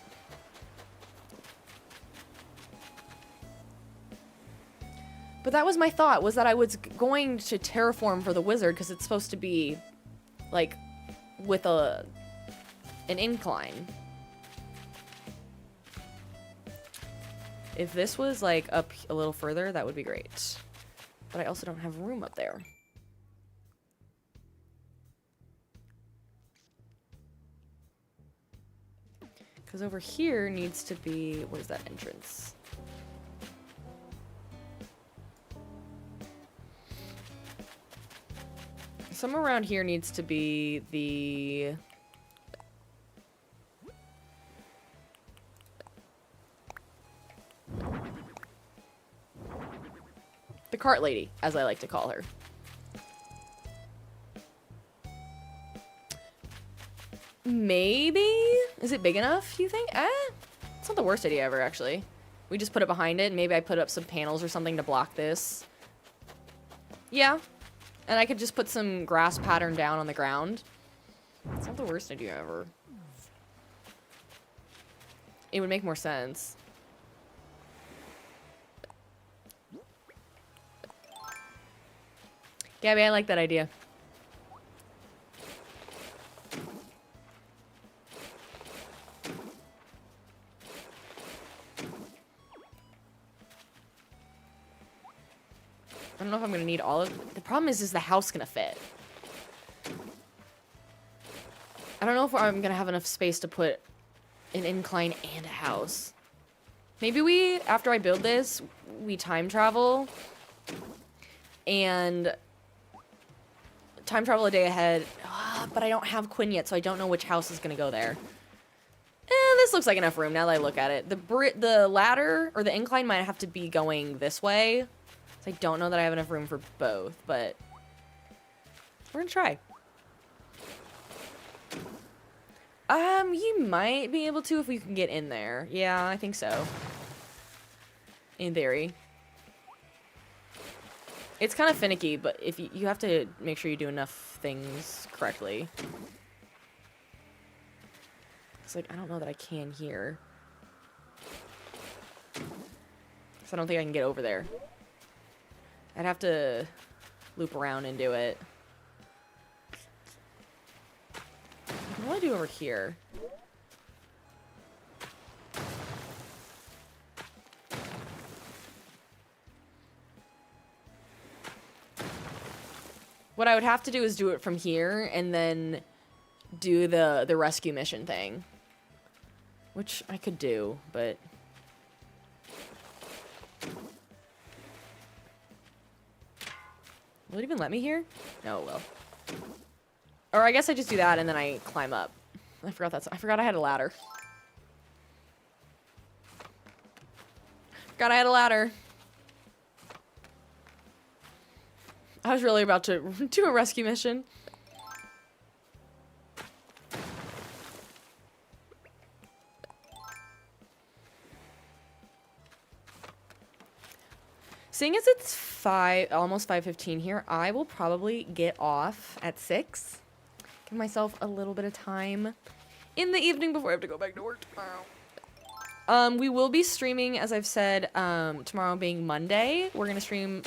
S1: But that was my thought, was that I was going to terraform for the wizard because it's supposed to be, like, with an incline. If this was, like, up a little further, that would be great. But I also don't have room up there. Because over here needs to be... Where's that entrance? Somewhere around here needs to be the... The cart lady, as I like to call her. Maybe? Is it big enough, you think? It's not the worst idea ever, actually. We just put it behind it, and maybe I put up some panels or something to block this. Yeah. And I could just put some grass pattern down on the ground. It's not the worst idea ever. It would make more sense. Gabby, I like that idea. I don't know if I'm gonna need all of... The problem is the house gonna fit? I don't know if I'm gonna have enough space to put an incline and a house. Maybe we, after I build this, we time travel. And... time travel a day ahead. But I don't have Quinn yet, so I don't know which house is gonna go there. This looks like enough room now that I look at it. The ladder, or the incline, might have to be going this way. So I don't know that I have enough room for both, but we're gonna try. You might be able to if we can get in there. Yeah, I think so. In theory. It's kind of finicky, but if you have to make sure you do enough things correctly. It's like, I don't know that I can here. So I don't think I can get over there. I'd have to loop around and do it. What do I do over here? What I would have to do is do it from here and then do the rescue mission thing. Which I could do, but... Will it even let me here? No, it will. Or I guess I just do that and then I climb up. I forgot I had a ladder. Forgot I had a ladder. I was really about to do a rescue mission. Seeing as it's almost 5:15 here, I will probably get off at 6. Give myself a little bit of time in the evening before I have to go back to work tomorrow. We will be streaming, as I've said, tomorrow being Monday. We're gonna stream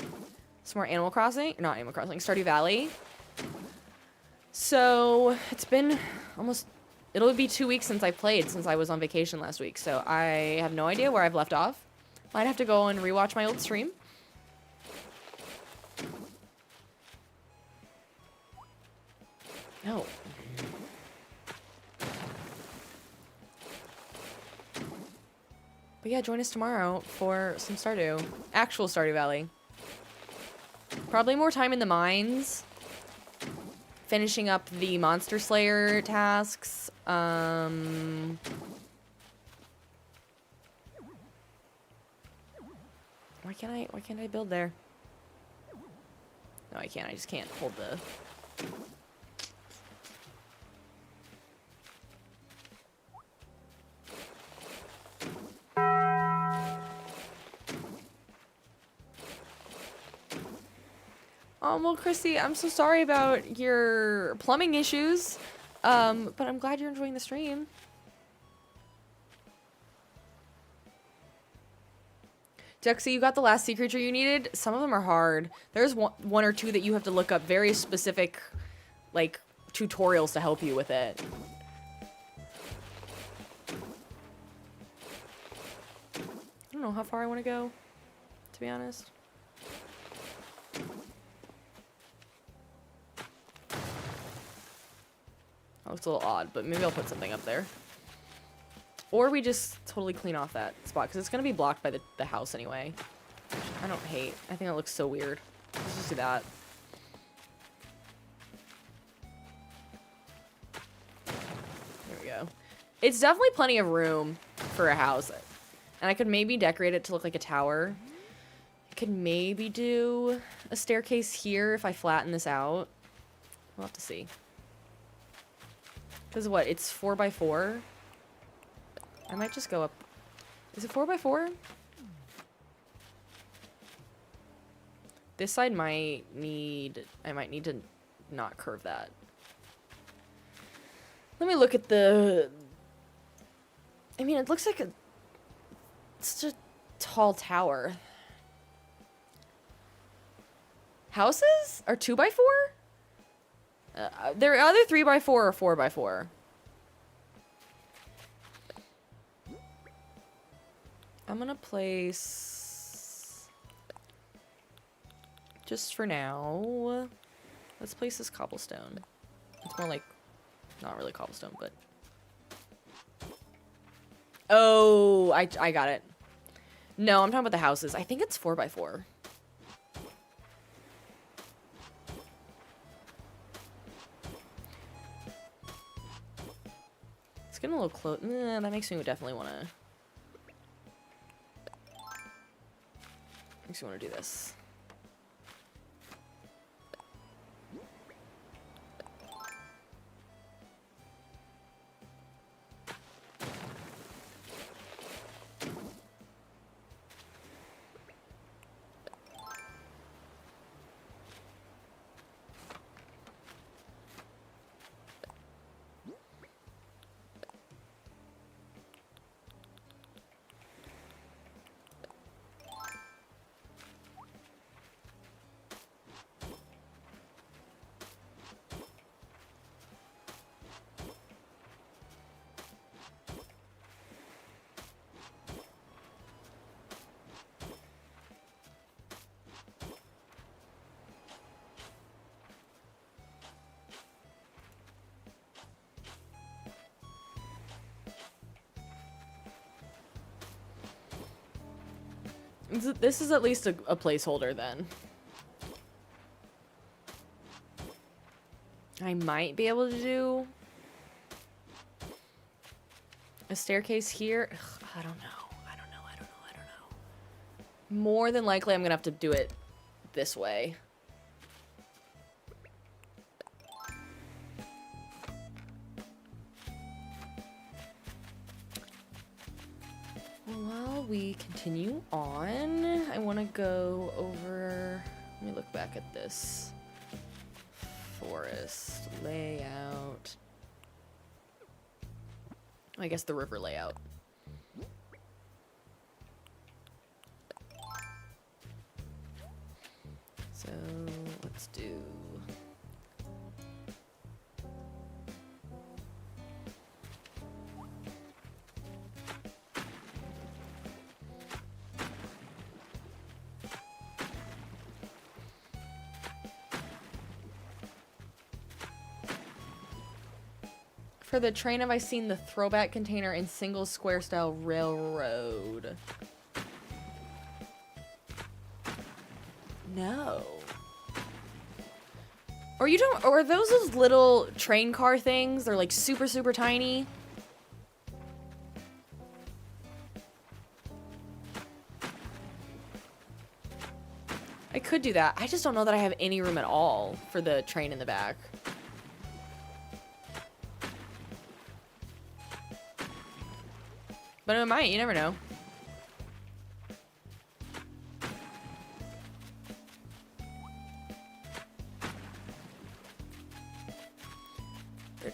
S1: some more Animal Crossing, not Animal Crossing, Stardew Valley. So it's been it'll be 2 weeks since I played, since I was on vacation last week. So I have no idea where I've left off. Might have to go and rewatch my old stream. No. But yeah, join us tomorrow for some Stardew. Actual Stardew Valley. Probably more time in the mines. Finishing up the Monster Slayer tasks. Why can't I build there? No, I can't. I just can't hold the... Oh, well, Chrissy, I'm so sorry about your plumbing issues. But I'm glad you're enjoying the stream. Dexy, you got the last sea creature you needed? Some of them are hard. There's one or two that you have to look up very specific, like, tutorials to help you with it. I don't know how far I want to go, to be honest. That looks a little odd, but maybe I'll put something up there. Or we just totally clean off that spot, because it's going to be blocked by the house anyway. I don't hate. I think that looks so weird. Let's just do that. There we go. It's definitely plenty of room for a house. And I could maybe decorate it to look like a tower. I could maybe do a staircase here if I flatten this out. We'll have to see. Because what? It's 4x4? I might just go up. Is it 4x4? This side might need... I might need to not curve that. Let me look at the... I mean, it looks like a... It's just a tall tower. Houses are 2x4? They're either 3x4 or 4x4. I'm gonna place... Just for now... Let's place this cobblestone. It's more like... Not really cobblestone, but... Oh, I got it. No, I'm talking about the houses. I think it's 4x4. It's getting a little close. That makes me definitely want to... Makes me want to do this. This is at least a placeholder then. I might be able to do a staircase here. Ugh, I don't know. More than likely, I'm gonna have to do it this way. While we continue on, I want to go over... Let me look back at this forest layout. I guess the river layout. So, let's do... For the train, have I seen the throwback container in single square style railroad? No. Or you don't, or are those little train car things? They're like super, super tiny. I could do that. I just don't know that I have any room at all for the train in the back. But it might, you never know.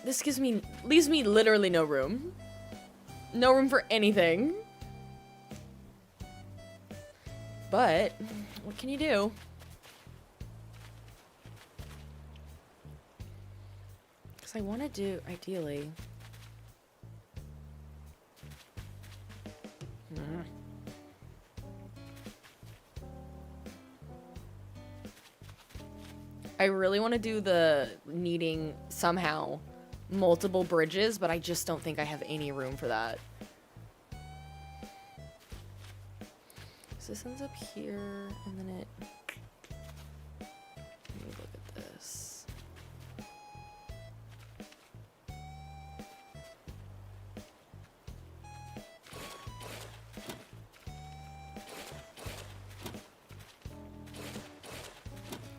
S1: This leaves me literally no room. No room for anything. But, what can you do? Because I want to do, ideally... I really want to do the needing somehow multiple bridges, but I just don't think I have any room for that. So this ends up here, and then it... Let me look at this.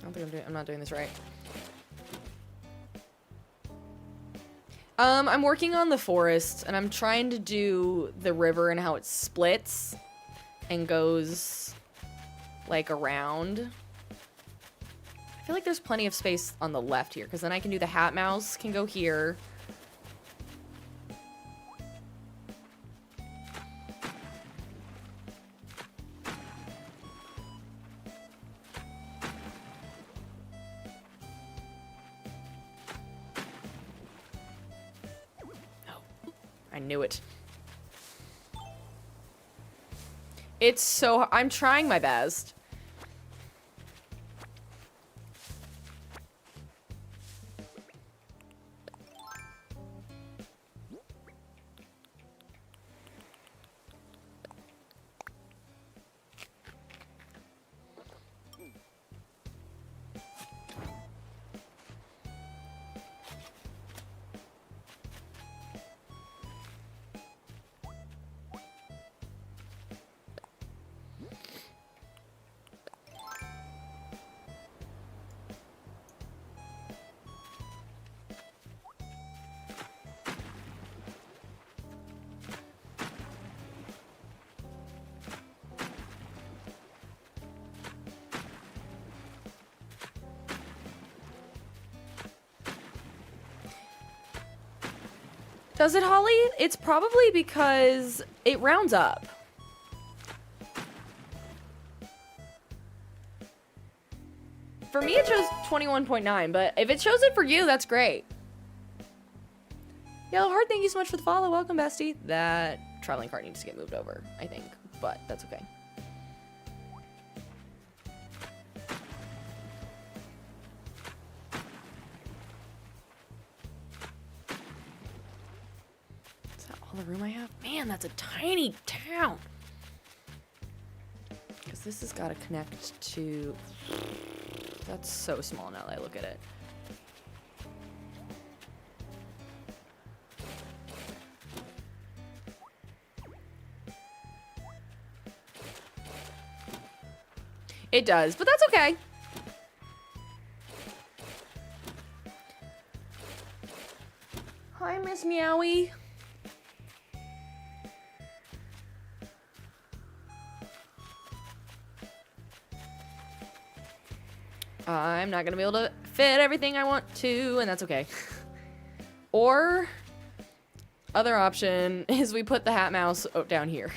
S1: I don't think I'm not doing this right. I'm working on the forest, and I'm trying to do the river and how it splits and goes, like, around. I feel like there's plenty of space on the left here, because then I can do the hat mouse, can go here. I knew it. It's so... I'm trying my best. Does it, Holly? It's probably because it rounds up. For me, it shows 21.9, but if it shows it for you, that's great. Yellow Heart, thank you so much for the follow. Welcome, bestie. That traveling cart needs to get moved over, I think, but that's okay. All the room I have? Man, that's a tiny town. Because this has got to connect to... That's so small now that I look at it. It does, but that's okay. Hi, Miss Meowie. I'm not gonna be able to fit everything I want to, and that's okay. Or, other option is we put the hat mouse down here.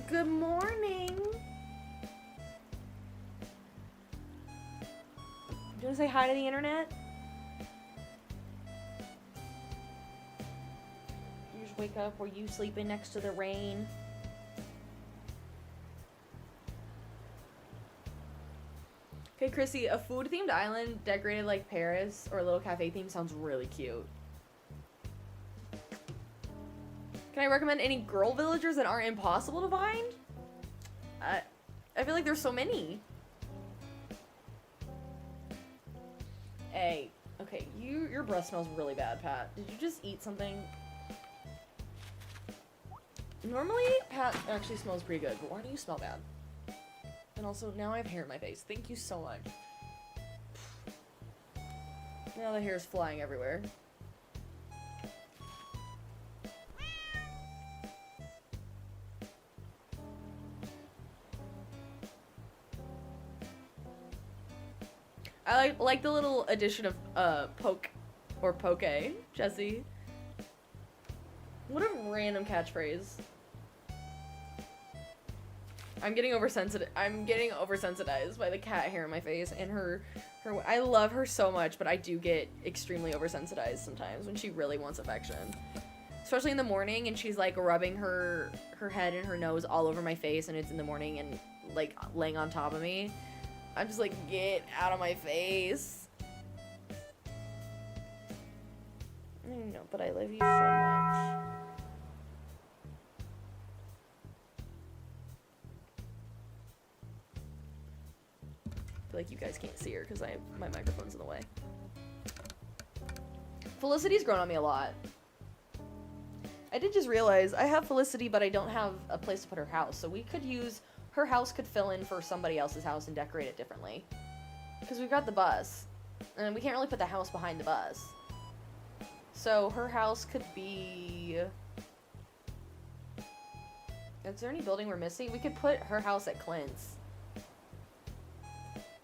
S1: Good morning. Do you want to say hi to the internet? You just wake up, were you sleeping next to the rain? Okay, Chrissy, a food-themed island decorated like Paris or a little cafe theme sounds really cute. Can I recommend any girl villagers that aren't impossible to find? I feel like there's so many. Hey, okay, your breath smells really bad, Pat. Did you just eat something? Normally, Pat actually smells pretty good, but why do you smell bad? And also, now I have hair in my face. Thank you so much. Now the hair is flying everywhere. I like the little addition of poke or poke, Jesse. What a random catchphrase. I'm getting oversensitized by the cat hair in my face and her I love her so much, but I do get extremely oversensitized sometimes when she really wants affection. Especially in the morning and she's like rubbing her head and her nose all over my face and it's in the morning and like laying on top of me. I'm just like, get out of my face. No, but I love you so much. I feel like you guys can't see her because my microphone's in the way. Felicity's grown on me a lot. I did just realize I have Felicity, but I don't have a place to put her house. So we could use, her house could fill in for somebody else's house and decorate it differently. Because we've got the bus. And we can't really put the house behind the bus. So her house could be... Is there any building we're missing? We could put her house at Clint's.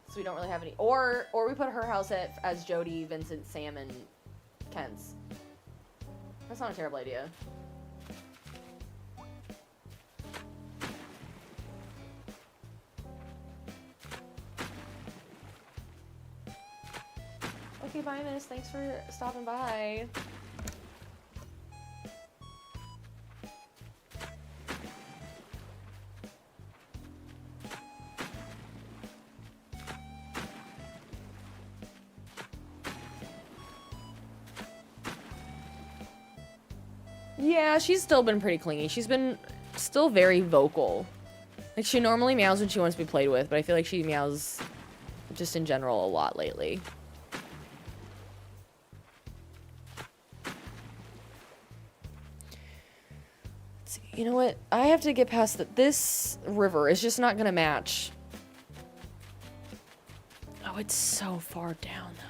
S1: So we don't really have any... Or we put her house as Jody, Vincent, Sam, and Kent's. That's not a terrible idea. Okay, bye, miss. Thanks for stopping by. Yeah, she's still been pretty clingy. She's been still very vocal. Like, she normally meows when she wants to be played with, but I feel like she meows just in general a lot lately. Let's see. You know what? I have to get past that. This river is just not gonna match. Oh, it's so far down, though.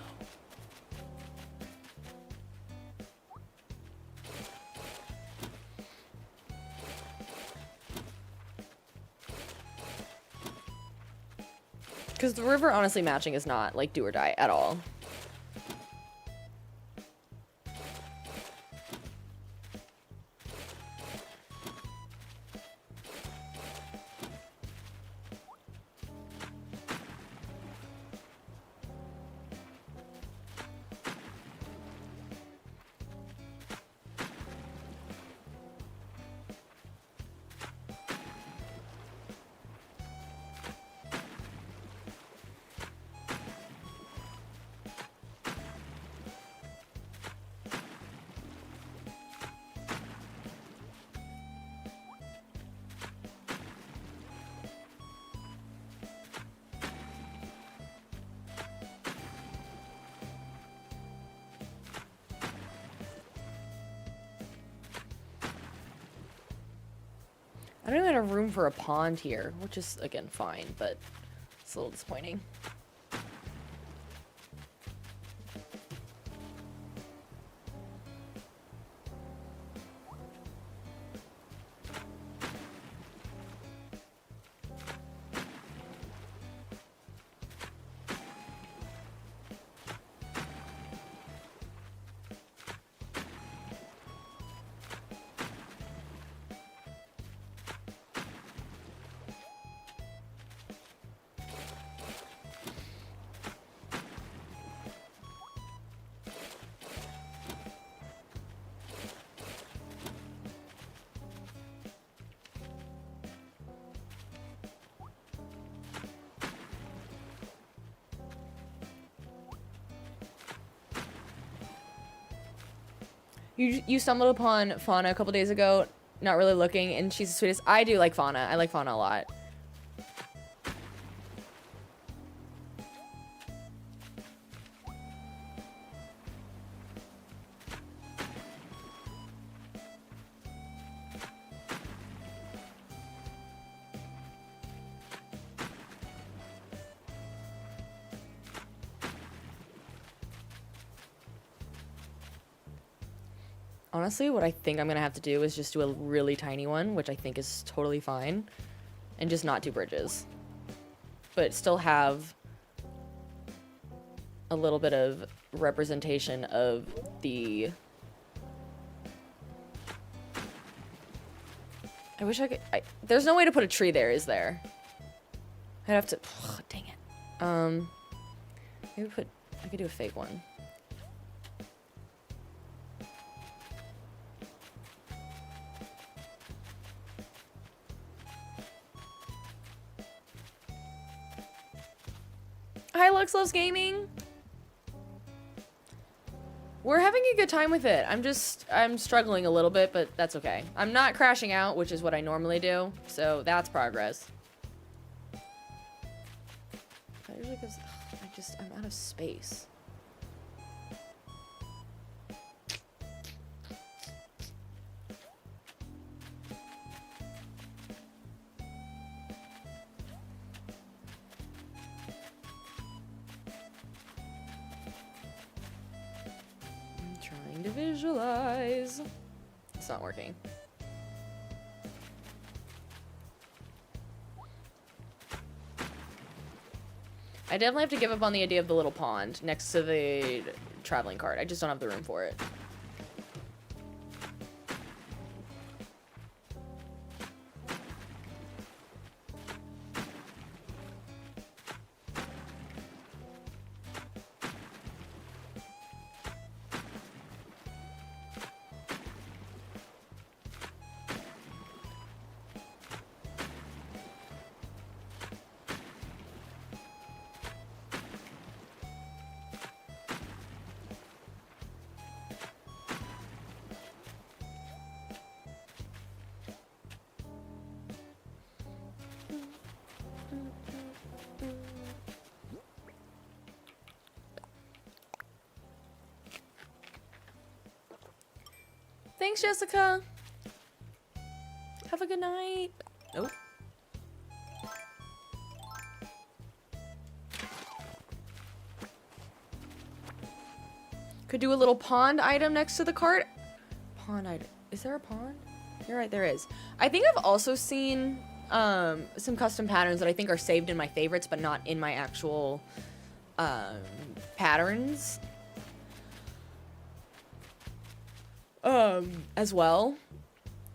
S1: Because the river, honestly, matching is not, like, do or die at all. I don't even have room for a pond here, which is, again, fine, but it's a little disappointing. You stumbled upon Fauna a couple days ago, not really looking, and she's the sweetest. I do like Fauna. I like Fauna a lot. Honestly, what I think I'm gonna have to do is just do a really tiny one, which I think is totally fine, and just not do bridges. But still have a little bit of representation of the... I wish I could... there's no way to put a tree there, is there? I'd have to... Ugh, dang it. Maybe put... I could do a fake one. Hi, Lux Loves Gaming. We're having a good time with it. I'm struggling a little bit, but that's okay. I'm not crashing out, which is what I normally do, so that's progress. That usually gives... I'm out of space. To visualize. It's not working. I definitely have to give up on the idea of the little pond next to the traveling cart. I just don't have the room for it. Thanks, Jessica. Have a good night. Nope. Could do a little pond item next to the cart. Pond item. Is there a pond? You're right, there is. I think I've also seen some custom patterns that I think are saved in my favorites, but not in my actual patterns. As well,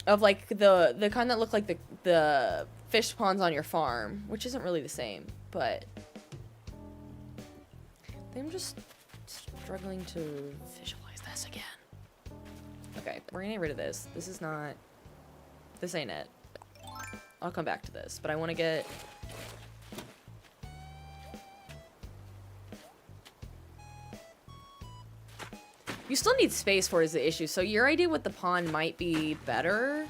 S1: of like the kind that look like the fish ponds on your farm, which isn't really the same, but I'm just struggling to visualize this again. Okay, we're gonna get rid of this. This ain't it. I'll come back to this, but I want to get... You still need space for it is the issue, so your idea with the pond might be better.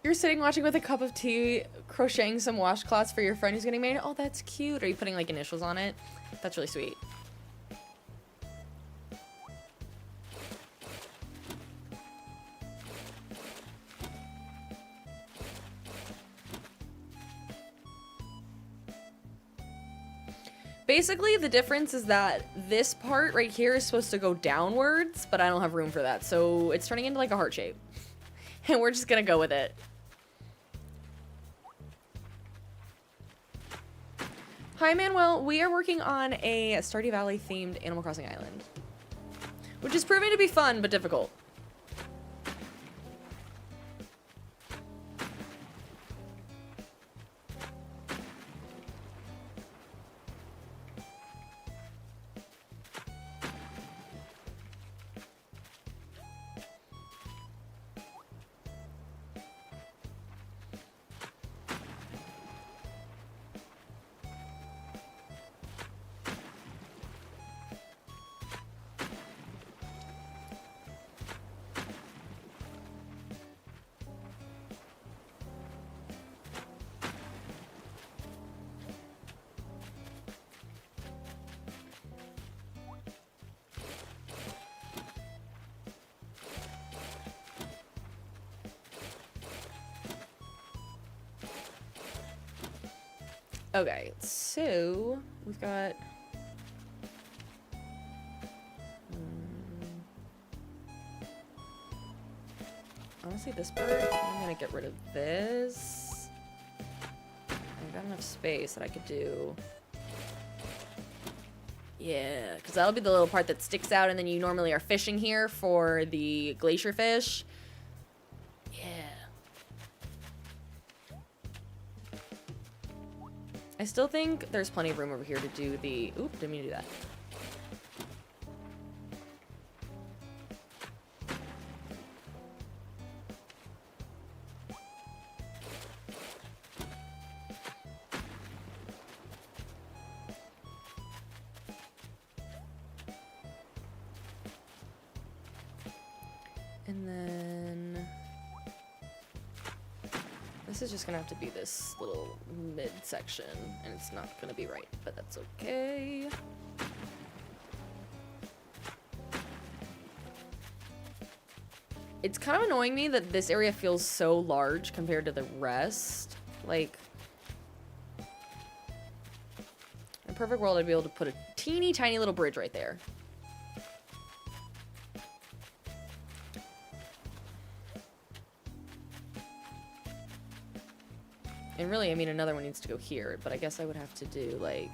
S1: You're sitting watching with a cup of tea, crocheting some washcloths for your friend who's getting married. Oh, that's cute. Are you putting like initials on it? That's really sweet. Basically, the difference is that this part right here is supposed to go downwards, but I don't have room for that. So it's turning into like a heart shape. And we're just gonna go with it. Hi, Manuel. We are working on a Stardew Valley themed Animal Crossing island, which is proving to be fun but difficult. Okay, so we've got... honestly, this bird, I'm gonna get rid of this. I've got enough space that I could do... yeah, because that'll be the little part that sticks out, and then you normally are fishing here for the glacier fish. Yeah. I still think there's plenty of room over here to do the... oop, didn't mean to do that. And then... this is just gonna have to be this little mid-section, and it's not gonna be right, but that's okay. It's kind of annoying me that this area feels so large compared to the rest. Like, in a perfect world, I'd be able to put a teeny tiny little bridge right there. And really, I mean, another one needs to go here, but I guess I would have to do, like...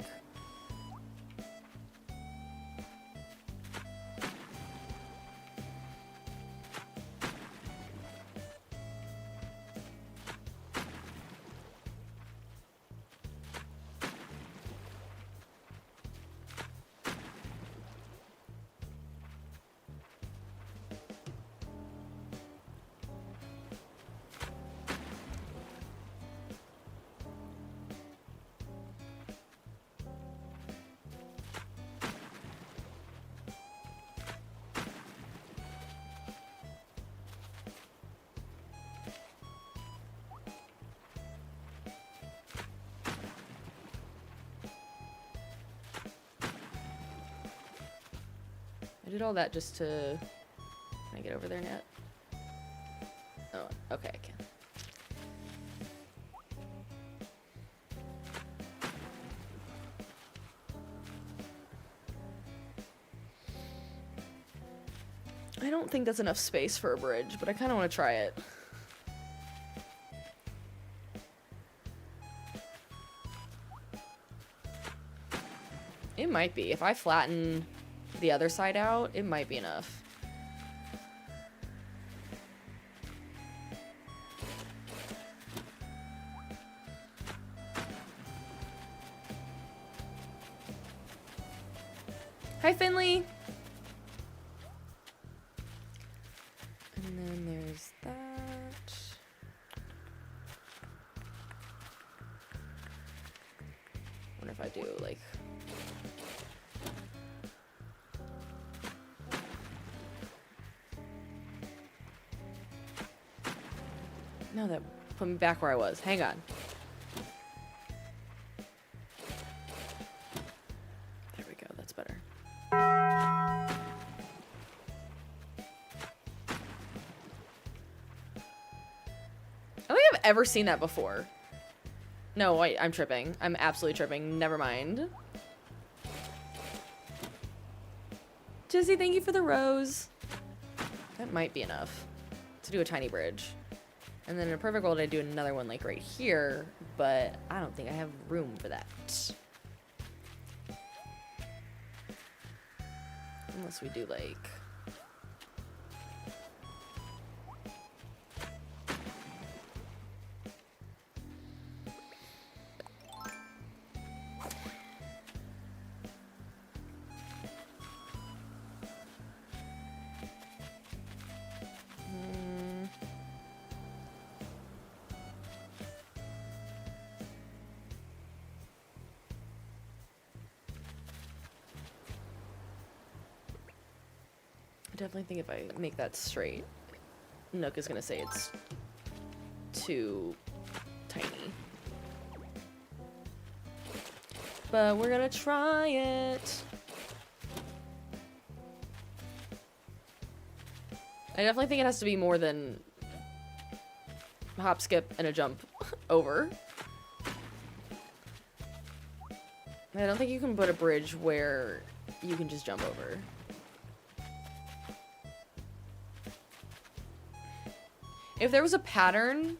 S1: I did all that just to... can I get over there, Nat? Oh, okay, I can. I don't think that's enough space for a bridge, but I kind of want to try it. It might be. If I flatten the other side out, it might be enough. Hi, Finley! And then there's that. I wonder if I do, like... no, that put me back where I was. Hang on. There we go. That's better. I don't think I've ever seen that before. No, wait, I'm tripping. I'm absolutely tripping. Never mind. Jesse, thank you for the rose. That might be enough to do a tiny bridge. And then in a perfect world, I'd do another one like right here, but I don't think I have room for that. Unless we do like... I definitely think if I make that straight, Nook is gonna say it's too tiny. But we're gonna try it. I definitely think it has to be more than a hop, skip, and a jump over. I don't think you can put a bridge where you can just jump over. If there was a pattern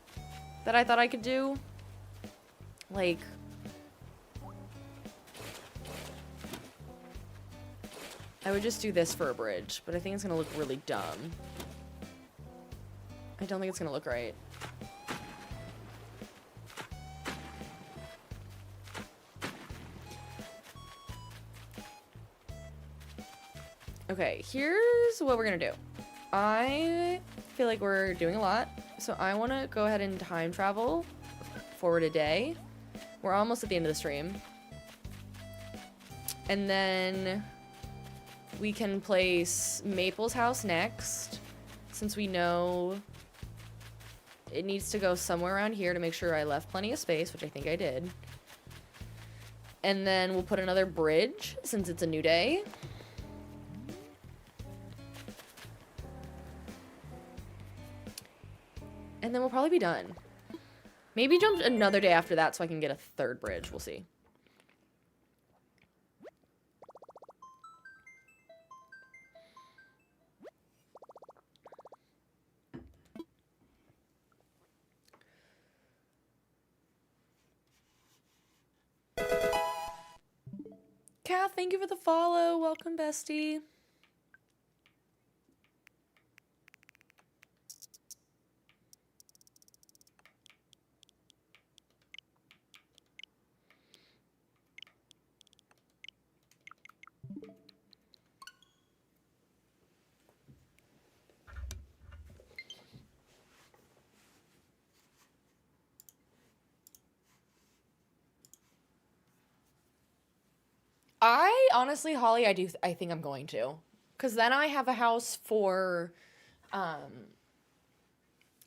S1: that I thought I could do, like... I would just do this for a bridge, but I think it's gonna look really dumb. I don't think it's gonna look right. Okay, here's what we're gonna do. I feel like we're doing a lot, so I want to go ahead and time travel forward a day. We're almost at the end of the stream. And then we can place Maple's house next, since we know it needs to go somewhere around here to make sure I left plenty of space, which I think I did. And then we'll put another bridge, since it's a new day. And then we'll probably be done. Maybe jump another day after that so I can get a third bridge. We'll see. Kath, thank you for the follow. Welcome, bestie. I honestly, Holly, I think I'm going to. Because then I have a house for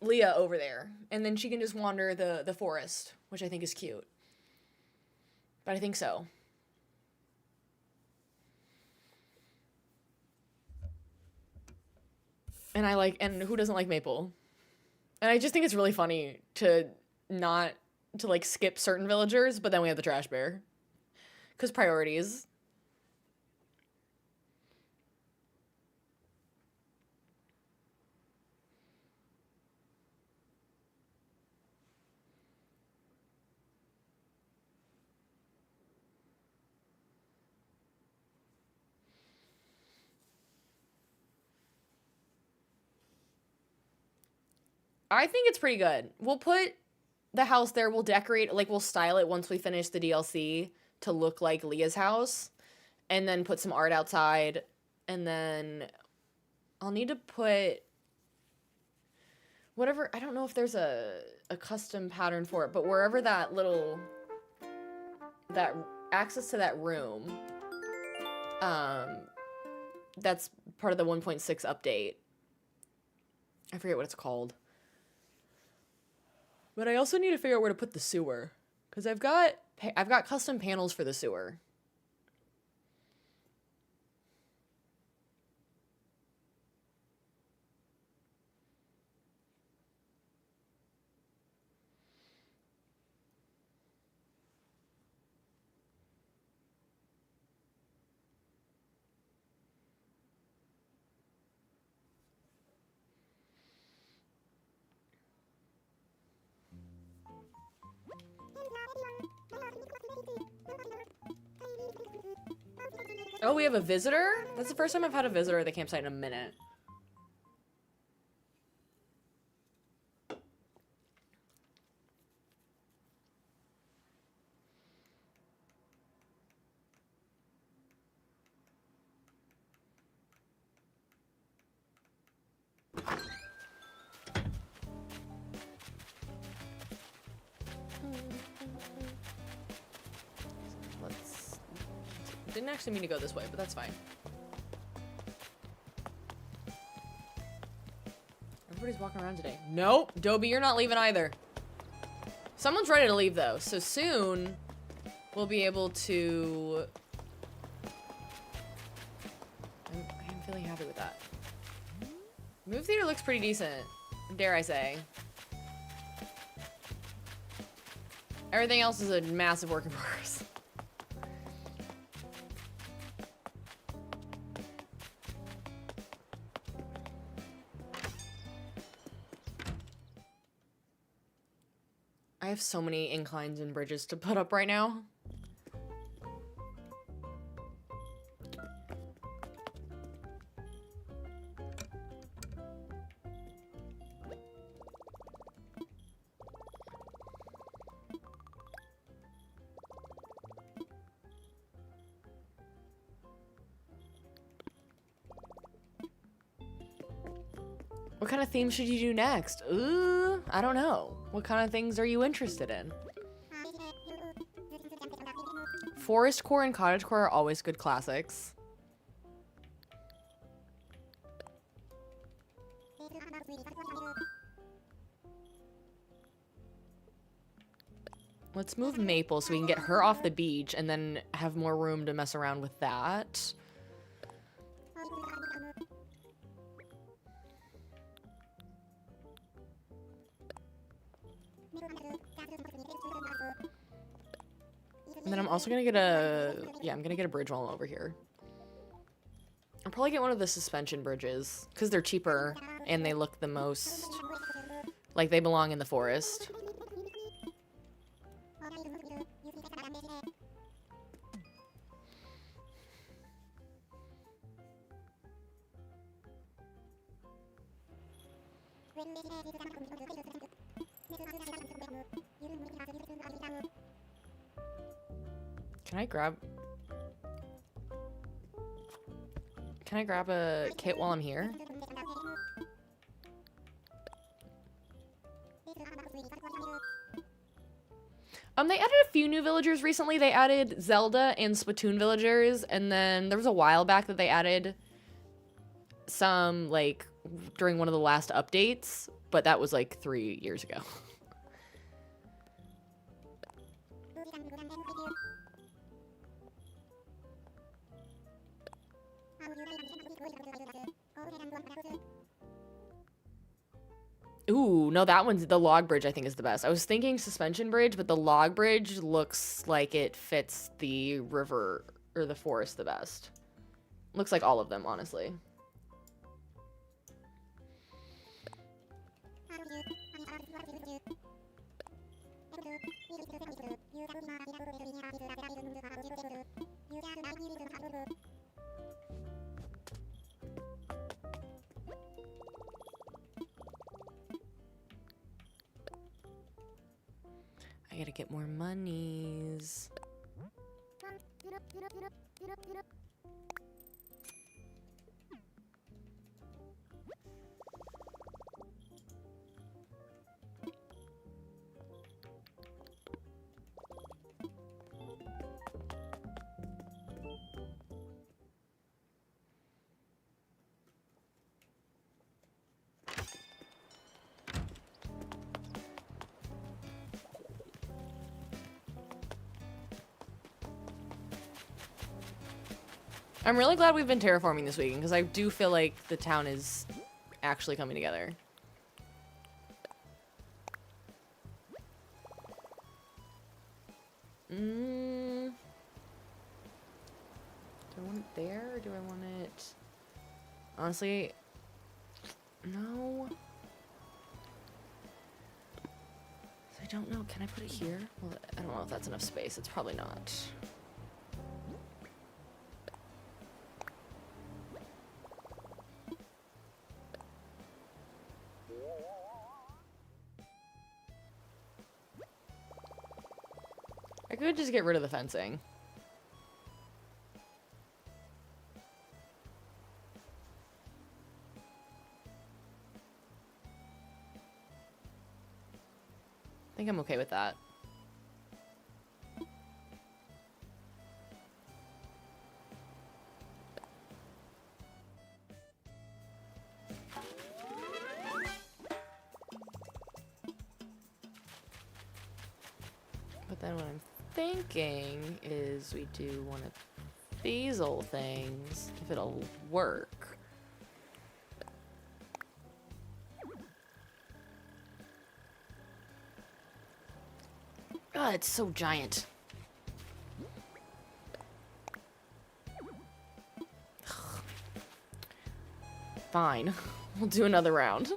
S1: Leah over there. And then she can just wander the forest, which I think is cute. But I think so. And who doesn't like Maple? And I just think it's really funny to like skip certain villagers, but then we have the trash bear. Because priorities. I think it's pretty good. We'll put the house there. We'll decorate, like we'll style it once we finish the DLC to look like Leah's house. And then put some art outside. And then I'll need to put whatever, I don't know if there's a custom pattern for it, but wherever that access to that room, that's part of the 1.6 update. I forget what it's called. But I also need to figure out where to put the sewer. Because I've got custom panels for the sewer. Oh, we have a visitor? That's the first time I've had a visitor at the campsite in a minute. Didn't actually mean to go this way, but that's fine. Everybody's walking around today. Nope, Dobie, you're not leaving either. Someone's ready to leave though, so soon we'll be able to... I'm feeling happy with that. Move theater looks pretty decent, dare I say. Everything else is a massive work in progress. I have so many inclines and bridges to put up right now. What kind of theme should you do next? Ooh, I don't know. What kind of things are you interested in? Forest core and cottage core are always good classics. Let's move Maple so we can get her off the beach and then have more room to mess around with that. And then I'm also gonna get I'm gonna get a bridge while I'm over here. I'll probably get one of the suspension bridges because they're cheaper and they look the most like they belong in the forest. Can I grab a kit while I'm here? They added a few new villagers recently. They added Zelda and Splatoon villagers, and then there was a while back that they added some, like, during one of the last updates, but that was like 3 years ago. Ooh, no, that one's the log bridge I think is the best. I was thinking suspension bridge, but the log bridge looks like it fits the river or the forest the best. Looks like all of them, honestly. I gotta get more monies. I'm really glad we've been terraforming this weekend because I do feel like the town is actually coming together. Do I want it there or do I want it... Honestly, no. I don't know. Can I put it here? Well, I don't know if that's enough space. It's probably not. I could just get rid of the fencing. I think I'm okay with that. But then what I'm thinking is we do one of these old things, if it'll work. God, it's so giant. Fine. We'll do another round.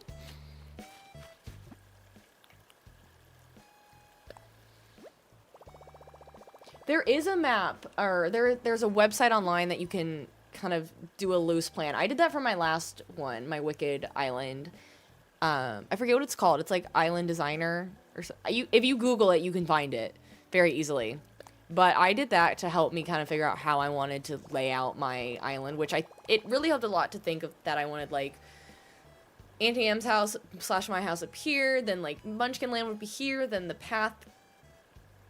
S1: There is a map, or there's a website online that you can kind of do a loose plan. I did that for my last one, my Wicked Island. I forget what it's called. It's like Island Designer, or if you Google it, you can find it very easily. But I did that to help me kind of figure out how I wanted to lay out my island, which it really helped a lot to think of that I wanted, like, Auntie M's house / my house up here, then, like, Munchkin Land would be here, then the path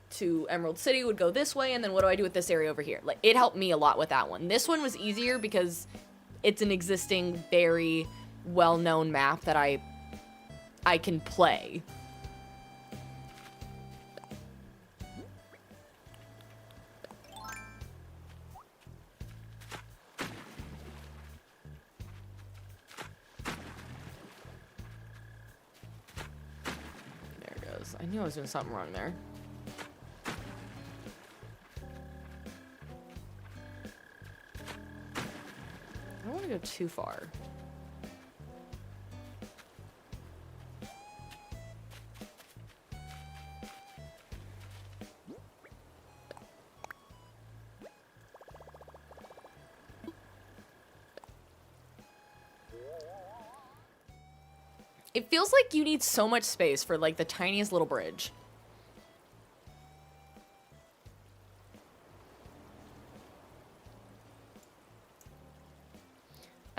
S1: to Emerald City would go this way, and then what do I do with this area over here? Like, it helped me a lot with that one. This one was easier because it's an existing, very well-known map that I can play. There it goes. I knew I was doing something wrong there. I don't want to go too far. It feels like you need so much space for, like, the tiniest little bridge.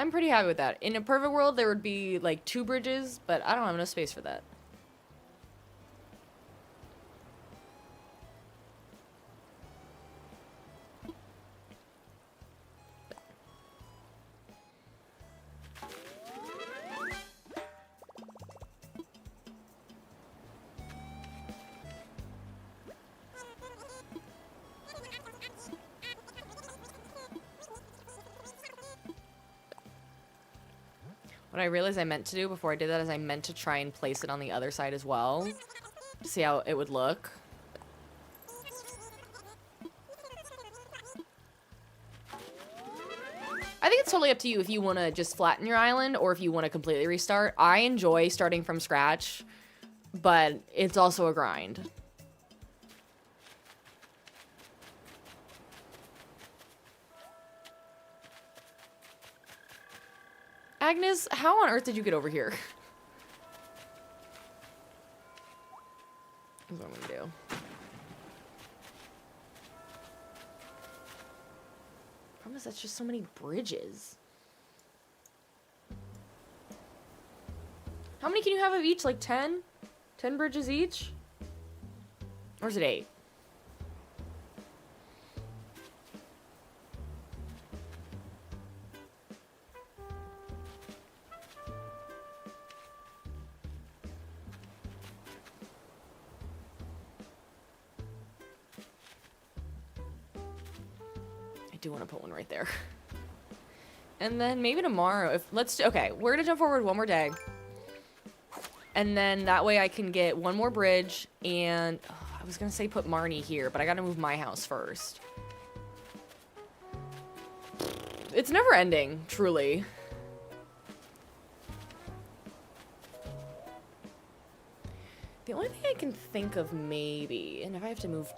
S1: I'm pretty happy with that. In a perfect world, there would be, like, 2 bridges, but I don't have enough space for that. What I realized I meant to do before I did that is I meant to try and place it on the other side as well. See how it would look. I think it's totally up to you if you want to just flatten your island or if you want to completely restart. I enjoy starting from scratch, but it's also a grind. Agnes, how on earth did you get over here? That's what I'm gonna do. Problem is, that's just so many bridges. How many can you have of each? Like 10? 10 bridges each? Or is it 8? I do want to put one right there. And then maybe tomorrow, okay, we're gonna jump forward one more day. And then that way I can get one more bridge and, I was gonna say put Marnie here, but I gotta move my house first. It's never ending, truly. The only thing I can think of maybe, and if I have to move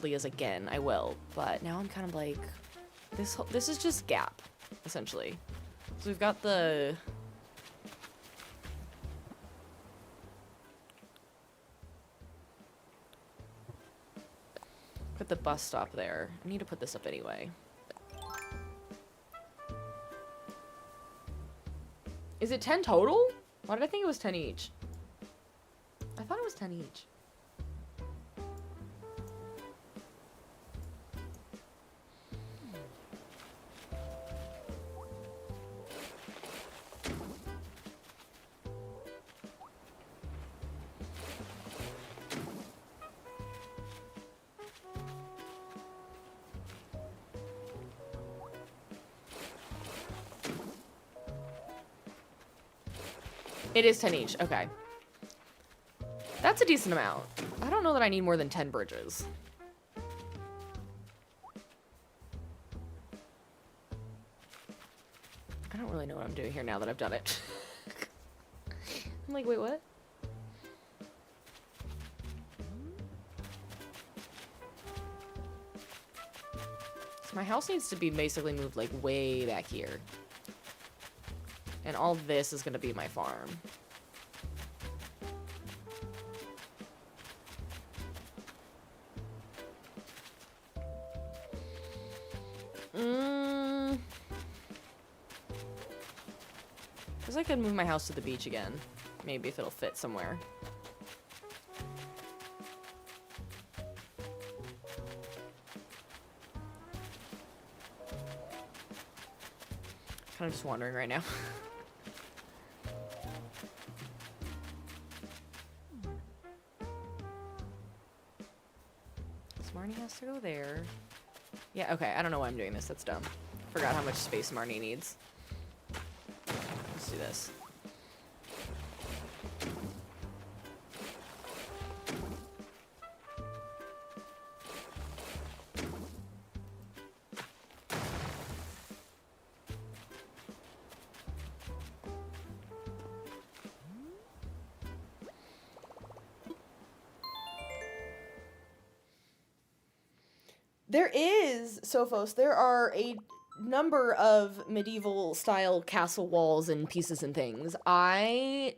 S1: Leah's again, I will, but now I'm kind of like, this is just gap, essentially. So we've got the... Put the bus stop there. I need to put this up anyway. Is it 10 total? Why did I think it was 10 each? I thought it was 10 each. It is 10 each. Okay. That's a decent amount. I don't know that I need more than 10 bridges. I don't really know what I'm doing here now that I've done it. I'm like, wait, what? My house needs to be basically moved, like, way back here. And all this is gonna be my farm. Guess I could move my house to the beach again. Maybe if it'll fit somewhere. Kind of just wandering right now. Marnie has to go there. Yeah, okay. I don't know why I'm doing this. That's dumb. Forgot how much space Marnie needs. Let's do this. There is, Sophos, there are a number of medieval style castle walls and pieces and things. My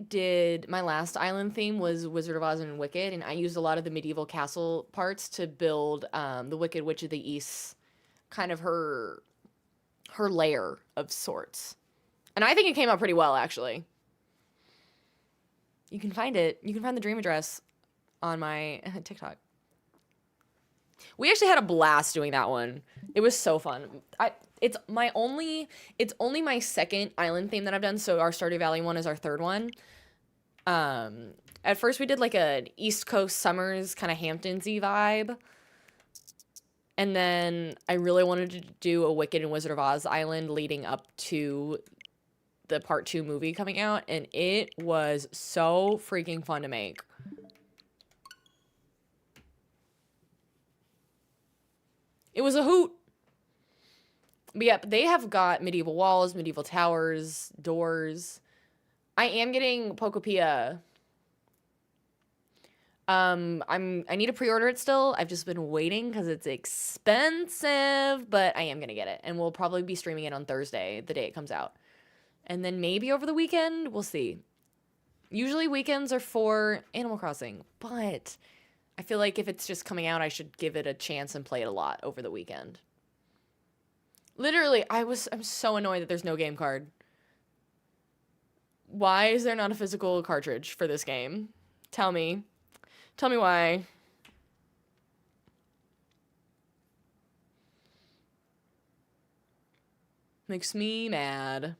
S1: last island theme was Wizard of Oz and Wicked, and I used a lot of the medieval castle parts to build the Wicked Witch of the East, kind of her lair of sorts. And I think it came out pretty well, actually. You can find it. You can find the dream address on my TikTok. We actually had a blast doing that one. It was so fun. It's only my second island theme that I've done. So our Stardew Valley one is our third one. At first we did like an East Coast Summers kind of Hamptons-y vibe. And then I really wanted to do a Wicked and Wizard of Oz island leading up to the part 2 movie coming out. And it was so freaking fun to make. It was a hoot. But yeah, they have got medieval walls, medieval towers, doors. I am getting Pokopia. I need to pre-order it still. I've just been waiting because it's expensive, but I am gonna get it. And we'll probably be streaming it on Thursday, the day it comes out. And then maybe over the weekend, we'll see. Usually weekends are for Animal Crossing, but I feel like if it's just coming out, I should give it a chance and play it a lot over the weekend. Literally, I'm so annoyed that there's no game card. Why is there not a physical cartridge for this game? Tell me. Tell me why. Makes me mad.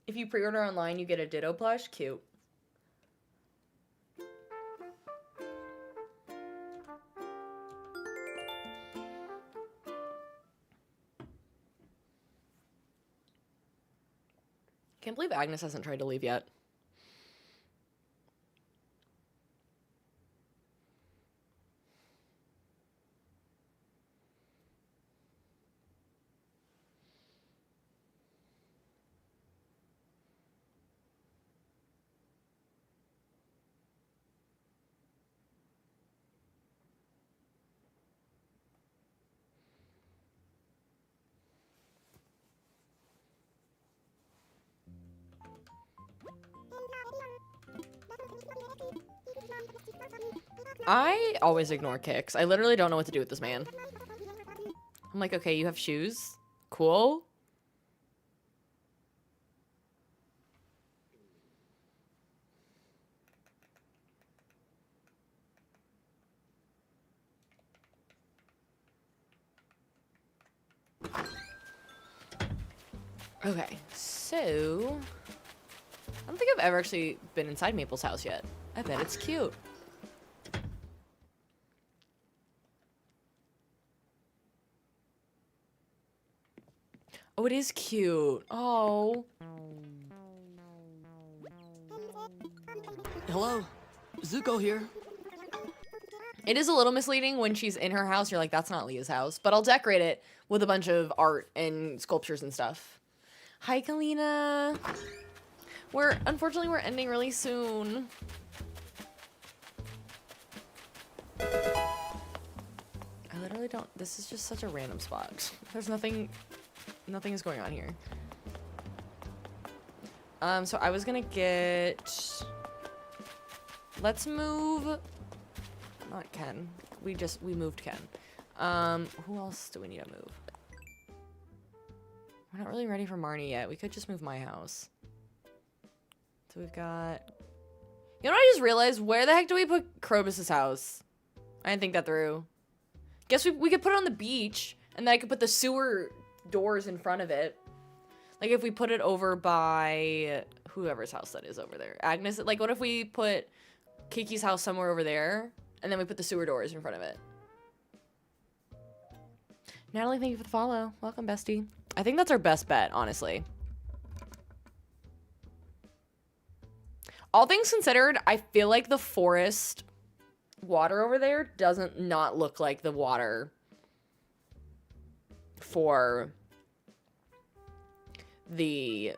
S1: If you pre-order online, you get a Ditto plush. Cute. Can't believe Agnes hasn't tried to leave yet. I always ignore kicks. I literally don't know what to do with this man. I'm like, okay, you have shoes? Cool. Okay, so I don't think I've ever actually been inside Maple's house yet. I bet it's cute. Oh, it is cute. Oh.
S4: Hello, Zuko here.
S1: It is a little misleading when she's in her house. You're like, that's not Leah's house. But I'll decorate it with a bunch of art and sculptures and stuff. Hi, Kalina. Unfortunately, we're ending really soon. I literally don't, this is just such a random spot. There's nothing is going on here. So I was gonna get, let's move, not Ken. We moved Ken. Who else do we need to move? We're not really ready for Marnie yet. We could just move my house. So we've got, you know what I just realized? Where the heck do we put Krobus's house? I didn't think that through. Guess we could put it on the beach, and then I could put the sewer doors in front of it. Like if we put it over by whoever's house that is over there. Agnes, like what if we put Kiki's house somewhere over there, and then we put the sewer doors in front of it? Natalie, thank you for the follow. Welcome, bestie. I think that's our best bet, honestly. All things considered, I feel like the forest water over there doesn't not look like the water for the,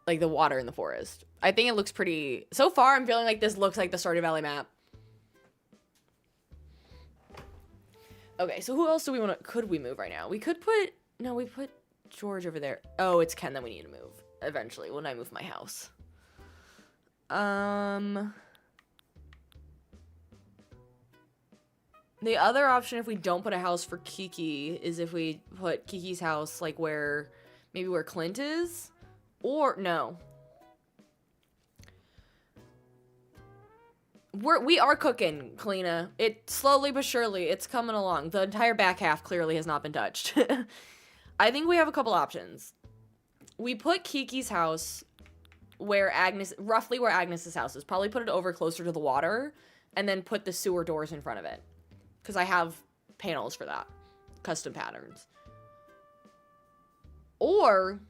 S1: like the water in the forest. I think it looks pretty, so far I'm feeling like this looks like the Stardew Valley map. Okay, so who else do we want to, could we move right now? We could put, no, we put George over there. Oh, it's Ken that we need to move eventually when I move my house. The other option if we don't put a house for Kiki is if we put Kiki's house like where, maybe where Clint is? Or, no. We are cooking, Kalina. It slowly but surely, it's coming along. The entire back half clearly has not been touched. I think we have a couple options. We put Kiki's house where roughly where Agnes's house is. Probably put it over closer to the water, and then put the sewer doors in front of it. Because I have panels for that. Custom patterns. Or,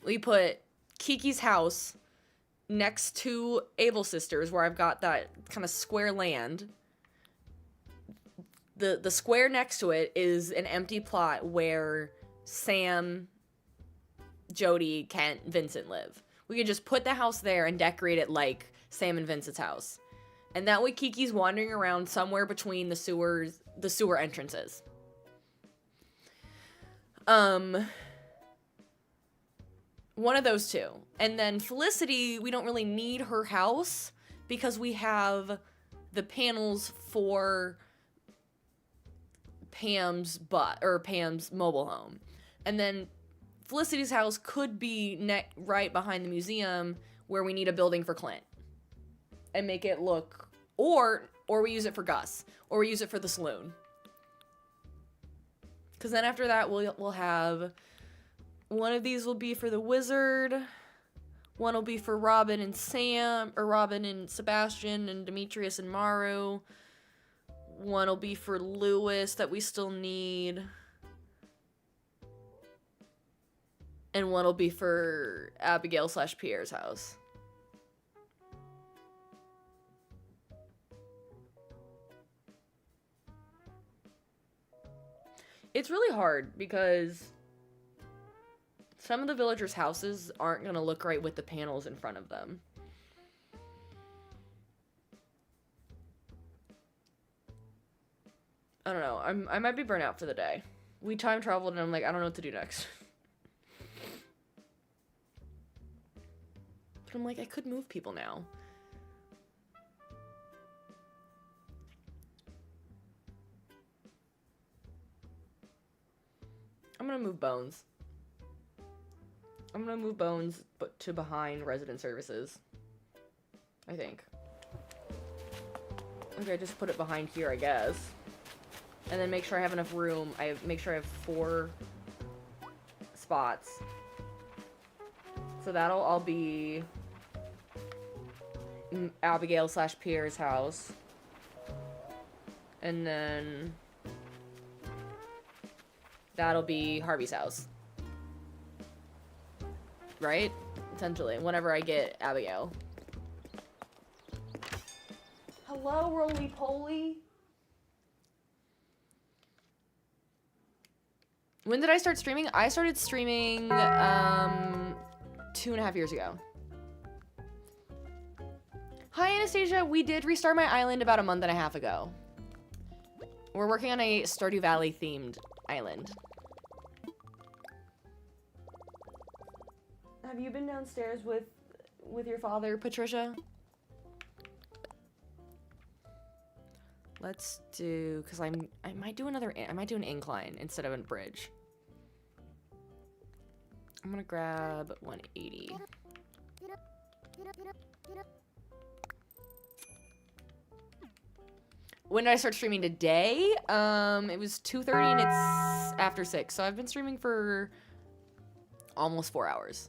S1: we put Kiki's house next to Able Sisters, where I've got that kind of square land. The square next to it is an empty plot where Sam, Jody, Kent, Vincent live. We could just put the house there and decorate it like Sam and Vincent's house. And that way Kiki's wandering around somewhere between the sewer entrances. One of those two. And then Felicity, we don't really need her house because we have the panels for Pam's mobile home. And then Felicity's house could be right behind the museum where we need a building for Clint. And make it look, or we use it for Gus, or we use it for the saloon. Because then after that, we'll have, one of these will be for the wizard, one will be for Robin and Sam, or Robin and Sebastian, and Demetrius and Maru. One will be for Lewis that we still need. And one will be for Abigail/Pierre's house. It's really hard because some of the villagers' houses aren't going to look right with the panels in front of them. I don't know. I might be burnt out for the day. We time traveled and I'm like, I don't know what to do next. But I'm like, I could move people now. I'm gonna move Bones. I'm gonna move Bones but to behind resident services. I think. Okay, just put it behind here, I guess. And then make sure I have enough room. Make sure I have 4 spots. So that'll all be Abigail/Pierre's house. And then that'll be Harvey's house. Right? potentially, whenever I get Abigail. Hello, roly-poly. When did I start streaming? I started streaming 2.5 years ago. Hi, Anastasia. We did restart my island about 1.5 months ago. We're working on a Stardew Valley themed island. Have you been downstairs with your father, Patricia? Let's do, because I might do an incline instead of a bridge. I'm gonna grab 180. When did I start streaming today? It was 2:30 and it's after 6, so I've been streaming for almost 4 hours.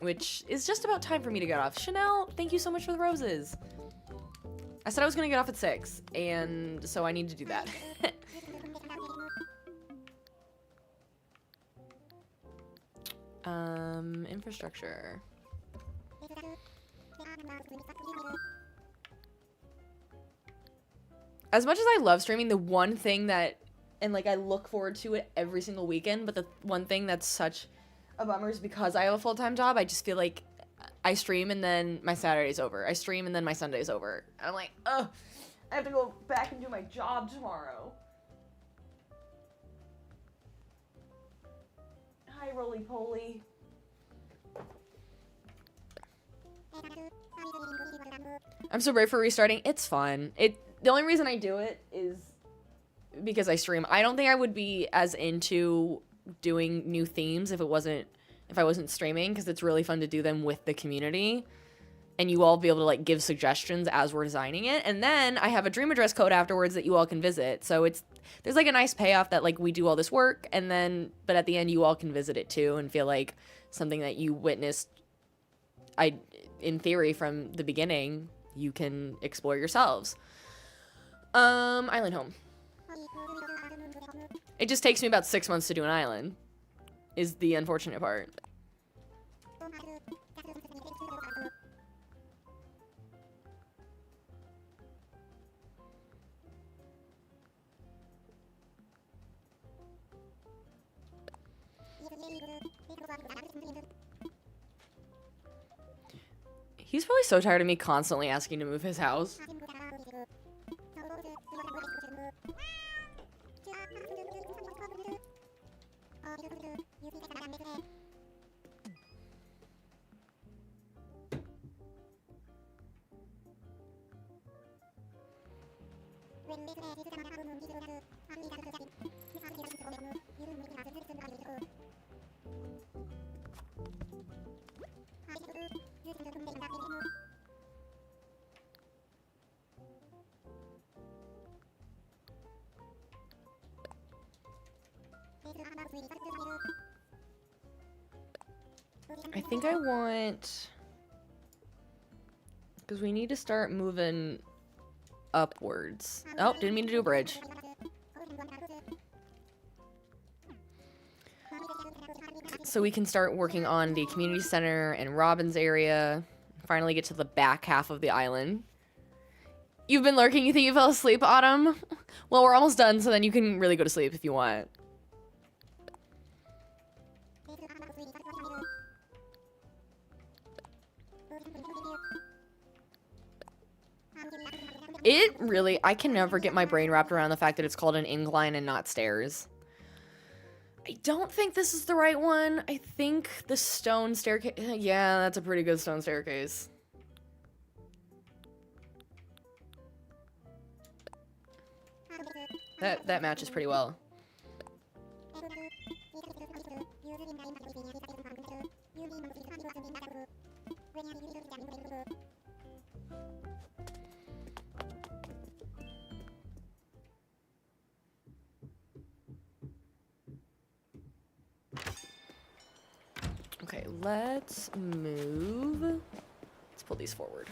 S1: Which is just about time for me to get off. Chanel, thank you so much for the roses. I said I was gonna get off at 6, and so I need to do that. Infrastructure. As much as I love streaming, the one thing that, and like I look forward to it every single weekend, but the one thing that's such a bummer is because I have a full-time job, I just feel like I stream and then my Saturday's over. I stream and then my Sunday's over. And I'm like, ugh, I have to go back and do my job tomorrow. Hi, roly-poly. I'm so brave for restarting. It's fun. The only reason I do it is because I stream. I don't think I would be as into doing new themes if I wasn't streaming, because it's really fun to do them with the community and you all be able to like give suggestions as we're designing it. And then I have a dream address code afterwards that you all can visit. So there's like a nice payoff that like we do all this work and then, but at the end you all can visit it too and feel like something that you witnessed, in theory from the beginning, you can explore yourselves. Island home. It just takes me about 6 months to do an island, is the unfortunate part. He's probably so tired of me constantly asking to move his house. I think I want, because we need to start moving upwards. Oh, didn't mean to do a bridge. So we can start working on the community center and Robin's area. Finally get to the back half of the island. You've been lurking, you think you fell asleep, Autumn? Well, we're almost done, so then you can really go to sleep if you want. It really, I can never get my brain wrapped around the fact that it's called an incline and not stairs. I don't think this is the right one. I think the stone staircase, yeah, that's a pretty good stone staircase. That matches pretty well. Okay, let's move. Let's pull these forward.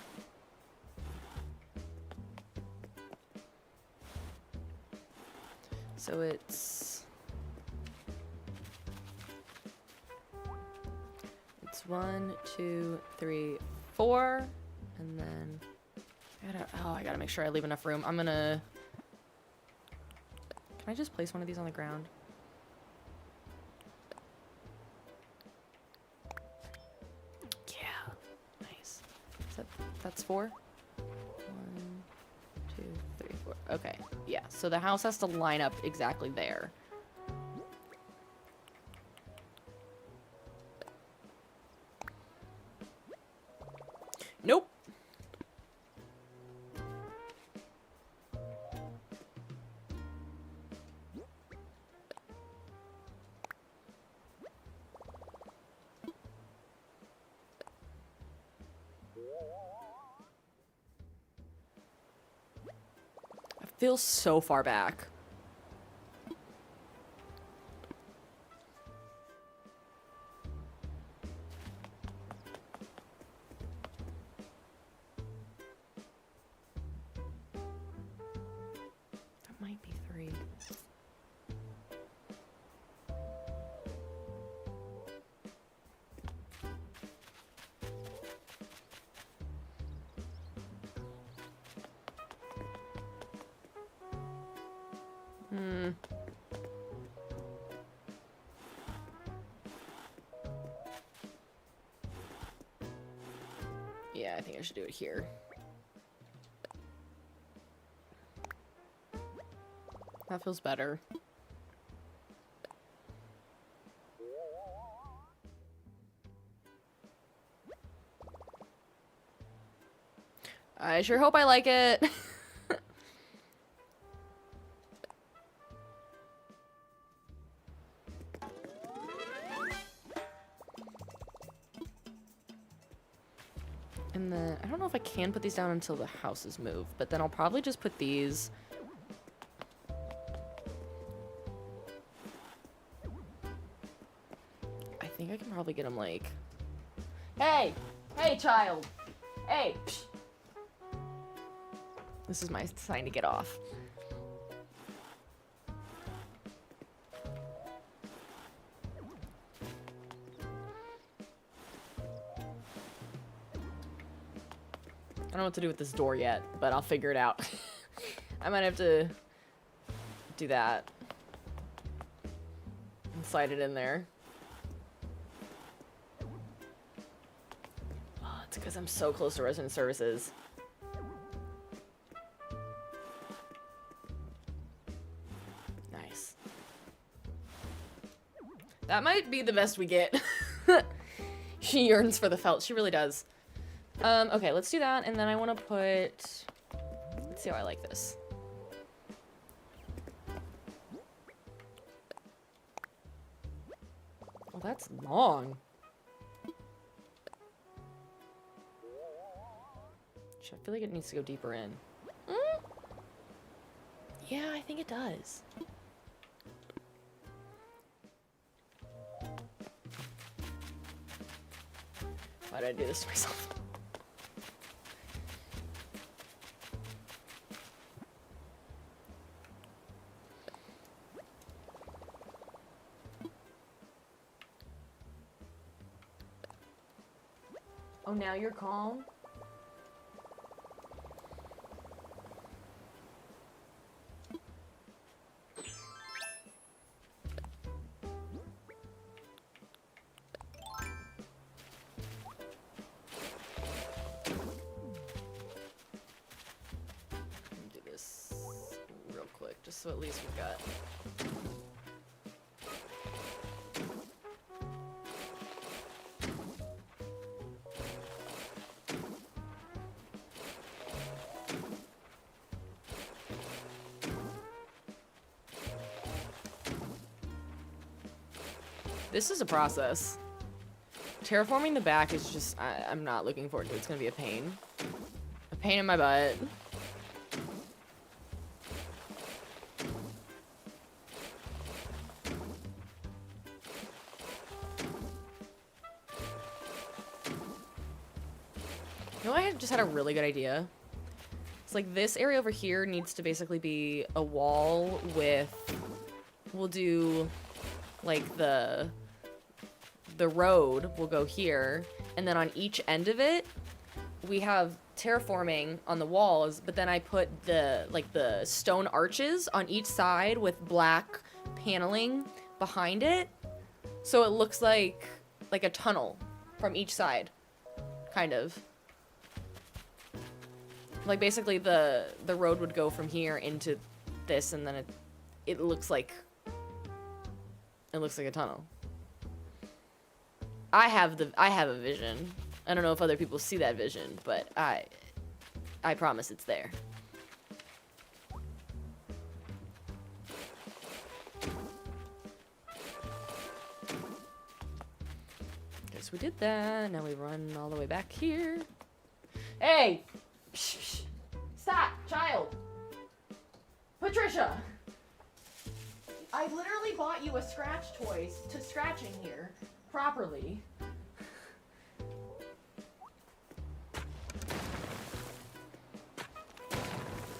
S1: So it's 1, 2, 3, 4. And then I gotta make sure I leave enough room. I'm gonna... Can I just place one of these on the ground? Yeah. Nice. That's 4? 1, 2, 3, 4. Okay. Yeah. So the house has to line up exactly there. Nope. I feel so far back. That might be 3. Yeah, I think I should do it here. That feels better. I sure hope I like it. And then, I don't know if I can put these down until the houses move, but then I'll probably just put these... I think I can probably get them like... Hey! Hey, child! Hey! Psh. This is my sign to get off. I don't know what to do with this door yet, but I'll figure it out. I might have to do that. And slide it in there. Oh, it's because I'm so close to resident services. Nice. That might be the best we get. She yearns for the felt. She really does. Okay, let's do that, and then I want to put... Let's see how I like this. Well, that's long. I feel like it needs to go deeper in. Yeah, I think it does. Why did I do this to myself? Oh, now you're calm? Do this real quick, just so at least we've got... This is a process. Terraforming the back is just, I'm not looking forward to it. It's gonna be a pain. A pain in my butt. You know, I just had a really good idea. It's like this area over here needs to basically be a wall with, we'll do like the the road will go here, and then on each end of it, we have terraforming on the walls, but then I put the stone arches on each side with black paneling behind it, so it looks like a tunnel from each side, kind of. Like basically the road would go from here into this, and then it looks like a tunnel. I have a vision. I don't know if other people see that vision, but I promise it's there. Guess we did that. Now we run all the way back here. Hey! Psh, psh. Stop, child! Patricia! I literally bought you a scratch toy to scratch in here properly.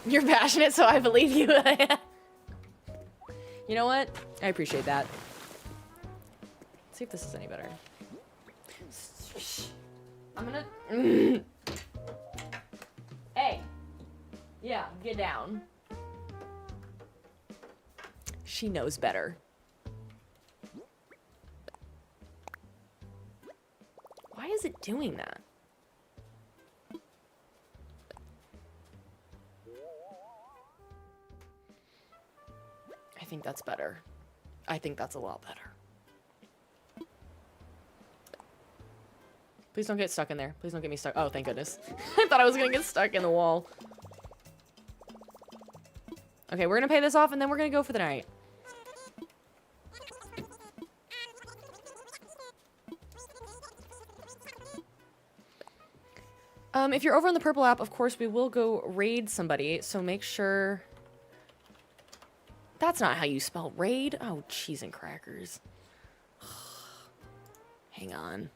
S1: You're passionate, so I believe you. You know what? I appreciate that. Let's see if this is any better. I'm gonna... Hey! Yeah, get down. She knows better. Why is it doing that? I think that's better. I think that's a lot better. Please don't get stuck in there. Please don't get me stuck. Oh, thank goodness. I thought I was gonna get stuck in the wall. Okay, we're gonna pay this off and then we're gonna go for the night. If you're over on the purple app, of course, we will go raid somebody, so make sure... That's not how you spell raid. Oh, cheese and crackers. Hang on.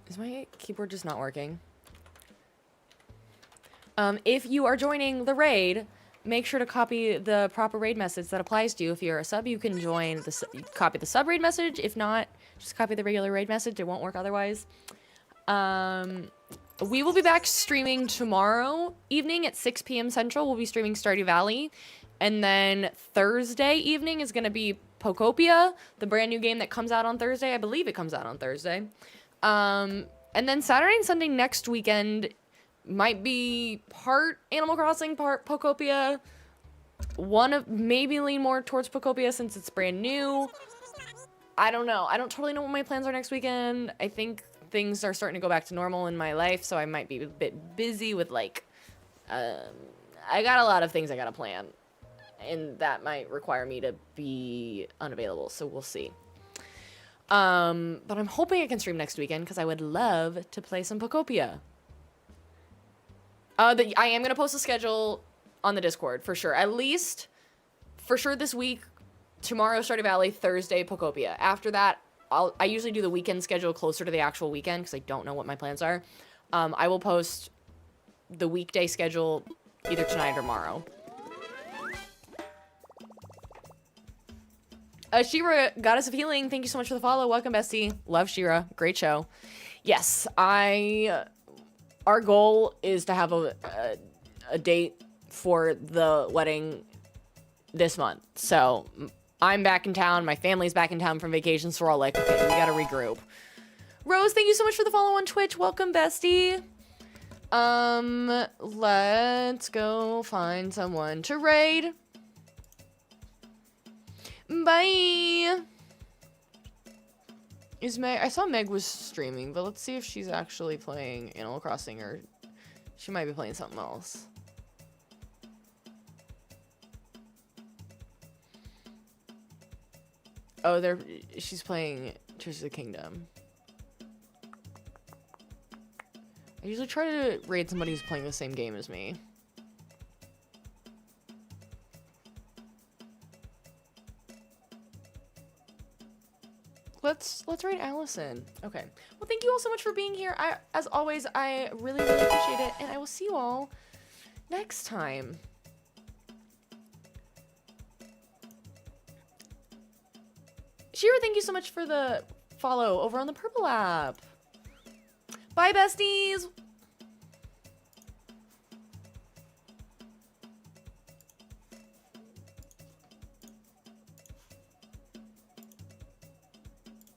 S1: Is my keyboard just not working? If you are joining the raid, make sure to copy the proper raid message that applies to you. If you're a sub, you can join copy the sub raid message. If not, just copy the regular raid message. It won't work otherwise. We will be back streaming tomorrow evening at 6 p.m. Central. We'll be streaming Stardew Valley. And then Thursday evening is going to be Pokopia, the brand new game that comes out on Thursday. I believe it comes out on Thursday. And then Saturday and Sunday next weekend might be part Animal Crossing, part Pokopia. Maybe lean more towards Pokopia since it's brand new. I don't know. I don't totally know what my plans are next weekend. I think things are starting to go back to normal in my life, so I might be a bit busy with, like, I got a lot of things I gotta plan, and that might require me to be unavailable, so we'll see. But I'm hoping I can stream next weekend, because I would love to play some Pokopia. I am gonna post a schedule on the Discord, for sure. At least, for sure this week, tomorrow Stardew Valley, Thursday Pokopia. After that, I usually do the weekend schedule closer to the actual weekend because I don't know what my plans are. I will post the weekday schedule either tonight or tomorrow. Shira, Goddess of Healing, thank you so much for the follow. Welcome, bestie. Love Shira. Great show. Yes, our goal is to have a date for the wedding this month. So I'm back in town. My family's back in town from vacation, so we're all like, okay, we gotta regroup. Rose, thank you so much for the follow on Twitch. Welcome, bestie. Let's go find someone to raid. Bye. Is Meg? I saw Meg was streaming, but let's see if she's actually playing Animal Crossing, or she might be playing something else. Oh, she's playing Tears of the Kingdom. I usually try to raid somebody who's playing the same game as me. Let's raid Allison. Okay. Well, thank you all so much for being here. As always, I really, really appreciate it, and I will see you all next time. Shira, thank you so much for the follow over on the Purple app. Bye, besties.